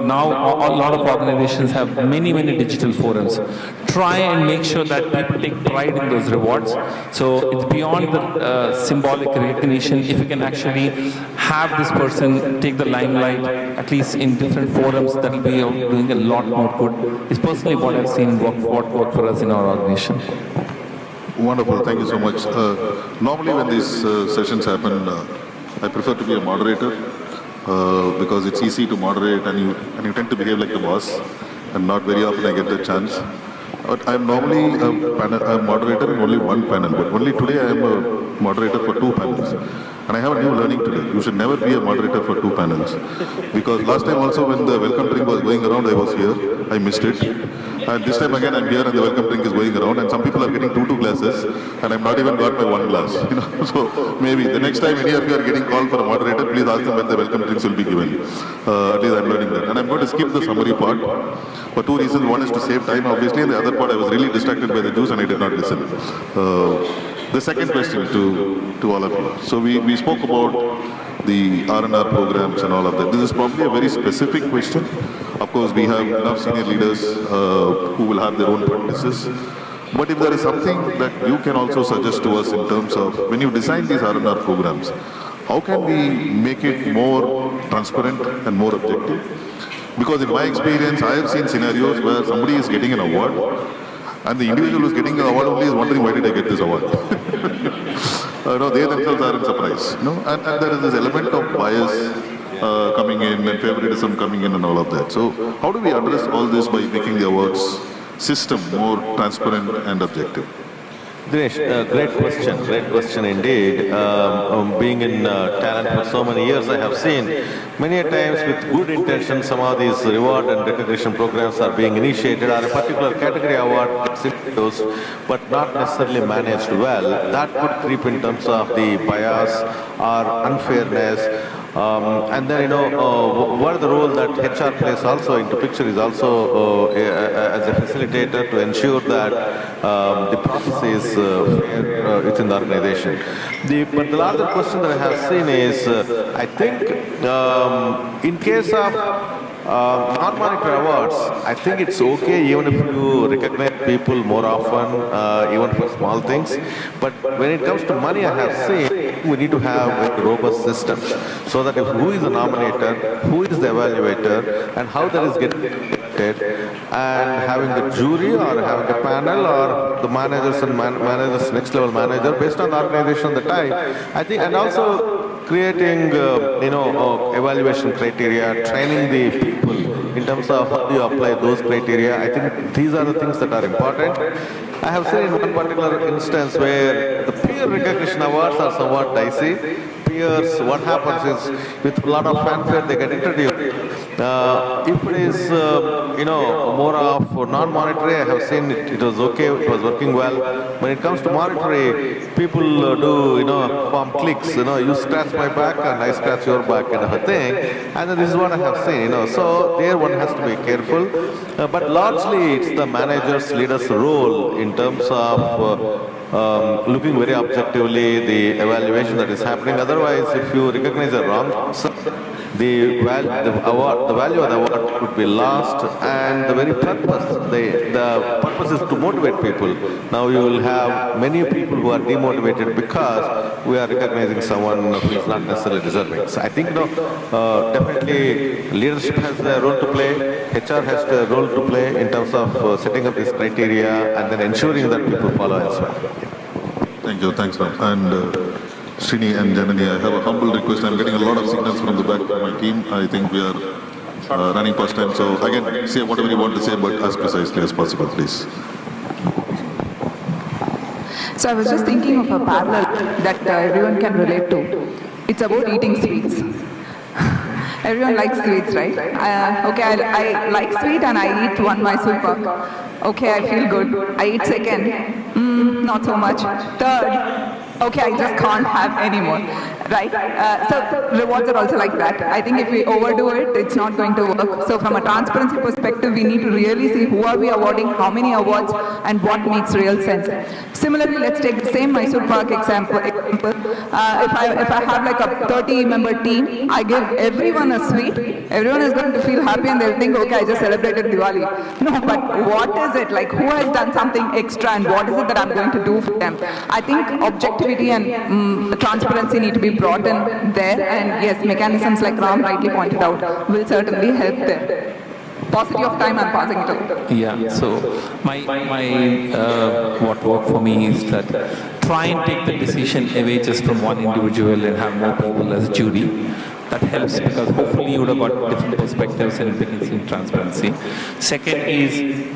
now a lot of organizations have many digital forums. Try and make sure that people take pride in those rewards. So it's beyond the symbolic recognition. If you can actually have this person take the limelight, at least in different forums, that will be doing a lot more good. It's personally what I've seen what worked for us in our organization. Wonderful, thank you so much. Normally when these sessions happen, I prefer to be a moderator because it's easy to moderate and you tend to behave like the boss, and not very often I get the chance. But I'm normally a moderator in only one panel, but only today I am a moderator for two panels. And I have a new learning today. You should never be a moderator for two panels. Because last time also when the welcome drink was going around, I was here. I missed it. And this time again I'm here and the welcome drink is going around and some people are getting two glasses and I've not even got my one glass. So maybe the next time any of you are getting called for a moderator, please ask them when the welcome drinks will be given. At least I'm learning that. And I'm going to skip the summary part for two reasons. One is to save time obviously, and the other part I was really distracted by the juice and I did not listen. The second question to all of you. So we spoke about the R&R programs and all of that. This is probably a very specific question. Of course, we have enough senior leaders who will have their own practices. But if there is something that you can also suggest to us in terms of when you design these R&R programs, how can we make it more transparent and more objective? Because in my experience, I have seen scenarios where somebody is getting an award and the individual who is getting the award only is wondering, why did I get this award? They themselves are in surprise. And there is this element of bias coming in and favoritism coming in and all of that. So how do we address all this by making the awards system more transparent and objective? Dinesh, great question indeed. Being in talent for so many years, I have seen many a times with good intention some of these reward and recognition programs are being initiated or a particular category award, but not necessarily managed well. That could creep in terms of the bias or unfairness. And then, what the role that HR plays also into picture is also as a facilitator to ensure that the process is fair within the organization. But the larger question that I have seen is, I think in case of non-monetary awards, I think it's okay even if you recognize people more often, even for small things. But when it comes to money, I have seen we need to have a robust system so that if who is the nominator, who is the evaluator, and how that is getting elected, and having the jury or having a panel or the managers and managers, next level manager based on the organization at the time, I think, and also creating, evaluation criteria, training the people in terms of how do you apply those criteria. I think these are the things that are important. I have seen in one particular instance where the peer recognition awards are somewhat dicey. Peers, what happens is with a lot of fanfare they get introduced. If it is, more of non-monetary, I have seen it was okay, it was working well. When it comes to monetary, people do, form cliques, you scratch my back and I scratch your back kind of a thing. And then this is what I have seen, so there one has to be careful. But largely it's the manager's, leader's role in terms of looking very objectively the evaluation that is happening. Otherwise, if you recognize a wrong answer, the value of the award would be lost, and the very purpose, the purpose is to motivate people. Now you will have many people who are demotivated because we are recognizing someone who is not necessarily deserving. So I think definitely leadership has a role to play, HR has a role to play in terms of setting up these criteria and then ensuring that people follow as well. Thank you, thanks, Ram. And Srini and Janani, I have a humble request. I'm getting a lot of signals from the back of my team. I think we are running past time. So again, say whatever you want to say, but as precisely as possible, please. So I was just thinking of a parallel that everyone can relate to. It's about eating sweets. Everyone likes sweets, right? Okay, I like sweet and I eat one Mysore pak. Okay, I feel good. I eat second. Not so much. Third. Okay, I just can't have any more, right? So rewards are also like that. I think if we overdo it, it's not going to work. So from a transparency perspective, we need to really see who are we awarding, how many awards, and what makes real sense. Similarly, let's take the same Mysore Pak example. If I have like a 30-member team, I give everyone a sweet, everyone is going to feel happy and they'll think, okay, I just celebrated Diwali. No, but what is it? Like, who has done something extra and what is it that I'm going to do for them? I think objectivity and transparency need to be brought in there, and yes, mechanisms like Ram rightly pointed out will certainly help there. Paucity of time, I'm passing it out. Yeah, so what worked for me is that try and take the decision away just from one individual and have more people as jury. That helps because hopefully you would have got different perspectives and it brings in transparency. Second is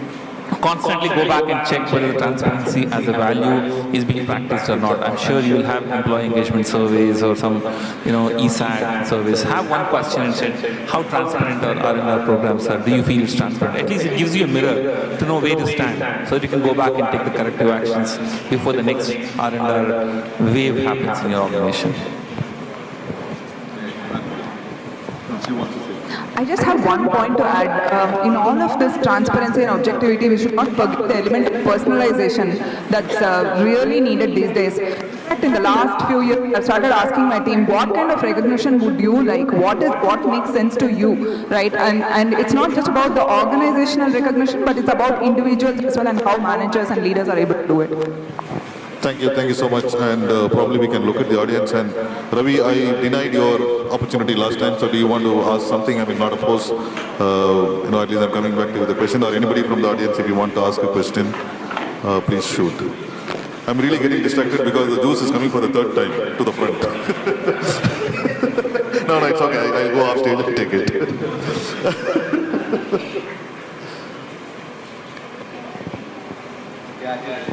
constantly go back and check whether the transparency as a value is being practiced or not. I'm sure you will have employee engagement surveys or some, ESAT surveys. Have one question and say, how transparent are our programs are? Do you feel it's transparent? At least it gives you a mirror to know where to stand, so that you can go back and take the corrective actions before the next R&R wave happens in your organization. I just have one point to add. In all of this transparency and objectivity, we should not forget the element of personalization that's really needed these days. In fact, in the last few years, I've started asking my team, what kind of recognition would you like? What makes sense to you, right? And it's not just about the organizational recognition, but it's about individuals as well and how managers and leaders are able to do it. Thank you so much, and probably we can look at the audience. And Ravi, I denied your opportunity last time, so do you want to ask something? I mean, not of course, at least I'm coming back to you with a question, or anybody from the audience, if you want to ask a question, please shoot. I'm really getting distracted because the juice is coming for the third time to the front. No, it's okay, I'll go off stage and take it.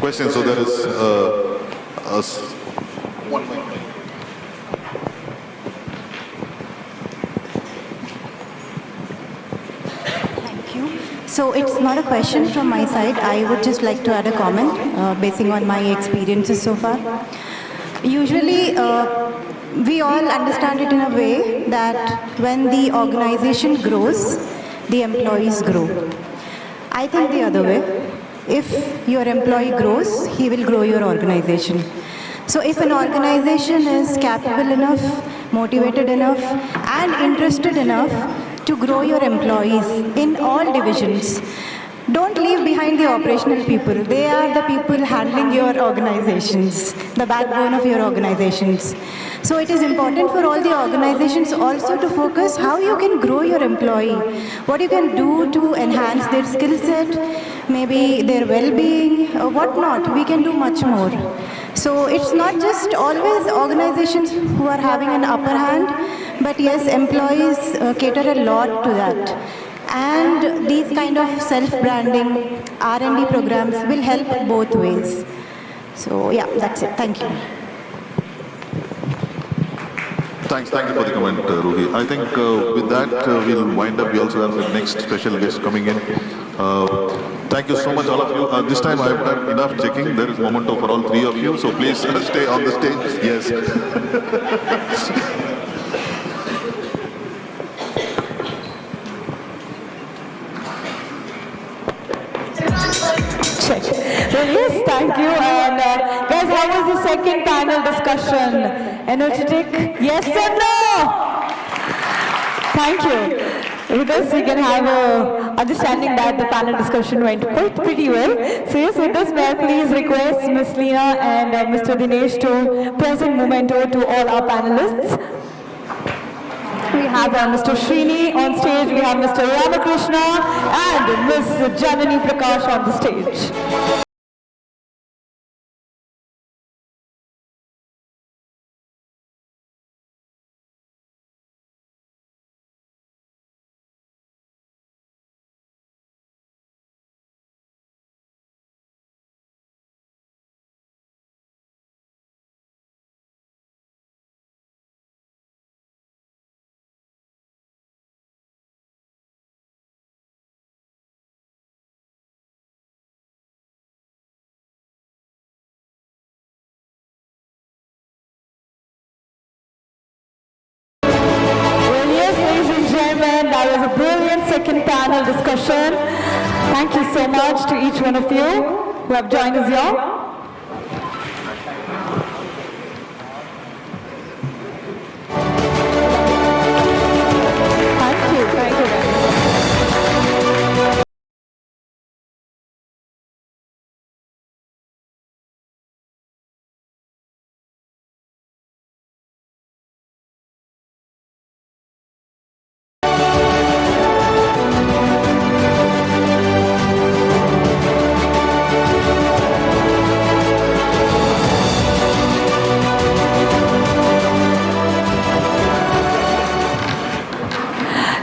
Question, so there is one mic. Thank you. So it's not a question from my side. I would just like to add a comment basing on my experiences so far. Usually, we all understand it in a way that when the organization grows, the employees grow. I think the other way. If your employee grows, he will grow your organization. So if an organization is capable enough, motivated enough, and interested enough to grow your employees in all divisions, don't leave behind the operational people. They are the people handling your organizations, the backbone of your organizations. So it is important for all the organizations also to focus how you can grow your employee, what you can do to enhance their skill set, maybe their well-being, or whatnot. We can do much more. So it's not just always organizations who are having an upper hand, but yes, employees cater a lot to that. And these kind of self-branding, R&D programs will help both ways. So yeah, that's it. Thank you. Thank you for the comment, Ruhi. I think with that, we'll wind up. We also have the next special guest coming in. Thank you so much, all of you. This time I have done enough checking. There is memento for all three of you, so please stay on the stage. Yes. Check. So yes, thank you. And guys, how was the second panel discussion? Energetic? Yes or no? Thank you. With this, we can have a understanding that the panel discussion went quite pretty well. So yes, with this, may I please request Ms. Leena and Mr. Dinesh to present memento to all our panelists. We have Mr. Srini on stage, we have Mr. Ramakrishna and Ms. Janani Prakash on the stage. That was a brilliant second panel discussion. Thank you so much to each one of you who have joined us here.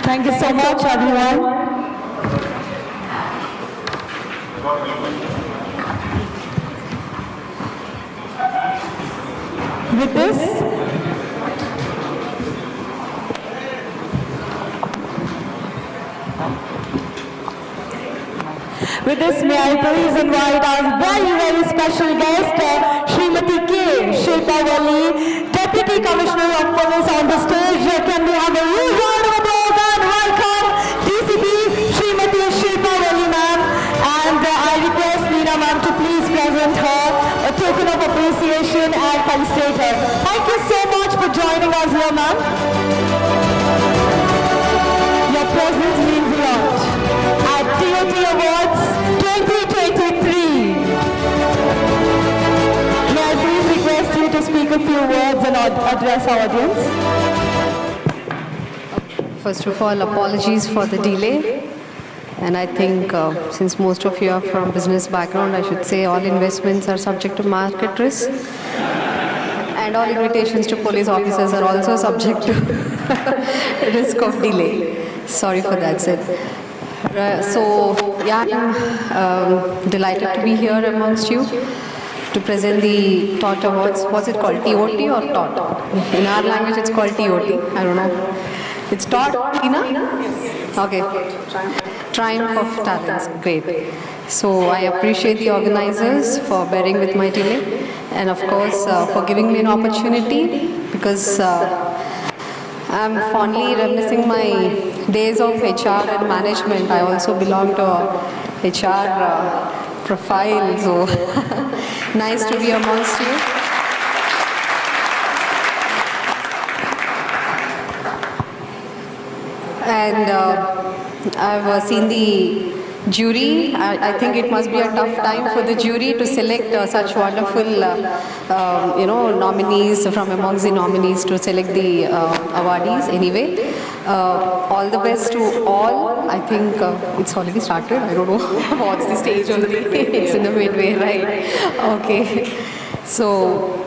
Thank you so much, everyone. With this, may I please invite our very special guest, Srimati K. Shilpa, Deputy Commissioner of Police on the stage. Can we have a huge round of applause and welcome DCP Srimati Shilpa ma'am. And I request Leena ma'am to please present her a token of appreciation and felicitate her. Thank you so much for joining us here, ma'am. Your presence means a lot at TOT Awards 2023. May I please request you to speak a few words and address our audience? First of all, apologies for the delay. And I think since most of you are from business background, I should say all investments are subject to market risk. And all invitations to police officers are also subject to risk of delay. Sorry for that, sir. So, yeah, I'm delighted to be here amongst you to present the TOT Awards. What's it called? TOT or TOT? In our language, it's called TOT. I don't know. It's TOT, Tina? Yes. Okay. Triumph of Talents. Great. So I appreciate the organizers for bearing with my delay, and of course for giving me an opportunity, because I'm fondly reminiscing my days of HR and management. I also belong to a HR profile, so nice to be amongst you. And I've seen the jury. I think it must be a tough time for the jury to select such wonderful, nominees from amongst the nominees to select the awardees. Anyway, all the best to all. I think it's already started. I don't know what's the stage already. It's in the midway, right? Okay. So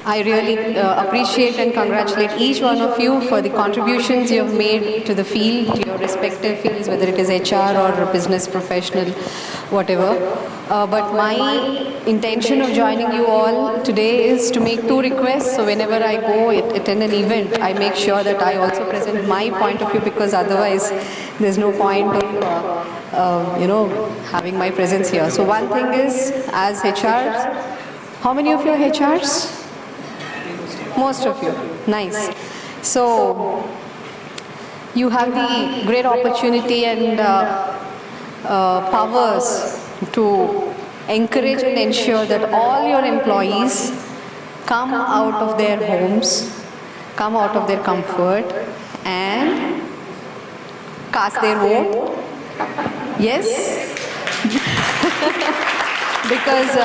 I really appreciate and congratulate each one of you for the contributions you have made to the field, to your respective fields, whether it is HR or a business professional, whatever. But my intention of joining you all today is to make two requests. So whenever I go attend an event, I make sure that I also present my point of view, because otherwise there's no point of, having my presence here. So one thing is, as HRs, how many of you are HRs? Most of you. Nice. So you have the great opportunity and powers to encourage and ensure that all your employees come out of their homes, come out of their comfort and cast their vote. Yes? Because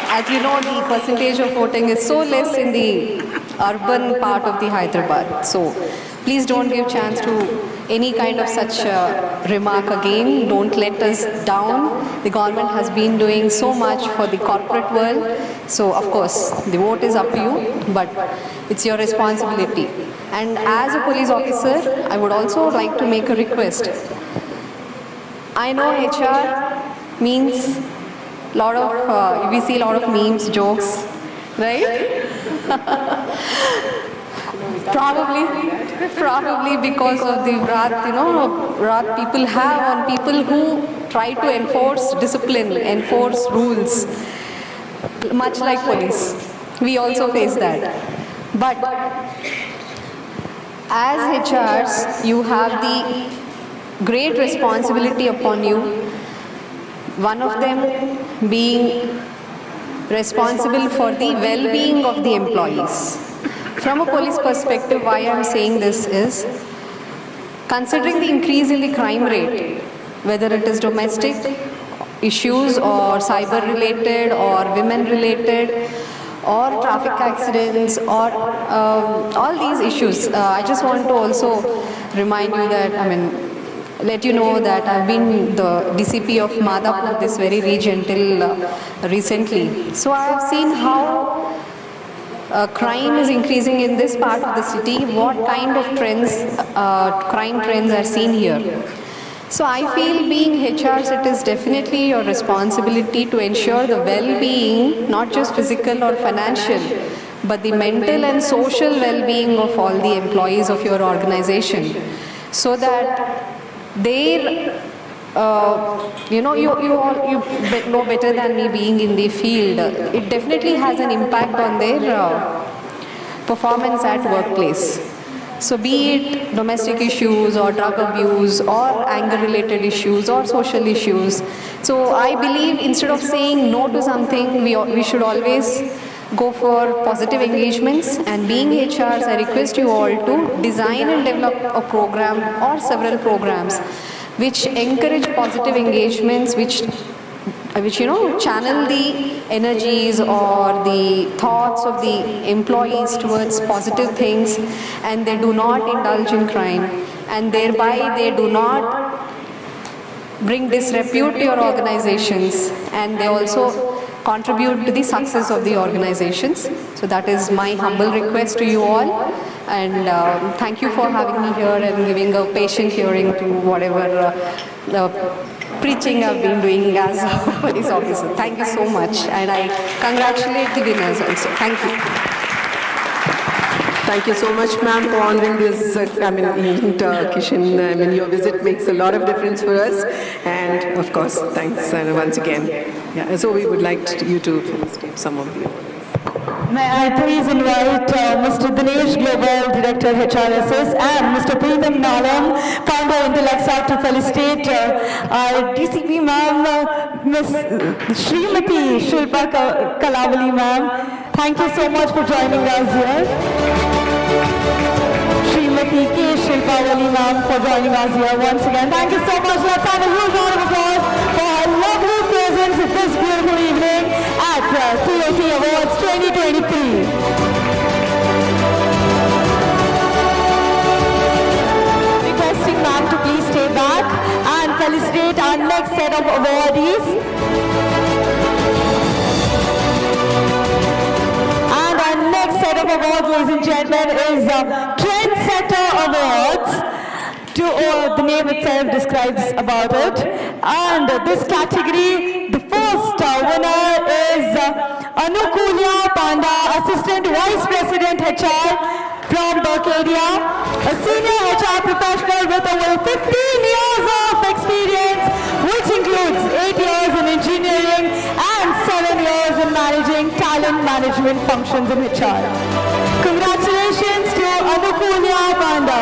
as you know, the percentage of voting is so less in the urban part of the Hyderabad. So please don't give chance to any kind of such remark again. Don't let us down. The government has been doing so much for the corporate world. So of course, the vote is up to you, but it's your responsibility. And as a police officer, I would also like to make a request. I know HR means lot of, we see a lot of memes, jokes, right? Probably because of the wrath people have on people who try to enforce discipline, enforce rules, much like police. We also face that. But as HRs, you have the great responsibility upon you. One of them being responsible for the well-being of the employees. From a police perspective, why I am saying this is, considering the increase in the crime rate, whether it is domestic issues or cyber-related or women-related or traffic accidents or all these issues, I just want to also remind you that, let you know that I've been the DCP of Madhapur, this very region, till recently. So I have seen how crime is increasing in this part of the city, what kind of trends, crime trends are seen here. So I feel being HRs, it is definitely your responsibility to ensure the well-being, not just physical or financial, but the mental and social well-being of all the employees of your organization, so that their, you know better than me being in the field, it definitely has an impact on their performance at workplace. So be it domestic issues or drug abuse or anger related issues or social issues. So I believe instead of saying no to something, we should always go for positive engagements, and being HRs, I request you all to design and develop a program or several programs which encourage positive engagements, which channel the energies or the thoughts of the employees towards positive things, and they do not indulge in crime, and thereby they do not bring disrepute to your organizations, and they also contribute to the success of the organizations. So that is my humble request to you all, and thank you for having me here and giving a patient hearing to whatever preaching I've been doing as a police officer. Thank you so much, and I congratulate the winners also. Thank you. Thank you so much, ma'am, for honoring this, Kishan. Your visit makes a lot of difference for us. And of course, thanks once again. Yeah, so we would like you to state some of the May I please invite Mr. Dinesh Global, Director HRSS, and Mr. Preetham Nalam, Founder Intellexa, to felicitate our DCP ma'am, Ms. Srimati Shilpa Kalavali ma'am. Thank you so much for joining us here. Srimati K. Shilpavali ma'am for joining us here once again. Thank you so much. Let's have a huge round of applause for her lovely presence this beautiful evening at TOT Awards 2023. Requesting ma'am to please stay back and felicitate our next set of awardees. Set of awards, ladies and gentlemen, is Trendsetter Awards. The name itself describes about it. And this category, the first winner is Anukulya Panda, Assistant Vice President HR from Barcadia, a senior HR professional with over 15 years of experience, which includes 8 years in engineering and 7 years in managing talent management functions in HR. Congratulations to Anukulya Panda.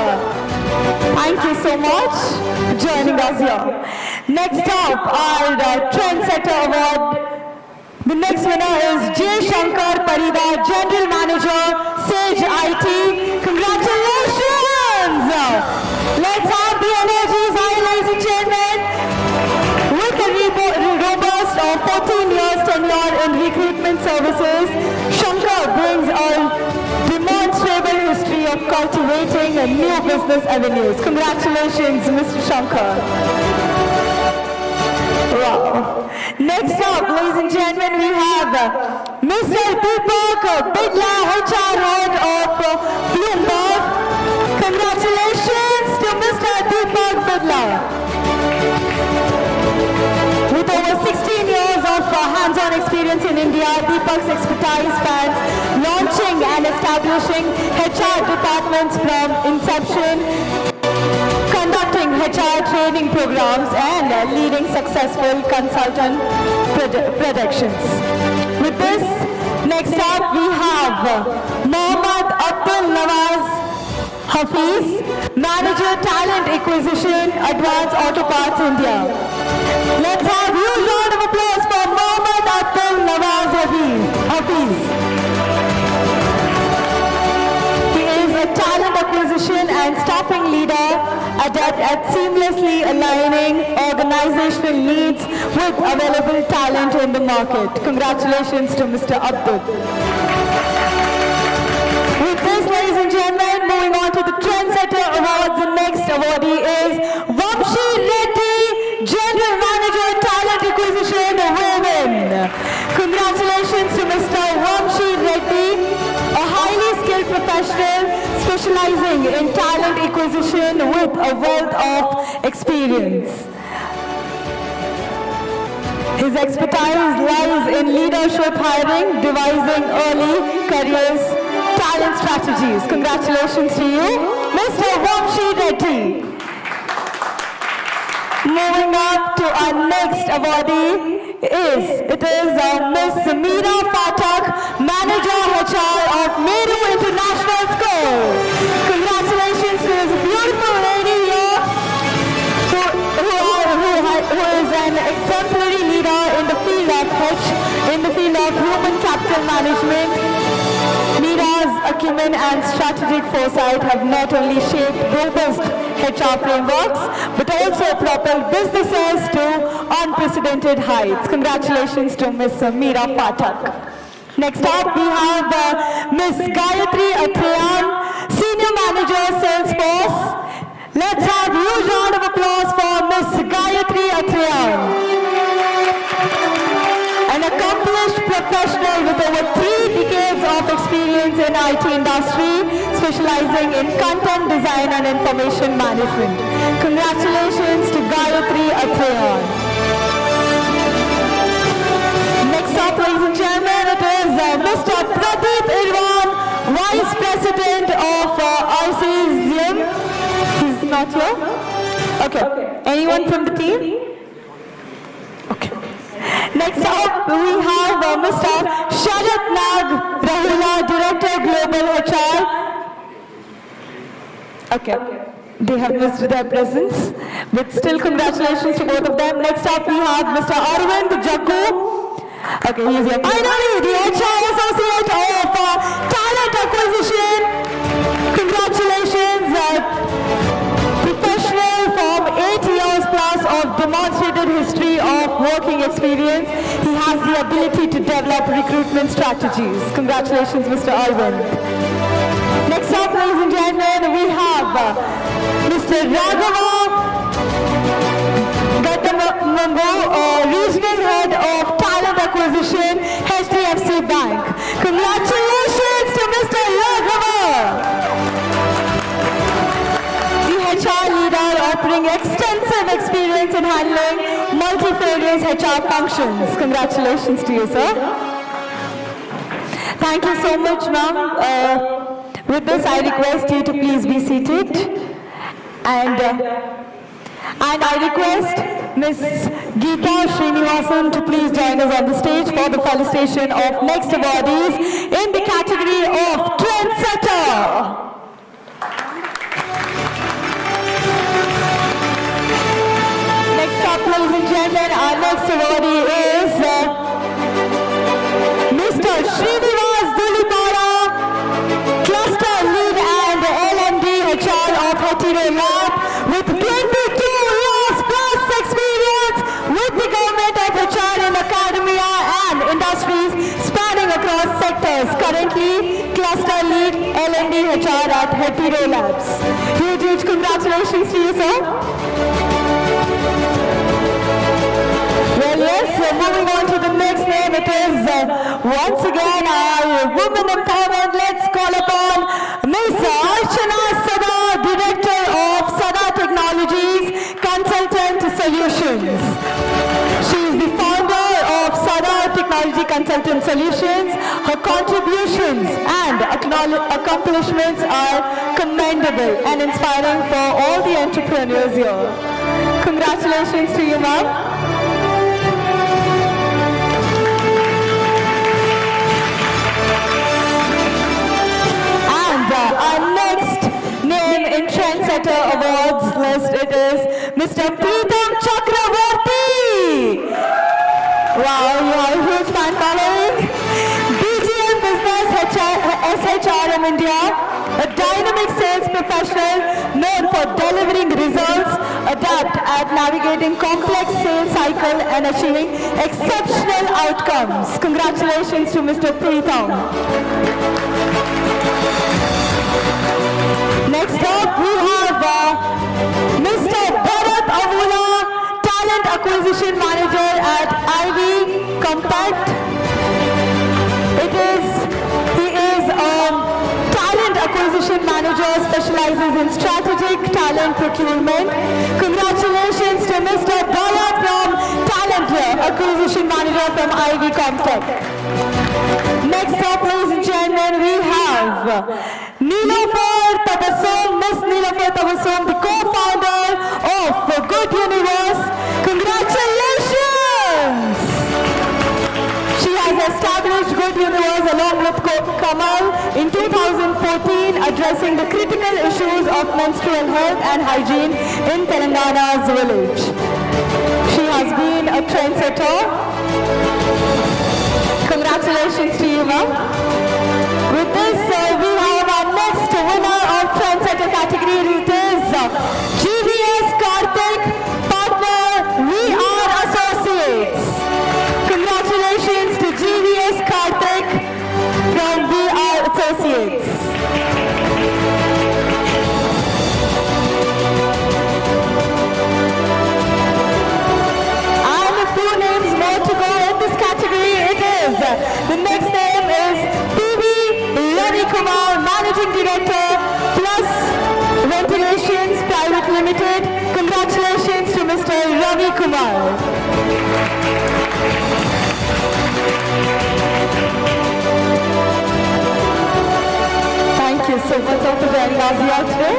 Thank you so much for joining us here. Next up, our Trendsetter Award The next winner is J. Shankar Parida, General Manager, Sage IT. Congratulations! Let's have the energies high, ladies and gentlemen. With a robust of 14 years tenure in recruitment services, Shankar brings a demonstrable history of cultivating new business avenues. Congratulations, Mr. Shankar. Wow. Next up, ladies and gentlemen, we have Mr. Deepak Bidla, HR Head of Bloomberg. Congratulations to Mr. Deepak Bidla. With over 16 years of hands-on experience in India, Deepak's expertise spans launching and establishing HR departments from inception, conducting HR training programs, and leading successful consultant productions. With this, next up we have Mohammad Abdul Nawaz Hafiz, Manager Talent Acquisition, Advanced Auto Parts India. Let's have a huge round of applause for Mohammad Abdul Nawaz Hafiz. He is a talent acquisition and staffing leader adept at seamlessly aligning organizational needs with available talent in the market. Congratulations to Mr. Abdul. With this, ladies and gentlemen, moving on to the Trendsetter Awards, the next awardee is Vamshi Reddy, General Manager, Talent Acquisition, Women. Congratulations to Mr. Vamshi Reddy, a highly skilled professional specializing in talent acquisition with a wealth of experience. His expertise lies in leadership hiring, devising early careers, talent strategies. Congratulations to you, Mr. Vamshi Reddy. Moving up to our next awardee is Miss Meera Pathak, Manager HR of Meru International School. Congratulations to this beautiful lady here who is an exemplary leader in the field of human capital management. Meera's acumen and strategic foresight have not only shaped robust HR frameworks, but also propelled businesses to unprecedented heights. Congratulations to Ms. Meera Pathak. Next up, we have Ms. Gayatri Athreyan, Senior Manager, Salesforce. Let's have a huge round of applause for Ms. Gayatri Athreyan. An accomplished professional with over 3 decades of experience in IT industry, specializing in content design and information management. Congratulations to Gayatri Athreyan. Next up, ladies and gentlemen, it is Mr. Pradeep Irwan, Vice President of RCZM. He's not here? Okay. Anyone from the team? Okay. Next up, we have Mr. Sharat Nag Rahula, Director Global HR. Okay. They have missed their presence, but still congratulations to both of them. Next up, we have Mr. Arvind Jakku. Okay, he's here. Finally, the HR Associate of Talent Acquisition. Congratulations, professional from 8 years plus of demonstrated history of working experience. He has the ability to develop recruitment strategies. Congratulations, Mr. Arvind. Next up, ladies and gentlemen, we have Mr. Raghava Gattamango, Regional Head of Talent Acquisition, HDFC Bank. Congratulations to Mr. Raghava. The HR leader offering extensive experience in handling multifarious HR functions. Congratulations to you, sir. Thank you so much, ma'am. With this, I request you to please be seated. And I request Ms. Geeta Srinivasan to please join us on the stage for the felicitation of next awardees in the category of Trendsetter. Next up, ladies and gentlemen, our next awardee is Hetero Lab with 22 years plus experience with the Government of HR in academia and industries spanning across sectors. Currently, Cluster Lead L&D HR at Hetero Labs. Huge congratulations to you, sir. Well, yes, moving on to the next name, it is once again our women empowerment. Let's call upon Ms. Archana Sada, Director of Sada Technologies Consultant Solutions. She is the founder of Sada Technology Consultant Solutions. Her contributions and accomplishments are commendable and inspiring for all the entrepreneurs here. Congratulations to you, ma'am. Our next name in Trendsetter Awards list, it is Mr. Preetham Chakravarti. Wow, you have a huge fan following. DGM Business SHRM India, a dynamic sales professional known for delivering results, adept at navigating complex sales cycle and achieving exceptional outcomes. Congratulations to Mr. Preetham. Next up, we have Mr. Bharat Avula, Talent Acquisition Manager at Ivy Compact. He is Talent Acquisition Manager, specializes in strategic talent procurement. Congratulations to Mr. Bharat from Talent Acquisition Manager from Ivy Compact. Next up, ladies and gentlemen, we have Neelofar Tabassum, Miss Neelofar Tabassum, the co-founder of Good Universe. Congratulations! She has established Good Universe along with Kamal in 2014, addressing the critical issues of menstrual health and hygiene in Telangana's village. She has been a trendsetter. Congratulations to you, ma'am. With this, we have our next winner of Trendsetter category. It is GVS Karthik, partner We Are Associates. Congratulations to GVS Karthik from We Are Associates. And a few names more to go in this category. It is the next name is Ravi Kumar, Managing Director, Plus Ventilations Private Limited. Congratulations to Mr. Ravi Kumar. Thank you so much for joining us here today.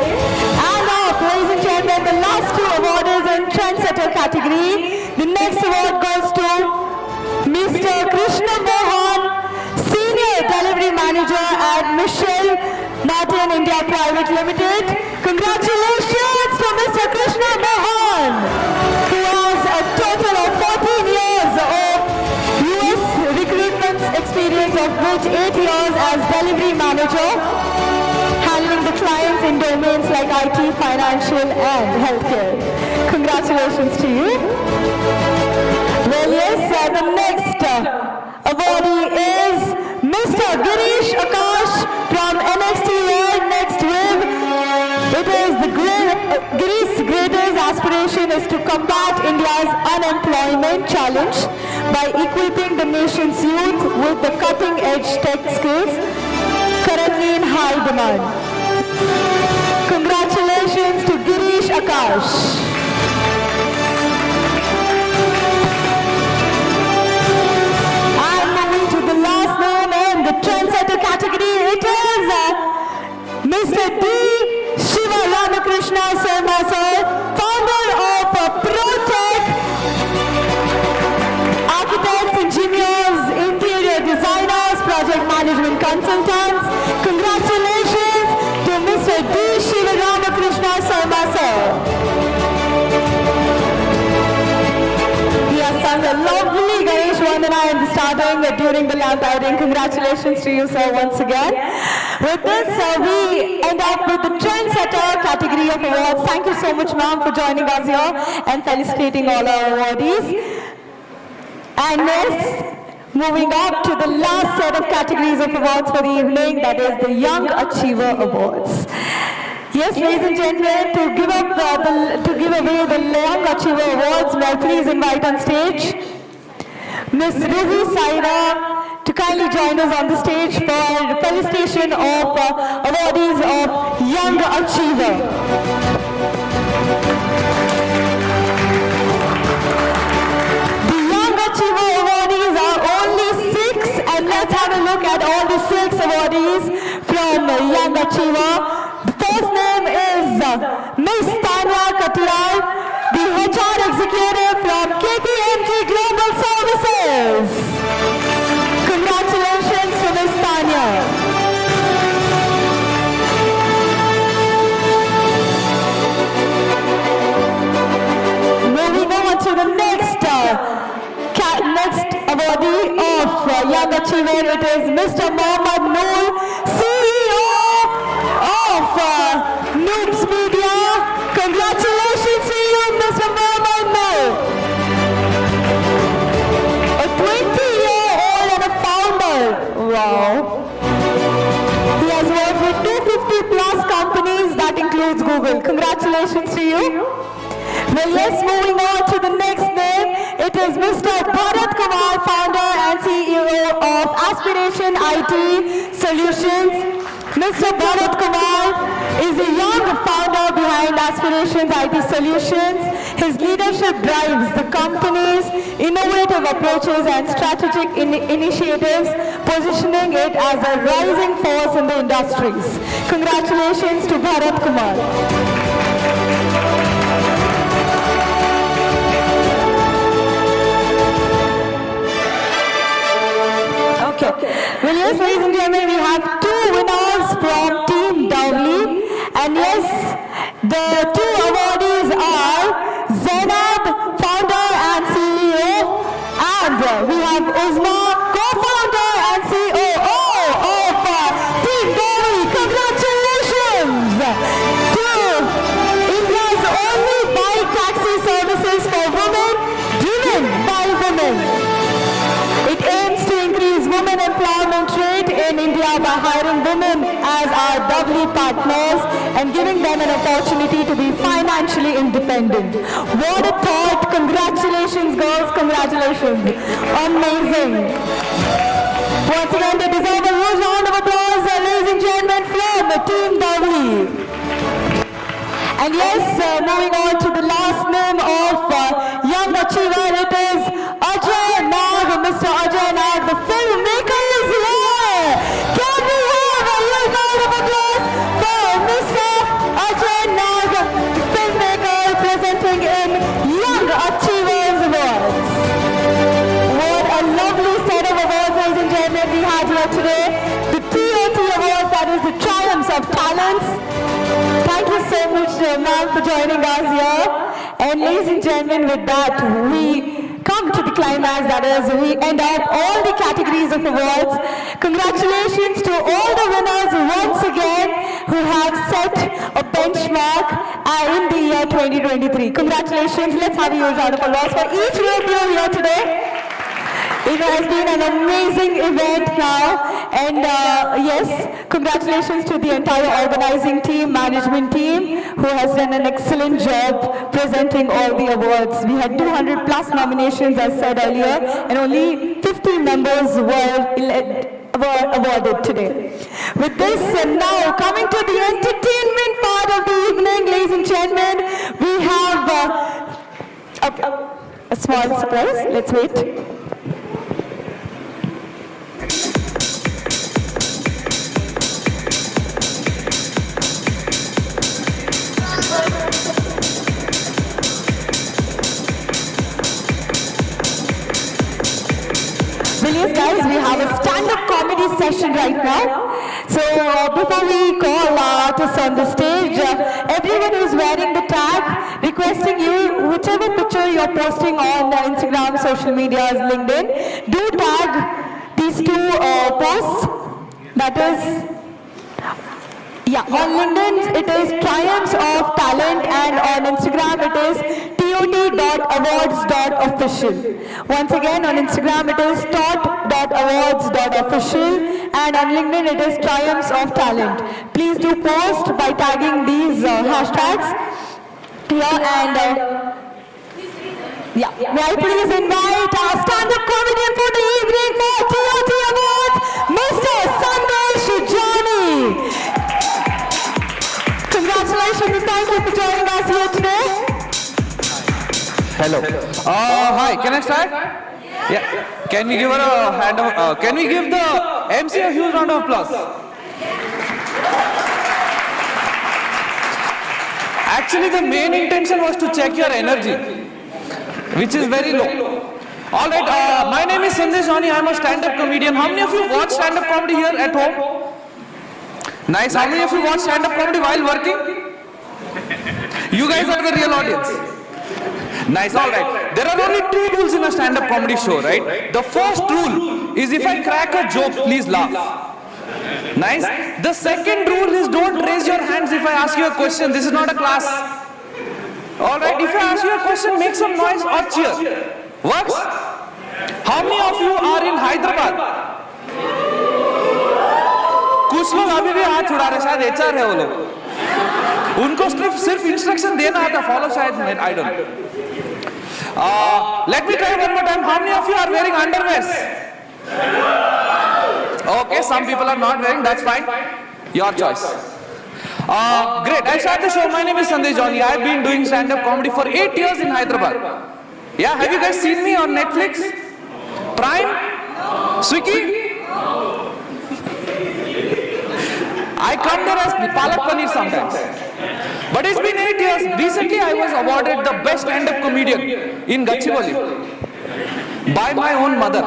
And now, ladies and gentlemen, the last two awards in Trendsetter category. The next award goes to Mr. Krishna Mohan, Senior Delivery Manager at Michelle Martin India Private Limited. Congratulations to Mr. Krishna Mohan, who has a total of 14 years of US recruitment experience, of which 8 years as Delivery Manager, handling the clients in domains like IT, financial and healthcare. Congratulations to you. Well, yes, the next awardee is Mr. Girish Akash from NXT World Next Wave. It is the Girish's greatest aspiration is to combat India's unemployment challenge by equipping the nation's youth with the cutting-edge tech skills currently in high demand. Congratulations to Girish Akash. The Trendsetter category, it is Mr. D. Shiva Ramakrishna Sarma sir, founder of ProTech, architects, engineers, interior designers, project management consultants. Congratulations to Mr. D. Shiva Ramakrishna Sarma sir. He has sung a lovely Ganesh Vandana in the starting during the lamp lighting. Congratulations to you, sir, once again. With this, we end up with the Trendsetter category of Awards. Thank you so much, ma'am, for joining us here and felicitating all our awardees. And next, moving up to the last set of categories of awards for the evening, that is the Young Achiever Awards. Yes, ladies and gentlemen, to give away the Young Achiever Awards, may I please invite on stage Ms. Rizu Saira to kindly join us on the stage for felicitation of awardees of Young Achiever. Let's have a look at all the 6 awardees from Young Achiever. The first name is Ms. Tanya Katiyal, the HR Executive from KPMG Global Services. Congratulations to Ms. Tanya. Moving on to the next awardee of Young Achiever, it is Mr. Mohammad Noor, CEO of Noobs Media. Congratulations to you, Mr. Mohammad Noor. A 20-year-old and a founder. Wow. He has worked with 250 plus companies, that includes Google. Congratulations to you. Well, yes, moving on to the next name, it is Mr. Bharat Kumar, founder and CEO of Aspiration IT Solutions. Mr. Bharat Kumar is a young founder behind Aspirations IT Solutions. His leadership drives the company's innovative approaches and strategic initiatives, positioning it as a rising force in the industries. Congratulations to Bharat Kumar. Okay. Well, yes, ladies and gentlemen, we have 2 winners from Team Dowley. And yes, the 2 awardees are Zainab, founder and CEO, and we have Uzma, co-founder and COO of Team Dowley. Congratulations to India's only bike taxi services for women, driven by women. It aims to increase women empowerment rate in India by hiring women as our Dowley partners and giving them an opportunity to be financially independent. What a thought! Congratulations, girls. Congratulations. Amazing. Once again, they deserve a huge round of applause, ladies and gentlemen, from Team Dowley. And yes, moving on to the last name of Young Achiever, it is Ajay Nag, Mr. Ajay Nag, the filmmaker is here. Can we have a huge round of applause for Mr. Ajay Nag, the filmmaker presenting in Young Achievers Awards. What a lovely set of awards, ladies and gentlemen, we have here today. The TOT Awards, that is the Triumphs of Talents. Thank you so much, ma'am, for joining us here. And ladies and gentlemen, with that, we come to the climax, that is, we end up all the categories of awards. Congratulations to all the winners once again who have set a benchmark in the year 2023. Congratulations. Let's have a huge round of applause for each of you here today. It has been an amazing event now, and yes, congratulations to the entire organizing team, management team, who has done an excellent job presenting all the awards. We had 200 plus nominations, as said earlier, and only 50 members were awarded today. With this, now coming to the entertainment part of the evening, ladies and gentlemen, we have a small surprise. Let's wait. Yes, guys, we have a stand-up comedy session right now. So before we call artists on the stage, everyone who's wearing the tag, requesting you, whichever picture you're posting on Instagram, social media, LinkedIn, do tag these 2 posts. That is Yeah, on LinkedIn it is Triumphs of Talent, and on Instagram it is tot.awards.official. Once again, on Instagram it is tot.awards.official, and on LinkedIn it is Triumphs of Talent. Please do post by tagging these hashtags here, and yeah, may I please invite our stand-up comedian for the evening for TOT Awards, Mr. Sandesh Jani. Congratulations and thank you for joining us here today. Hello. Hi, can I start? Yeah. Can we give her a hand of, can we give the MC a huge round of applause? Actually, the main intention was to check your energy, which is very low. Alright, my name is Sandesh Jani. I am a stand-up comedian. How many of you watch stand-up comedy here at home? Nice. How many of you watch stand-up comedy while working? You guys are the real audience. Nice, alright. There are only 2 rules in a stand-up comedy show, right? The first rule is if I crack a joke, please laugh. Nice. The second rule is don't raise your hands if I ask you a question. This is not a class. Alright, if I ask you a question, make some noise or cheer. Works? How many of you are in Hyderabad? कुछ लोग अभी भी हाथ उड़ा रहे, शायद HR है वो लोग. उनको सिर्फ इंस्ट्रक्शन देना आता, फॉलो शायद, I don't know. Let me try one more time. How many of you are wearing underwears? Okay, some people are not wearing, that's fine. Your choice. Great, I'll start the show. My name is Sandesh Jani. I've been doing stand-up comedy for 8 years in Hyderabad. Yeah, have you guys seen me on Netflix? Prime? Swiggy? I come there as Palak Paneer sometimes. But it's been 8 years. Recently I was awarded the best stand-up comedian in Gachibowli by my own mother.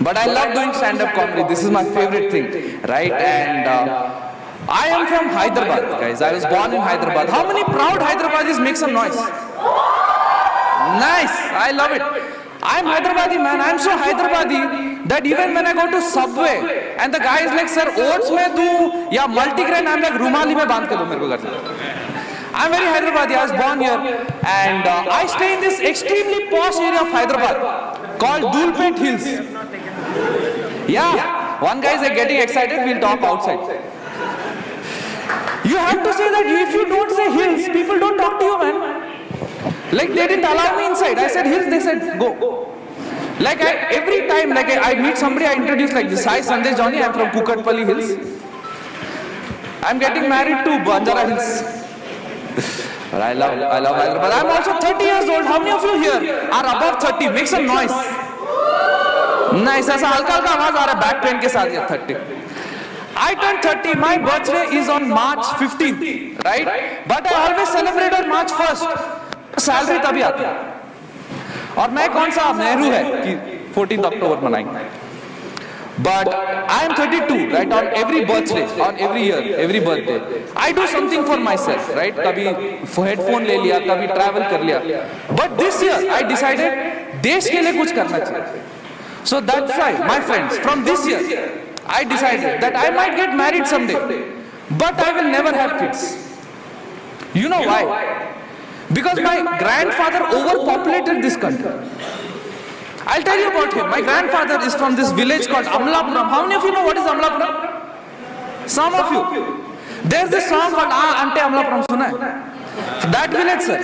But I love doing stand-up comedy. This is my favorite thing, right? And I am from Hyderabad, guys. I was born in Hyderabad. How many proud Hyderabadis make some noise? Nice. I love it. I'm Hyderabadi, man. I'm so Hyderabadi that even when I go to Subway and the guy is like, sir, oats mein do ya multigrain, I'm like, rumali mein bandh ke do mere ko ghar se. I'm very Hyderabadi. I was born here, and I stay in this extremely posh area of Hyderabad called Dulpet Hills. Yeah, one guy is like getting excited. We'll talk outside. You have to say that if you don't say hills, people don't talk to you, man. Like they didn't allow me inside. I said hills, they said go. Like every time I meet somebody, I introduce like this. Hi, Sandesh Jani, I'm from Kukatpalli Hills. I'm getting married to Banjara Hills. But I love Hyderabad. I'm also 30 years old. How many of you here are above 30? Make some noise. Nice. ऐसा हल्का हल्का आवाज आ रहा है back pain के साथ ये 30. I turned 30. My birthday is on March 15th, right? But I always celebrate on March 1st. Salary तभी आती है. और मैं कौन सा नेहरू है कि 14th October मनाएंगे. But I am 32, right? On every birthday, on every year, every birthday, I do something for myself, right? कभी headphone ले लिया, कभी travel कर लिया. But this year I decided देश के लिए कुछ करना चाहिए. So that's why, my friends, from this year, I decided that I might get married someday, but I will never have kids. You know why? Because my grandfather overpopulated this country. I'll tell you about him. My grandfather is from this village called Amlapuram. How many of you know what is Amlapuram? Some of you. There's this song called Ante Amlapuram. Suna hai? That village, sir.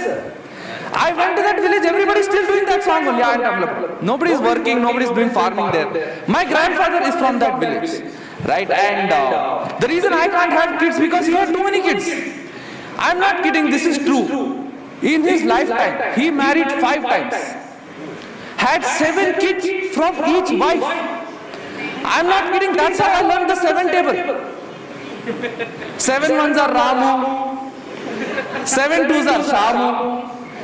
I went to that village. Everybody's still doing that song only. Ante Amlapuram. Nobody's working. Nobody's doing farming there. My grandfather is from that village, right? And the reason I can't have kids because he had too many kids. I'm not kidding. This is true. In his lifetime, he married 5 times, had 7 kids from each wife. I'm not kidding, that's how I learned the 7 table. 7 ones are Ramu, 7 twos are Shamu,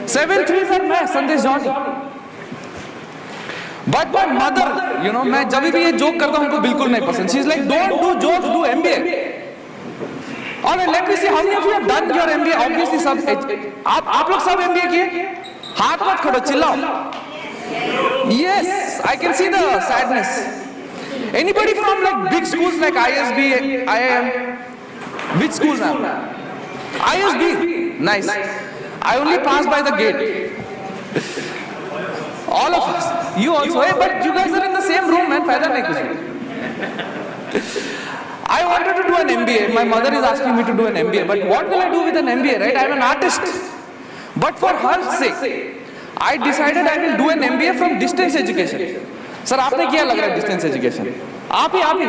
7 threes are मैं, Sandesh Jani. But my mother, you know, मैं जब भी ये joke करता हूँ उनको बिल्कुल नहीं पसंद. She's like, don't do jokes, do MBA. Alright, let me see how many of you have done your MBA. Obviously, सब आप लोग सब MBA किए? हाथ मत खड़ो, चिल्लाओ. Yes, I can see the sadness. Anybody from like big schools like ISB, IIM? Which schools now? ISB. Nice. I only passed by the gate. All of us. You also. Hey, but you guys are in the same room, man. Faida nahi kuch. I wanted to do an MBA. My mother is asking me to do an MBA. But what will I do with an MBA, right? I'm an artist. But for her sake, I decided I will do an MBA from distance education. Sir, आपने क्या लग रहा है distance education? आप ही.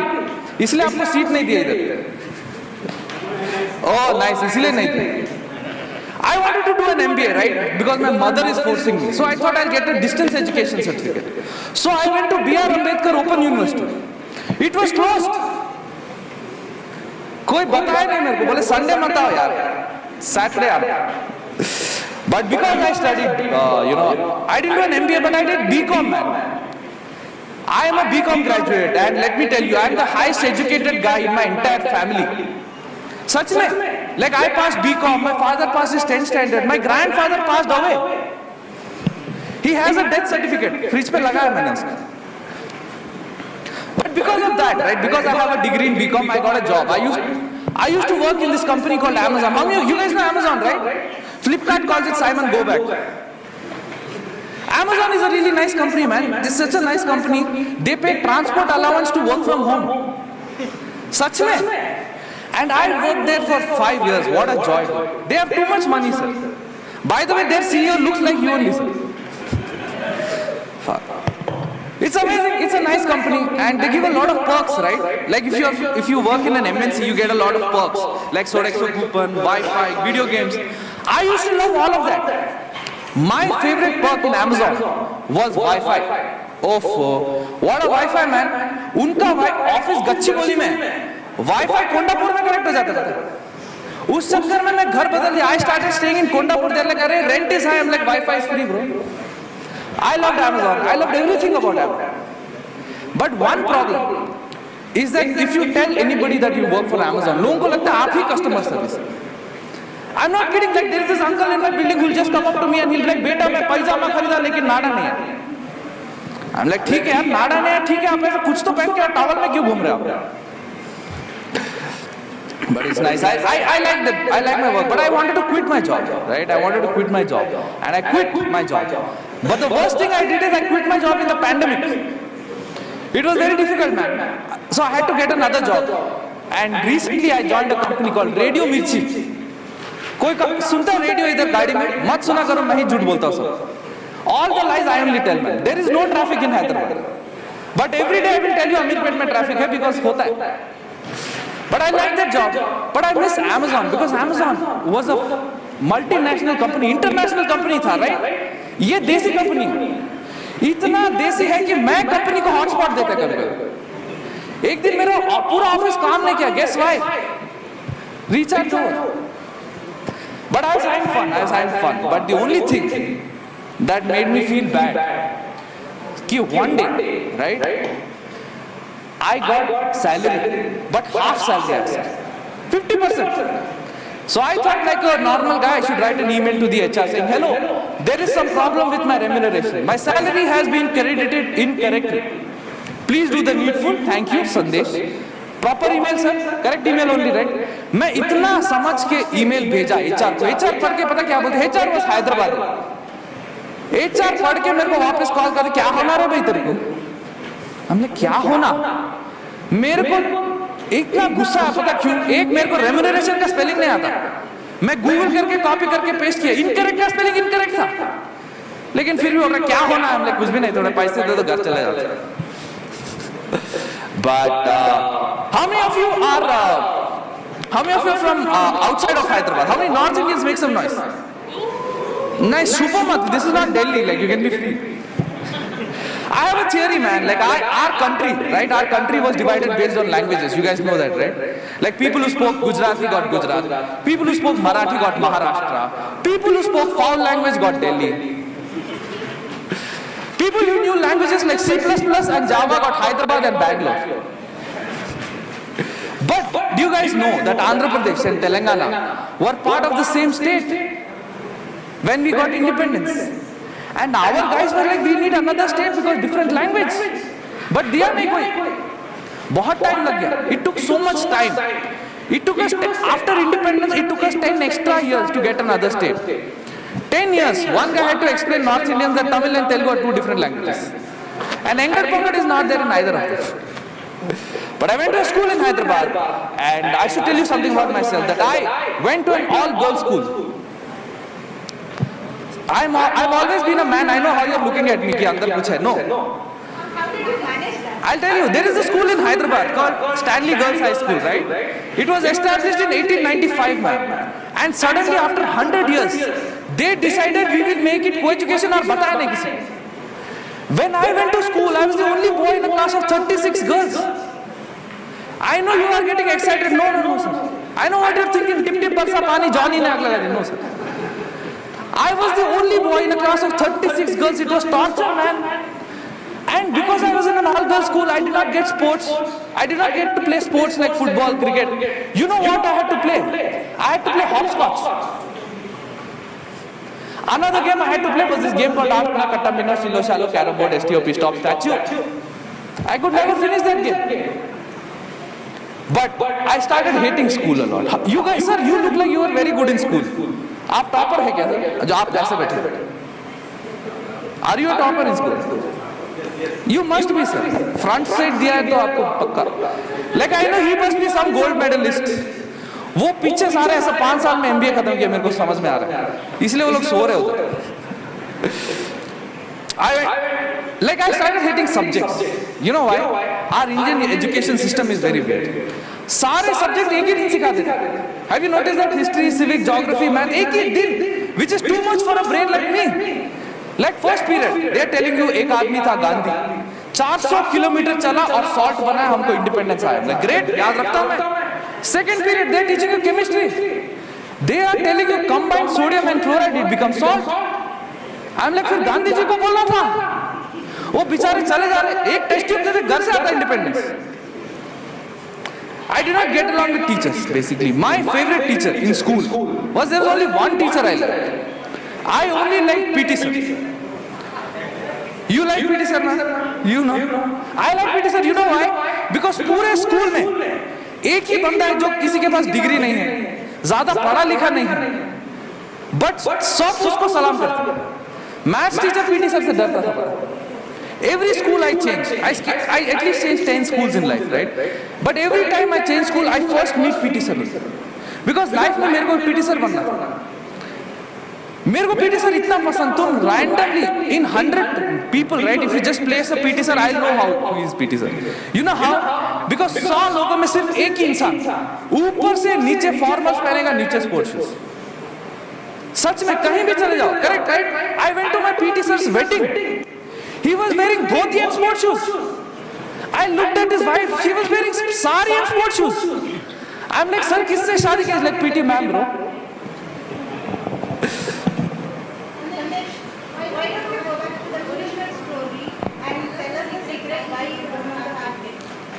इसलिए आपको seat नहीं दिया इधर. Oh, nice. इसलिए नहीं दिया. I wanted to do an MBA, right? Because my mother is forcing me. So I thought I'll get a distance education certificate. So I went to B.R. Ambedkar Open University. It was closed. कोई बताया नहीं मेरे को. बोले Sunday मत आओ यार. Saturday आओ. But because I studied, I didn't do an MBA, but I did BCom, man. I am a BCom graduate, and let me tell you, I am the highest educated guy in my entire family. Such mein, like I passed BCom, my father passed his 10th standard, my grandfather passed away. He has a death certificate. Fridge pe laga hai maine uska. But because of that, right? Because I have a degree in BCom, I got a job. I used to work in this company called Amazon. How many of you guys know Amazon, right? Flipkart calls it Simon Go Back. Amazon is a really nice company, man. It's such a nice company. They pay transport allowance to work from home. Such mein. And I worked there for 5 years. What a joy. They have too much money, sir. By the way, their CEO looks like you only, sir. It's amazing. It's a nice company, and they give a lot of perks, right? Like if you work in an MNC, you get a lot of perks, like Sodexo coupon, Wi-Fi, video games. I used to love all of that. My favorite perk in Amazon was Wi-Fi. What a Wi-Fi, man! उनका office Gachibowli में Wi-Fi Kondapur में connect हो जाता था. उस चक्कर में मैं घर बदल दिया. I started staying in Kondapur. They're like, अरे rent is high. I'm like, Wi-Fi is free, bro. I loved Amazon. I loved everything about Amazon. But one problem is that if you tell anybody that you work for Amazon, लोगों को लगता है आप ही customer service. I'm not kidding. Like there is this uncle in my building who will just come up to me and he'll be like, बेटा मैं पैजामा खरीदा लेकिन नाड़ा नहीं है. I'm like, ठीक है यार नाड़ा नहीं है, ठीक है आप ऐसे कुछ तो पहन के टॉवल में क्यों घूम रहे हो? But it's nice. I like that. I like my work. But I wanted to quit my job, right? I wanted to quit my job, and I quit my job. But the worst thing I did is I quit my job in the pandemic. It was very difficult, man. So I had to get another job. And recently I joined a company called Radio Mirchi. कोई सुनता है radio इधर गाड़ी में? मत सुना करो, मैं ही झूठ बोलता हूँ सब. All the lies I only tell, man. There is no traffic in Hyderabad. But every day I will tell you Amirpet में traffic है because होता है. But I like that job. But I miss Amazon because Amazon was a multinational company, international company था, right? ये देसी company इतना देसी है कि मैं कंपनी को हॉटस्पॉट देता कभी. एक दिन मेरा पूरा ऑफिस काम नहीं किया. Guess why? Recharge over. But I was having fun. But the only thing that made me feel bad, कि one day, right? I got salary, but half salary I said, 50%. So I thought like a normal guy, I should write an email to the HR saying, hello, there is some problem with my remuneration. My salary has been credited incorrectly. Please do the needful. Thank you, Sandesh. Proper email, sir. Correct email only, right? मैं इतना समझ के email भेजा HR को. HR पढ़ के पता क्या बोलते? HR was Hyderabad. HR पढ़ के मेरे को वापस कॉल कर, क्या होना रे भाई तेरे को? हमने क्या होना? मेरे को इतना गुस्सा है, पता क्यों? एक मेरे को रेम्यूनरेशन का स्पेलिंग नहीं आता. मैं गूगल करके कॉपी करके पेस्ट किया, इनकरेक्ट का स्पेलिंग इनकरेक्ट था. लेकिन फिर भी बोल रहा क्या होना है? हमने कुछ भी नहीं, थोड़े पैसे दे दो घर चले जाते. But how many of you are from outside of Hyderabad? How many North Indians make some noise? Nice, Supermat. This is not Delhi. Like you can be free. I have a theory, man. Like our country, right? Our country was divided based on languages. You guys know that, right? Like people who spoke Gujarati got Gujarat. People who spoke Marathi got Maharashtra. People who spoke foul language got Delhi. People who knew languages like C++ and Java got Hyderabad and Bangalore. But do you guys know that Andhra Pradesh and Telangana were part of the same state when we got independence? And our guys were like, we need another state because different language. But diya nahi koi. बहुत time लग गया. It took so much time. It took us, after independence, it took us 10 extra years to get another state. 10 years. One guy had to explain North Indians that Tamil and Telugu are two different languages. And Engar Pongal is not there in either of them. But I went to a school in Hyderabad, and I should tell you something about myself, that I went to an all-girls school. I've always been a man. I know how you're looking at me, ki andar kuch hai. No. I'll tell you, there is a school in Hyderabad called Stanley Girls High School, right? It was established in 1895, man. And suddenly, after 100 years, they decided we will make it co-education और बताया नहीं किसी. When I went to school, I was the only boy in a class of 36 girls. I know you are getting excited. No, sir. I know what you're thinking. Tip tip barsa pani, Johnny ne aag laga di. No, sir. I was the only boy in a class of 36 girls. It was torture, man. And because I was in an all-girls school, I did not get sports. I did not get to play sports like football, cricket. You know what I had to play? I had to play hopscotch. Another game I had to play was this game called Aapna, Katta, Minna, Shilo, Shallow, Carrom Board, STOP, Stop, Statue. I could never finish that game. But I started hating school a lot. You guys, sir, you look like you were very good in school. आप topper है क्या sir? जो आप ऐसे बैठे? Are you a topper in school? You must be, sir. Front side दिया है तो आपको पक्का. Like I know he must be some gold medalist. वो पीछे सारे ऐसा 5 साल में MBA खत्म किया, मेरे को समझ में आ रहा है. इसलिए वो लोग सो रहे होते. I started hating subjects. You know why? Our Indian education system is very weird. सारे सब्जेक्ट एक ही दिन सिखाते थे. Have you noticed that history, civics, geography, math एक ही दिन, which is too much for a brain like me. Like first period, they are telling you एक आदमी था गांधी, 400 किलोमीटर चला और सॉल्ट बनाया, हमको इंडिपेंडेंस आया. Like great, याद रखता हूँ मैं. Second period, they are teaching you chemistry. They are telling you combined sodium and chloride, it becomes salt. I'm like फिर गांधी जी को बोलना था. वो बेचारे चले जा रहे, एक टेस्ट ट्यूब देते घर से आता independence. I did not get along with teachers, basically. My favorite teacher in school was, there was only one teacher I liked. I only liked PT sir. You like PT sir, man? You know. I like PT sir. You know why? Because पूरे school में एक ही बंदा है जो किसी के पास degree नहीं है, ज्यादा पढ़ा लिखा नहीं है, बट सब उसको सलाम करते हैं. मैथ्स टीचर PT सर से डरता था. Every school I change, I at least change 10 schools in life, right? But every time I change school, I first meet PT sir. Because life में मेरे को PT sir बनना था. मेरे को PT sir इतना पसंद, तुम randomly in 100 people, right? If you just place a PT sir, I'll know who is PT sir. You know how? Because 100 लोगों में सिर्फ एक ही इंसान ऊपर से नीचे फॉर्मल्स पहनेगा, नीचे स्पोर्ट्स शूज. सच में कहीं भी चले जाओ, correct, right? I went to my PT sir's wedding. He was wearing dhoti and sports shoes. I looked at his wife. She was wearing sari and sports shoes. I'm like, sir, किससे शादी की? He's like, PT ma'am, bro.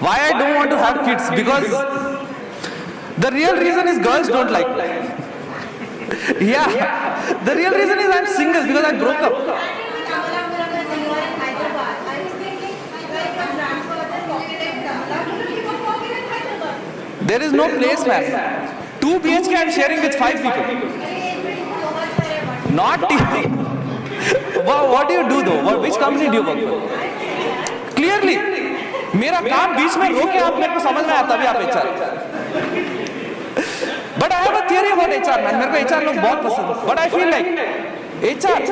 Why I don't want to have kids? Because the real reason is girls don't like me. Yeah, the real reason is I'm single because I broke up. There is no place, man. 2 BHK I'm sharing with 5 people. Not TV. What do you do though? Which company do you work for? Clearly, मेरा काम बीच में रोके आप मेरे को समझ में आता भी आप HR. But I have a theory about HR, man. मेरे को HR लोग बहुत पसंद. But I feel like HR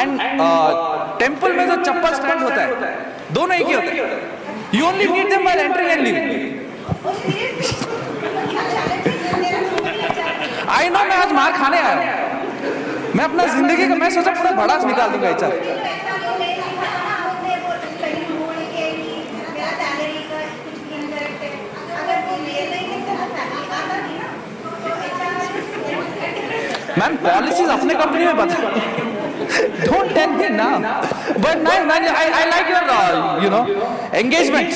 and temple में जो चप्पल स्टैंड होता है, दोनों एक ही होते हैं. You only meet them while entering and leaving. I know मैं आज मार खाने आया हूँ. मैं अपना जिंदगी का, मैं सोचा पूरा भड़ास निकाल दूंगा HR. मैम पॉलिसीज अपने कंपनी में बता. Don't tell me now. But nice, man. I like your engagement.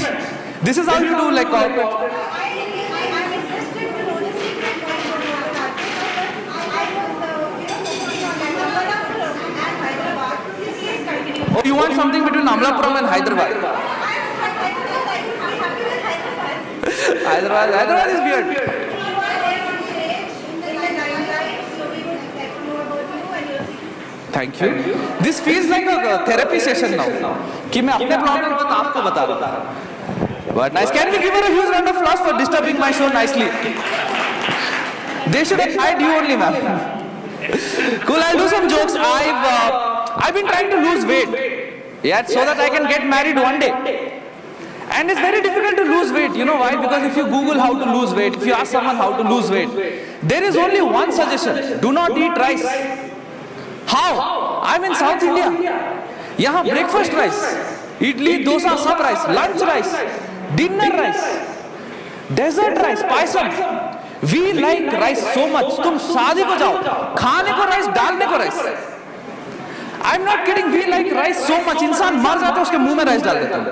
This is how you do like corporate. Oh, you want something between Amlapuram and Hyderabad? Hyderabad is weird. Thank you. This feels like a therapy session now. कि मैं अपने problem को आपको बता रहा था. But nice. Can we give her a huge round of applause for disturbing my show nicely? They should have hired you only, ma'am. Cool. I'll do some jokes. I've been trying to lose weight. Yeah, so that I can get married one day. And it's very difficult to lose weight. You know why? Because if you Google how to lose weight, if you ask someone how to lose weight, there is only one suggestion. Do not eat rice. How? I'm in South India. यहाँ breakfast rice, idli, dosa, सब rice, lunch rice, dinner rice, dessert rice, payasam. We like rice so much. तुम शादी को जाओ, खाने को rice, डालने को rice. I'm not kidding. We like rice so much. इंसान मर जाता है उसके मुंह में rice डाल देता है.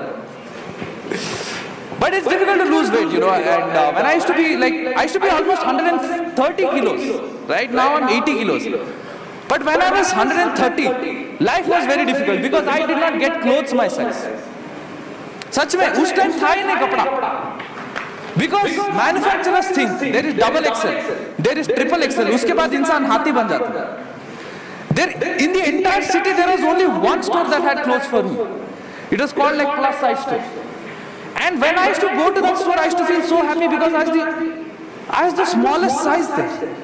But it's difficult to lose weight, you know. And when I used to be almost 130 kilos. Right now I'm 80 kilos. But when I was 130, life was very difficult because I did not get clothes my size. सच में उस time था ही नहीं कपड़ा. Because manufacturers think there is double XL, there is triple XL. उसके बाद इंसान हाथी बन जाता है. There, in the entire city, there was only one store that had clothes for me. It was called like plus size store. And when I used to go to that store, I used to feel so happy because I was the smallest size there.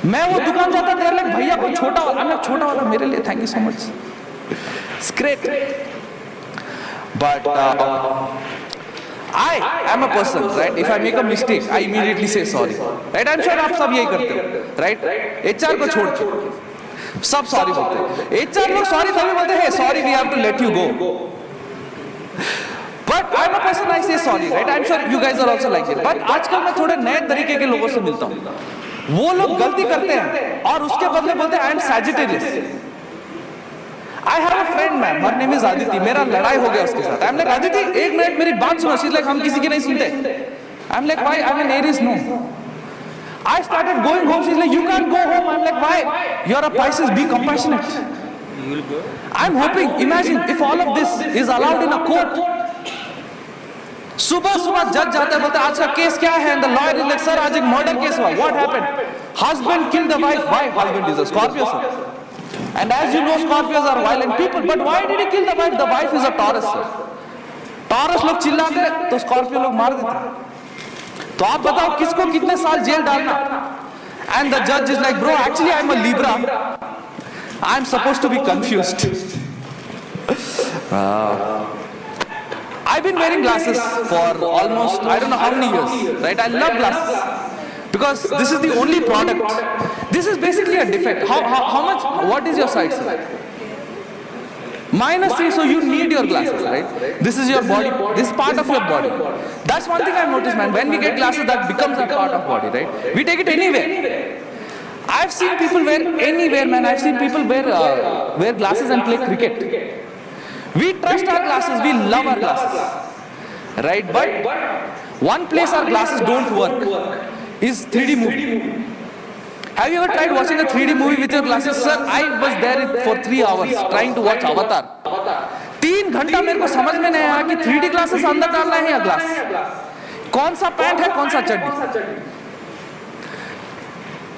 मैं वो दुकान जाता था like भैया को छोटा वाला मेरे लिए thank you so much. It's great. But I am a person, right? If I make a mistake, I immediately say sorry. Right? I'm sure आप सब यही करते हो, right? HR को छोड़ के सब sorry बोलते हैं. HR लोग sorry तभी बोलते हैं, hey, sorry, we have to let you go. But I'm a person, I say sorry, right? I'm sure you guys are also like it. But आजकल मैं थोड़े नए तरीके के लोगों से मिलता हूँ. वो लोग गलती करते हैं और उसके बदले बोलते हैं I am Sagittarius. I have a friend, man. Her name is Aditi. मेरा लड़ाई हो गया उसके साथ. I'm like Aditi, एक मिनट मेरी बात सुनो. She's like हम किसी की नहीं सुनते. I'm like why? I'm an Aries, no. I started going home. She's like you can't go home. I'm like why? You're a Pisces. Be compassionate. I'm hoping. Imagine if all of this is allowed in a court. सुबह सुबह जज जाता है बोलता है आज का case क्या है and the lawyer is like sir आज एक murder case हुआ. What happened? Husband killed the wife. Why? Husband is a Scorpio, sir. And as you know, Scorpios are violent people. But why did he kill the wife? The wife is a Taurus, sir. Taurus लोग चिल्लाते तो Scorpio लोग मार देते. तो आप बताओ किसको कितने साल जेल डालना? And the judge is like, bro, actually I'm a Libra. I'm supposed to be confused. I've been wearing glasses for almost, I don't know how many years, right? I love glasses because this is the only product. This is basically a defect. How much, what is your sight, sir? -3, so you need your glasses, right? This is your body, this part of your body. That's one thing I've noticed, man. When we get glasses, that becomes a part of body, right? We take it anywhere. I've seen people wear anywhere, man. I've seen people wear glasses and play cricket. We trust our glasses, we love our glasses, right? But one place our glasses don't work is 3D movie. Have you ever tried watching a 3D movie with your glasses? Sir, I was there for 3 hours trying to watch Avatar. 3 घंटा मेरे को समझ में नहीं आया कि 3D glasses अंदर डालना है या ग्लास. कौन सा पैंट है, कौन सा चड्डी?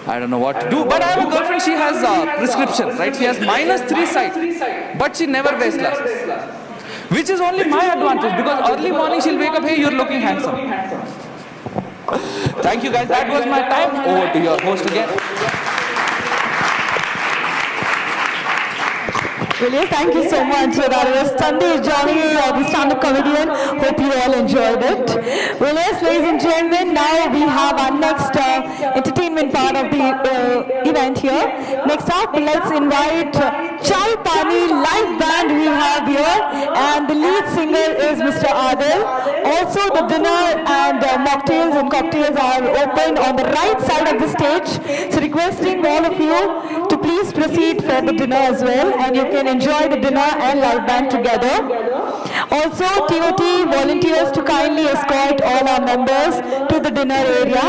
I don't know what to do, but I have a girlfriend, she has a prescription, right? She has -3 sight, but she never wears glasses. Which is only my advantage because early morning she'll wake up, hey, you're looking handsome. Thank you guys, that was my time. Over to your host again. Well, yes, thank you so much. That was Sandeep Johnny, the stand-up comedian. Hope you all enjoyed it. Well, yes, ladies and gentlemen, now we have our next entertainment part of the event here. Next up, let's invite Chai Pani live band we have here, and the lead singer is Mr. Adil. Also, the dinner and mocktails and cocktails are open on the right side of the stage. So, requesting all of you to please proceed for the dinner as well, and you can enjoy the dinner and live band together. Also, TOT volunteers to kindly escort all our members to the dinner area.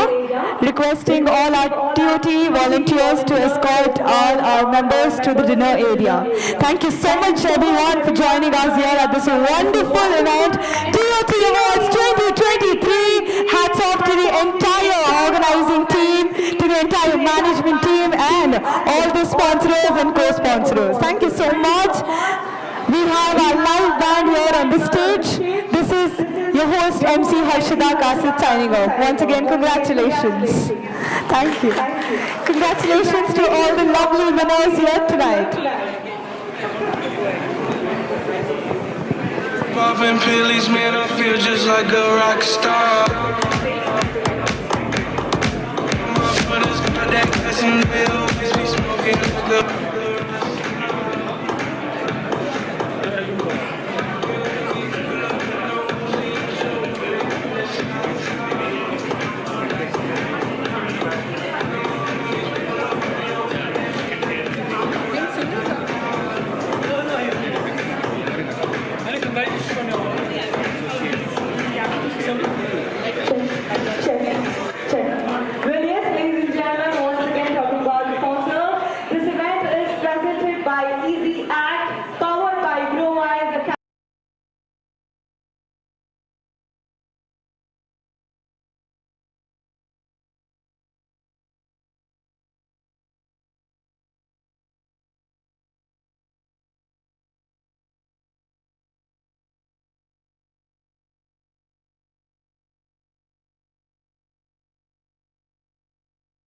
requesting all our TOT volunteers to escort all our members to the dinner area. Thank you so much everyone for joining us here at this wonderful event, TOT Awards 2023. Hats off to the entire organizing team, to the entire management team and all the sponsors and co-sponsors. Thank you so much. We have our live band here on the stage. This is your host MC Harshada Kasit signing off. Once again, congratulations. Thank you. Congratulations to all the lovely winners here tonight. Popping pills, man, I feel just like a rock star. My brothers got that gas and they always be smoking like a